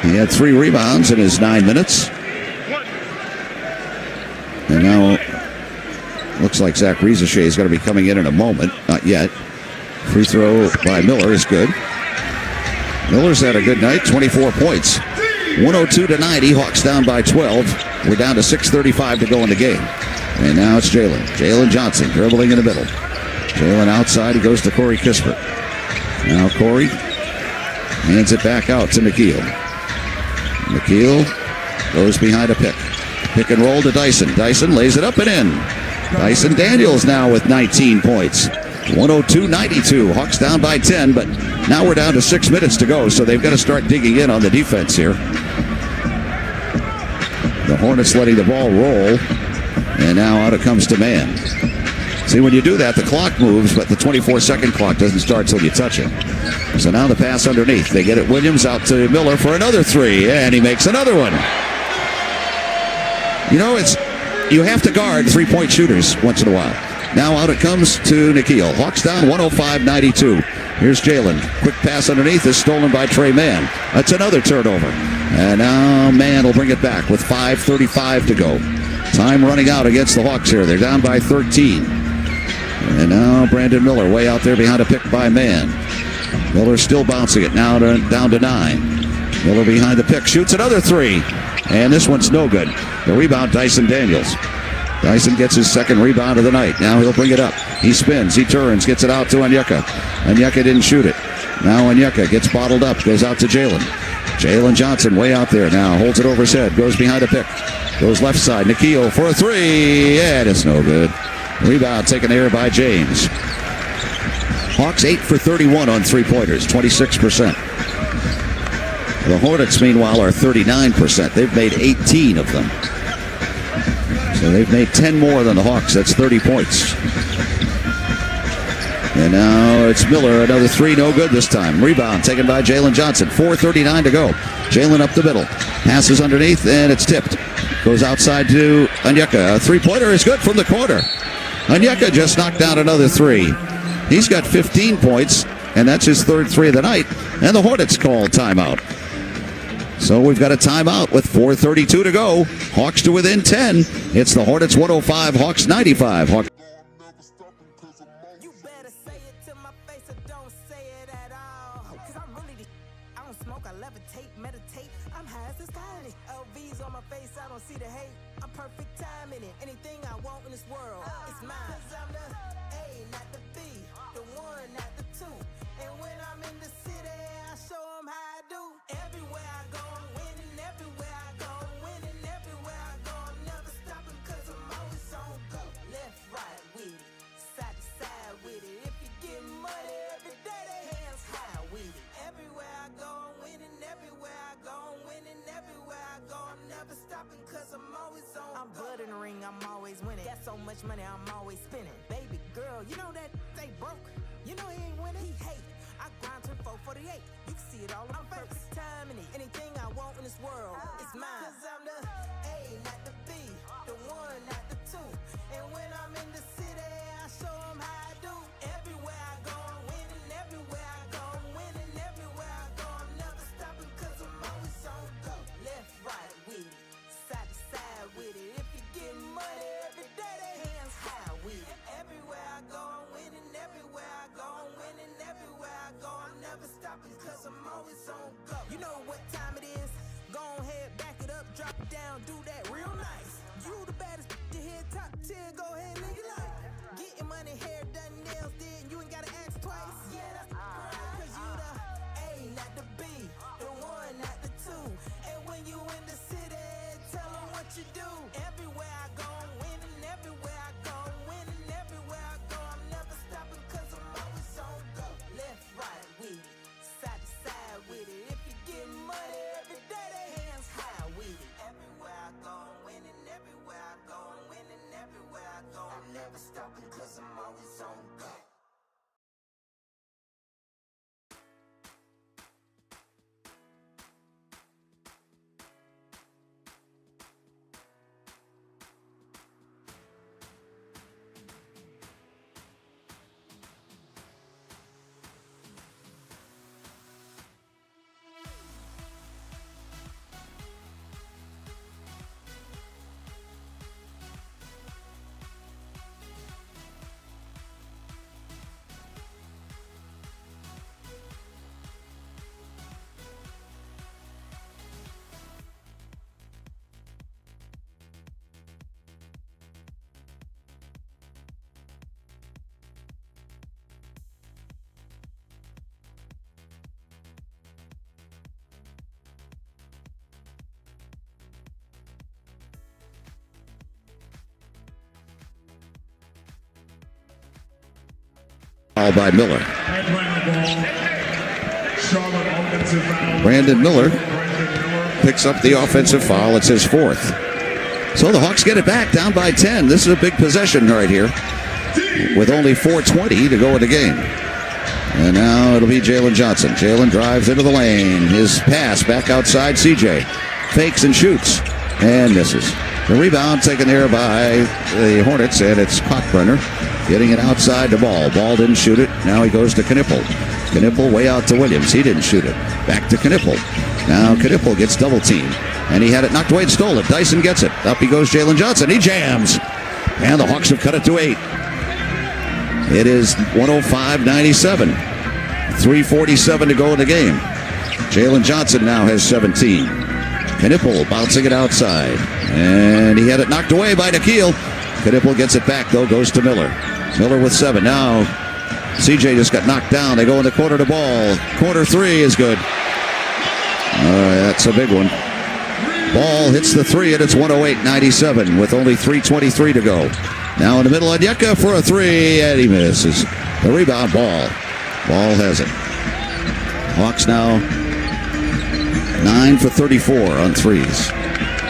He had 3 rebounds in his 9 minutes. And now looks like Zach Rizachet is going to be coming in a moment. Not yet. Free throw by Miller is good. Miller's had a good night. 24 points. 102-90. Hawks down by 12. We're down to 6:35 to go in the game. And now it's Jalen. Jalen Johnson dribbling in the middle. Jalen outside. He goes to Corey Kispert. Now Corey hands it back out to Nikhil. Nikhil goes behind a pick. Pick and roll to Dyson. Dyson lays it up and in. Dyson Daniels now with 19 points. 102-92. Hawks down by 10, but now we're down to 6 minutes to go, so they've got to start digging in on the defense here. The Hornets letting the ball roll, and now out it comes to Mann. See, when you do that, the clock moves, but the 24-second clock doesn't start until you touch it. So now the pass underneath. They get it Williams out to Miller for another 3, and he makes another one. You know, you have to guard 3-point shooters once in a while. Now out it comes to Nikhil. Hawks down 105-92. Here's Jalen. Quick pass underneath is stolen by Trey Mann. That's another turnover. And now Mann will bring it back with 5:35 to go. Time running out against the Hawks here. They're down by 13. And now Brandon Miller way out there behind a pick by Mann. Miller still bouncing it. Now down to 9. Miller behind the pick. Shoots another 3. And this one's no good. The rebound, Dyson Daniels. Dyson gets his second rebound of the night. Now he'll bring it up. He spins. He turns. Gets it out to Onyeka. Onyeka didn't shoot it. Now Onyeka gets bottled up. Goes out to Jalen. Jalen Johnson way out there now. Holds it over his head. Goes behind a pick. Goes left side. Nikhil for a three. And it's no good. Rebound taken there by James. Hawks 8 for 31 on three-pointers. 26%. The Hornets, meanwhile, are 39%. They've made 18 of them. So they've made 10 more than the Hawks. That's 30 points. And now it's Miller. Another three, no good this time. Rebound taken by Jalen Johnson. 4:39 to go. Jalen up the middle. Passes underneath, and it's tipped. Goes outside to Onyeka. A three-pointer is good from the corner. Onyeka just knocked down another three. He's got 15 points, and that's his third three of the night. And the Hornets call timeout. So we've got a timeout with 4:32 to go. Hawks to within 10. It's the Hornets 105, Hawks 95. You better say it to my face or don't say it at all. Cause I'm really the I don't smoke, I levitate, meditate. I'm high as a sky. LV's on my face, I don't see the hate. I'm perfect time in it. Anything I want in this world, it's mine. Cause I'm the A, not the B, the one, not the two. And when I'm in the city, I show them how I do. Everywhere I go, I'm winning. Everywhere I go, I'm winning. Everywhere I go, I'm never stopping. Cause I'm always on go. Left, right with it. Side to side with it. If you get money every day, they hands high with it. Everywhere I go, I'm winning. Everywhere I go, I'm winning. Everywhere I go, I'm never stopping. Cause I'm always on go. I'm blood in the ring, I'm always winning. Got so much money, I'm always spending. Baby girl, you know that they broke. You know he ain't winning, he hate. I grind 24/48. You can see it all on my face. Perfect time in it. Anything I want in this world, it's mine. Cause I'm the A, not the B, the one, not the two. And when I'm in the city, I show them how I do. Everywhere I go, I'm winning. Everywhere I go, I'm winning. Everywhere I go, I'm never stopping. Cause I'm always on go. Left, right with it. Side to side with it. If you get money every day, they hands high with it. Everywhere I go, I'm winning. Everywhere I go, I'm winning. Everywhere I go, I'm never stopping. Cause I'm always on go. You know what time it is? Go ahead, back it up, drop it down, do that real nice. You the baddest you hear top 10, go ahead, live your life. Getting money, hair done, nails did, you ain't gotta ask twice. Yeah, that's right. Cause you the A, not the B, the one, not the two. And when you in the city, tell them what you do. Everywhere I go, I'm winning. Everywhere I go, I'm winning. Everywhere I go, I'm never stopping. Cause I'm always on go. Left, right with it. Side to side with it. If you get money every day, they hands high with it. Everywhere I go, I'm winning. Everywhere I go, I'm winning. Everywhere I go, I'm never stopping. Cause I'm always on go. Foul by Miller. Atlanta ball. Charlotte offensive foul. Brandon Miller picks up the offensive foul. It's his fourth. So the Hawks get it back, down by 10. This is a big possession right here with only 4:20 to go in the game. And now it'll be Jalen Johnson. Jalen drives into the lane. His pass back outside CJ. Fakes and shoots and misses. The rebound taken there by the Hornets, and it's Cockburner getting it outside the ball. Ball didn't shoot it. Now he goes to Knippel. Knippel way out to Williams. He didn't shoot it. Back to Knippel. Now Knippel gets double teamed, and he had it knocked away and stole it. Dyson gets it. Up he goes Jalen Johnson. He jams. And the Hawks have cut it to 8. It is 105-97. 3:47 to go in the game. Jalen Johnson now has 17. Knippel bouncing it outside. And he had it knocked away by Nikhil. Knipple gets it back, though, goes to Miller. Miller with 7. Now, CJ just got knocked down. They go in the corner to Ball. Corner 3 is good. That's a big one. Ball hits the 3, and it's 108-97 with only 3:23 to go. Now in the middle, Onyeka for a 3, and he misses. The rebound, Ball. Ball has it. Hawks now 9 for 34 on threes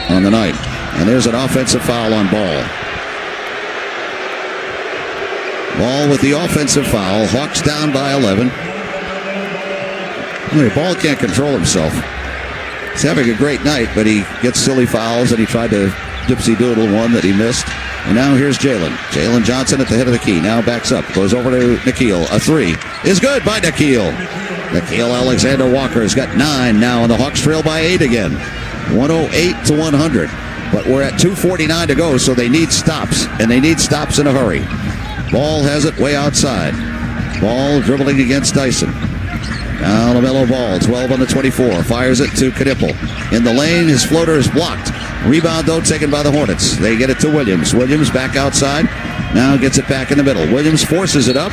on the night. And there's an offensive foul on Ball. Ball with the offensive foul. Hawks down by 11. Ball can't control himself. He's having a great night, but he gets silly fouls, and he tried to dipsy-doodle one that he missed. And now here's Jalen. Jalen Johnson at the head of the key. Now backs up. Goes over to Nikhil. A 3 is good by Nikhil. Nikhil Alexander-Walker has got 9 now, and the Hawks trail by 8 again. 108-100. But we're at 2:49 to go, so they need stops, and they need stops in a hurry. Ball has it way outside. Ball dribbling against Dyson. Now LaMelo Ball, 12 on the 24. Fires it to Knipple. In the lane, his floater is blocked. Rebound, though, taken by the Hornets. They get it to Williams. Williams back outside. Now gets it back in the middle. Williams forces it up.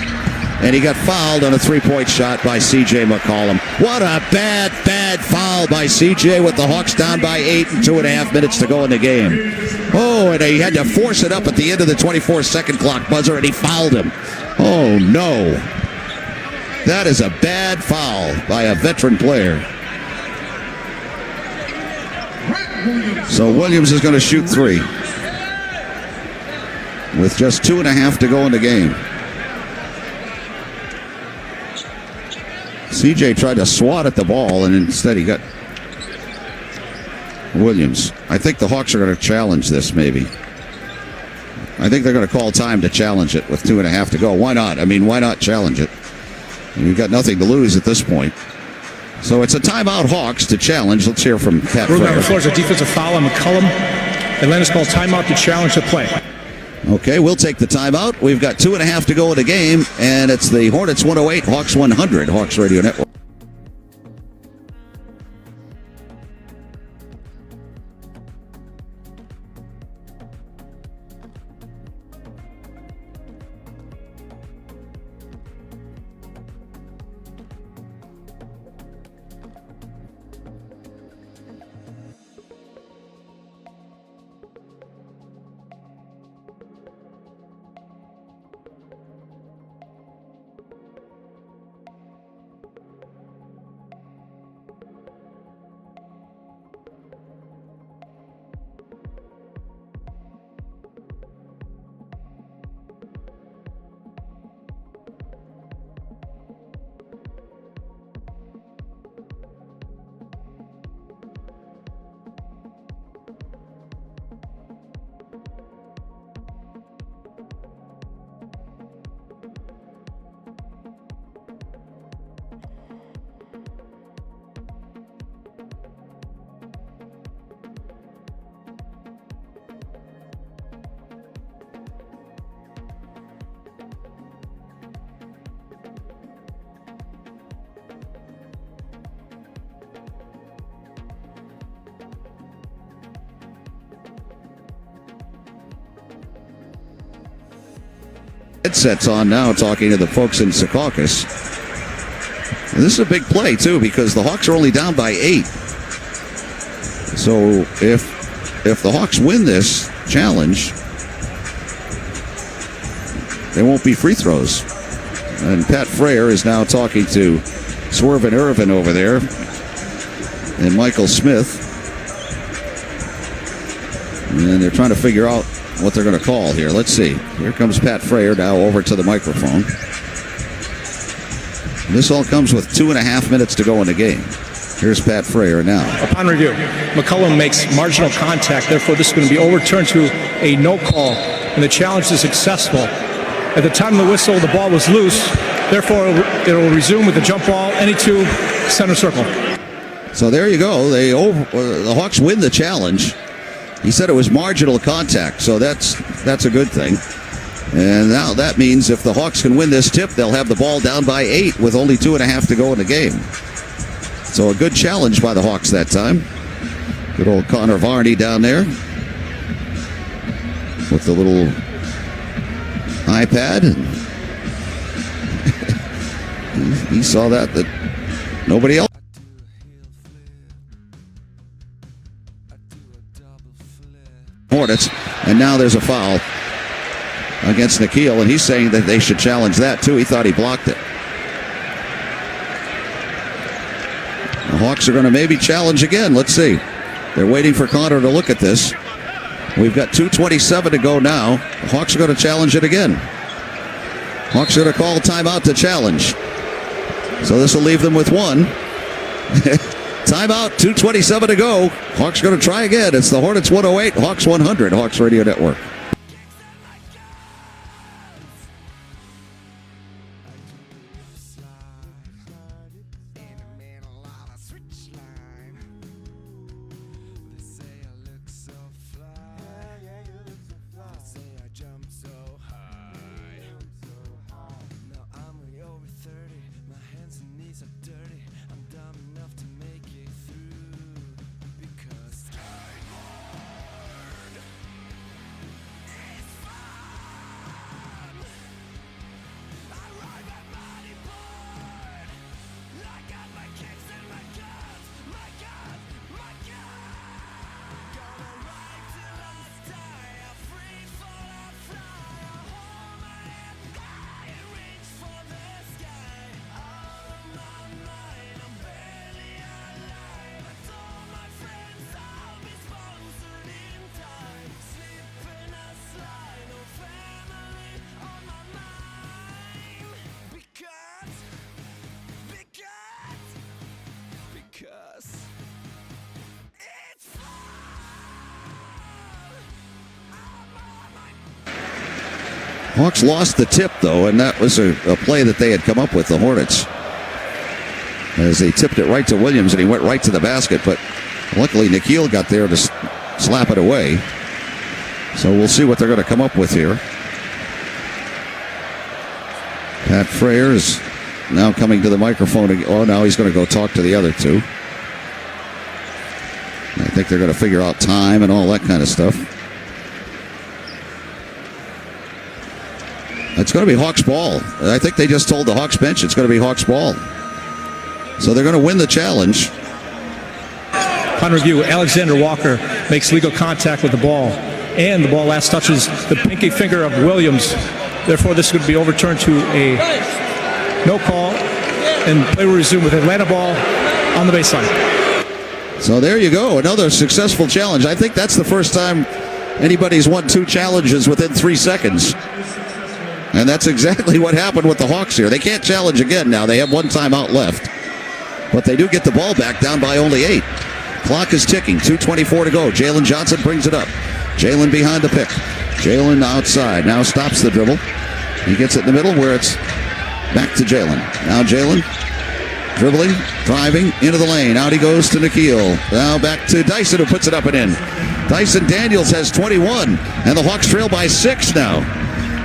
And he got fouled on a 3-point shot by C.J. McCollum. What a bad foul by C.J. with the Hawks down by 8 and 2.5 minutes to go in the game. Oh, and he had to force it up at the end of the 24-second clock buzzer, and he fouled him. Oh, no. That is a bad foul by a veteran player. So Williams is going to shoot 3 with just 2.5 to go in the game. CJ tried to swat at the ball, and instead he got Williams. I think the Hawks are going to challenge this, maybe. I think they're going to call time to challenge it with 2.5 to go. Why not? I mean, why not challenge it? You've got nothing to lose at this point. So it's a timeout, Hawks, to challenge. Let's hear from Pat Ruben on Frere. the floor is a defensive foul on McCollum. Atlanta's called timeout to challenge the play. Okay, we'll take the timeout. We've got 2.5 to go in the game, and it's the Hornets 108, Hawks 100, Hawks Radio Network. Headsets on now, talking to the folks in Secaucus. And this is a big play, too, because the Hawks are only down by 8. So if the Hawks win this challenge, there won't be free throws. And Pat Frere is now talking to Swervin Irvin over there and Michael Smith. And they're trying to figure out what they're going to call here. Let's see. Here comes Pat Frere now over to the microphone. This all comes with 2.5 minutes to go in the game. Here's Pat Frere now. Upon review, McCollum makes marginal contact. Therefore, this is going to be overturned to a no call, and the challenge is successful. At the time of the whistle, the ball was loose. Therefore, it will resume with the jump ball, any 2, center circle. So there you go. The Hawks win the challenge. He said it was marginal contact, so that's a good thing. And now that means if the Hawks can win this tip, they'll have the ball down by 8 with only 2.5 to go in the game. So a good challenge by the Hawks that time. Good old Connor Varney down there. with the little iPad. He saw that nobody else. Hornets, and now there's a foul against Nikhil, and he's saying that they should challenge that too. He thought he blocked it. The Hawks are going to maybe challenge again. Let's see. They're waiting for Connor to look at this. We've got 2:27 to go now. The Hawks are going to challenge it again. Hawks are going to call timeout to challenge. So this will leave them with one. Timeout, 2:27 to go. Hawks going to try again. It's the Hornets 108, Hawks 100, Hawks Radio Network. Hawks lost the tip, though, and that was a play that they had come up with, the Hornets. As they tipped it right to Williams, and he went right to the basket, but luckily Nikhil got there to slap it away. So we'll see what they're going to come up with here. Pat Frayer is now coming to the microphone. Oh, now he's going to go talk to the other two. I think they're going to figure out time and all that kind of stuff. It's going to be Hawks ball. I think they just told the Hawks bench it's going to be Hawks ball. So they're going to win the challenge. On review, Alexander Walker makes legal contact with the ball, and the ball last touches the pinky finger of Williams. Therefore, this could be overturned to a no call, and play will resume with Atlanta ball on the baseline. So there you go, another successful challenge. I think that's the first time anybody's won two challenges within 3 seconds. And that's exactly what happened with the Hawks here. They can't challenge again now. They have one timeout left. But they do get the ball back, down by only 8. Clock is ticking, 2:24 to go. Jalen Johnson brings it up. Jalen behind the pick. Jalen outside, now stops the dribble. He gets it in the middle where it's back to Jalen. Now Jalen dribbling, driving into the lane. Out he goes to Nikhil. Now back to Dyson, who puts it up and in. Dyson Daniels has 21, and the Hawks trail by 6 now.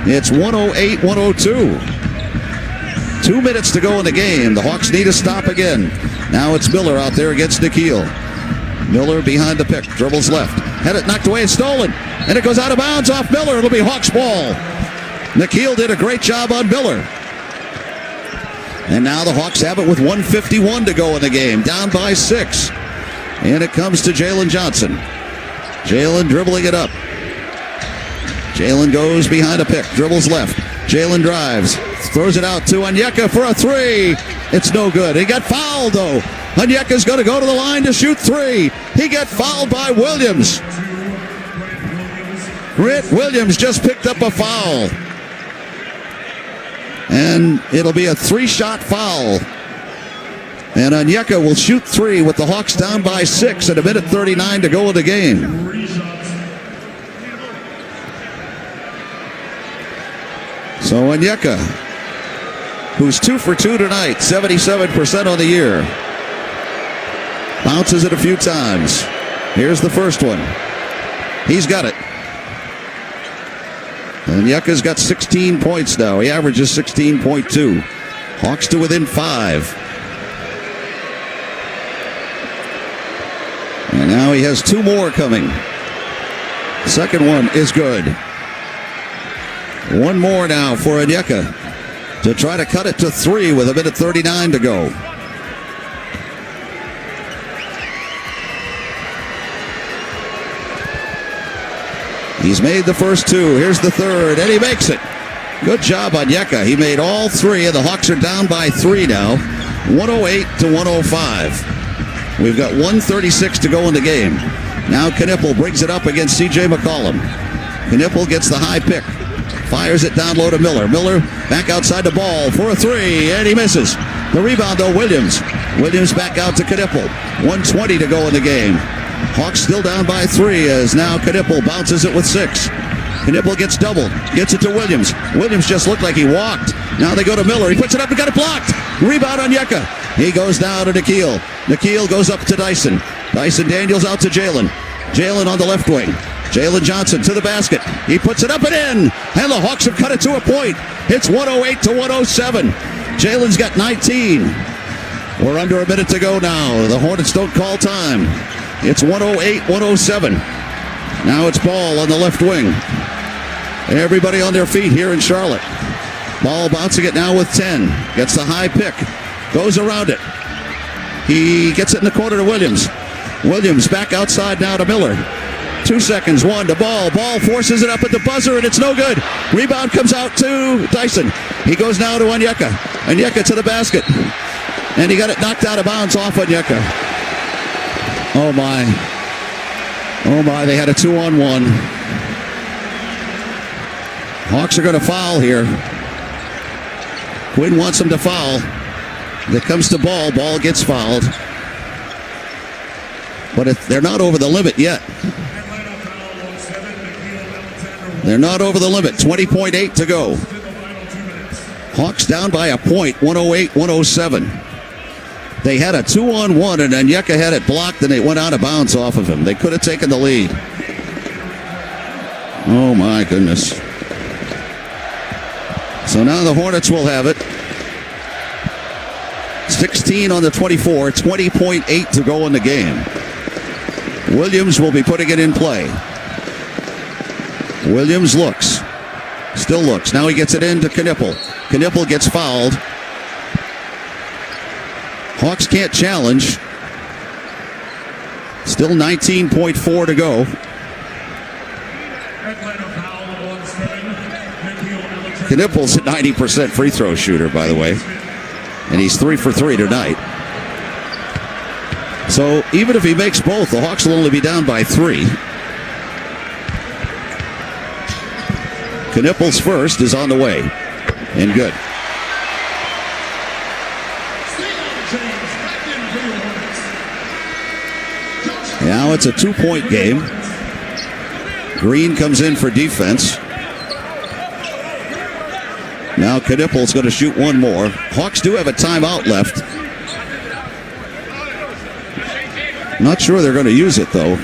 It's 108-102. 2 minutes to go in the game. The Hawks need a stop again. Now it's Miller out there against Nikhil. Miller behind the pick, dribbles left. Had it knocked away and stolen. And it goes out of bounds off Miller. It'll be Hawks ball. Nikhil did a great job on Miller. And now the Hawks have it with 1:51 to go in the game. Down by 6. And it comes to Jalen Johnson. Jalen dribbling it up. Jalen goes behind a pick, dribbles left. Jalen drives, throws it out to Onyeka for a 3. It's no good. He got fouled, though. Onyeka's going to go to the line to shoot 3. He got fouled by Williams. Britt Williams just picked up a foul. And it'll be a 3-shot foul. And Onyeka will shoot 3 with the Hawks down by 6 at 1:39 to go in the game. So Onyeka, who's 2 for 2 tonight, 77% on the year, bounces it a few times. Here's the first one. He's got it. Onyeka's got 16 points now. He averages 16.2. Hawks to within 5. And now he has 2 more coming. The second one is good. One more now for Onyeka to try to cut it to 3 with 1:39 to go. He's made the first 2. Here's the third, and he makes it. Good job, Onyeka. He made all 3, and the Hawks are down by 3 now, 108 to 105. We've got 1:36 to go in the game. Now Knipple brings it up against C.J. McCollum. Knipple gets the high pick. Fires it down low to Miller. Miller back outside the ball for a 3, and he misses. The rebound, though, Williams. Williams back out to Knipple. 1:20 to go in the game. Hawks still down by 3 as now Knipple bounces it with 6. Knipple gets doubled. Gets it to Williams. Williams just looked like he walked. Now they go to Miller. He puts it up and got it blocked. Rebound on Onyeka. He goes down to Nikhil. Nikhil goes up to Dyson. Dyson Daniels out to Jalen. Jalen on the left wing. Jalen Johnson to the basket. He puts it up and in. And the Hawks have cut it to a point. It's 108 to 107. Jalen's got 19. We're under a minute to go now. The Hornets don't call time. It's 108-107. Now it's Ball on the left wing. Everybody on their feet here in Charlotte. Ball bouncing it now with 10. Gets the high pick. Goes around it. He gets it in the corner to Williams. Williams back outside now to Miller. 2 seconds. 1 to Ball. Ball forces it up at the buzzer, and it's no good. Rebound comes out to Dyson. He goes now to Onyeka. Onyeka to the basket. And he got it knocked out of bounds off Onyeka. Oh, my. Oh, my. They had a 2-on-1. Hawks are going to foul here. Quinn wants them to foul. It comes to Ball. Ball gets fouled. But they're not over the limit yet. They're not over the limit. 20.8 to go. Hawks down by a point. 108-107. They had a 2-on-1, and Onyeka had it blocked, and it went out of bounds off of him. They could have taken the lead. Oh, my goodness. So now the Hornets will have it. 16 on the 24, 20.8 to go in the game. Williams will be putting it in play. Williams looks. Still looks. Now he gets it into Knipple. Knipple gets fouled. Hawks can't challenge. Still 19.4 to go. Knipple's a 90% free throw shooter, by the way. And he's 3 for 3 tonight. So even if he makes both, the Hawks will only be down by 3. Knipple's first is on the way. And good. Now it's a 2-point game. Green comes in for defense. Now Knipple's going to shoot one more. Hawks do have a timeout left. Not sure they're going to use it, though,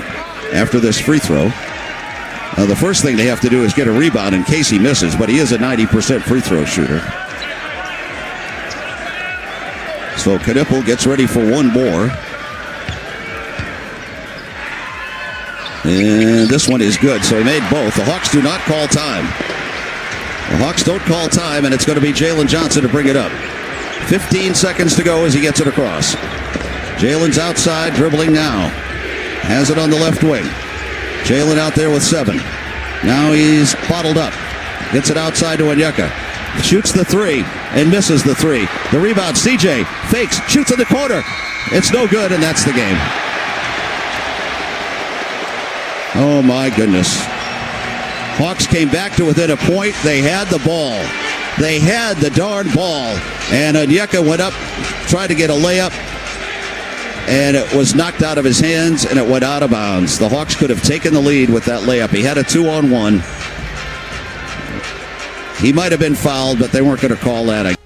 after this free throw. The first thing they have to do is get a rebound in case he misses, but he is a 90% free throw shooter. So Knipple gets ready for one more. And this one is good, so he made both. The Hawks do not call time. The Hawks don't call time, and it's going to be Jalen Johnson to bring it up. 15 seconds to go as he gets it across. Jalen's outside, dribbling now. Has it on the left wing. Jalen out there with 7. Now he's bottled up. Gets it outside to Onyeka. Shoots the 3 and misses the 3. The rebound, CJ fakes, shoots in the corner. It's no good, and that's the game. Oh, my goodness. Hawks came back to within a point. They had the ball. They had the darn ball. And Onyeka went up, tried to get a layup, and it was knocked out of his hands, and it went out of bounds. The Hawks could have taken the lead with that layup. He had a 2-on-1. He might have been fouled, but they weren't going to call that.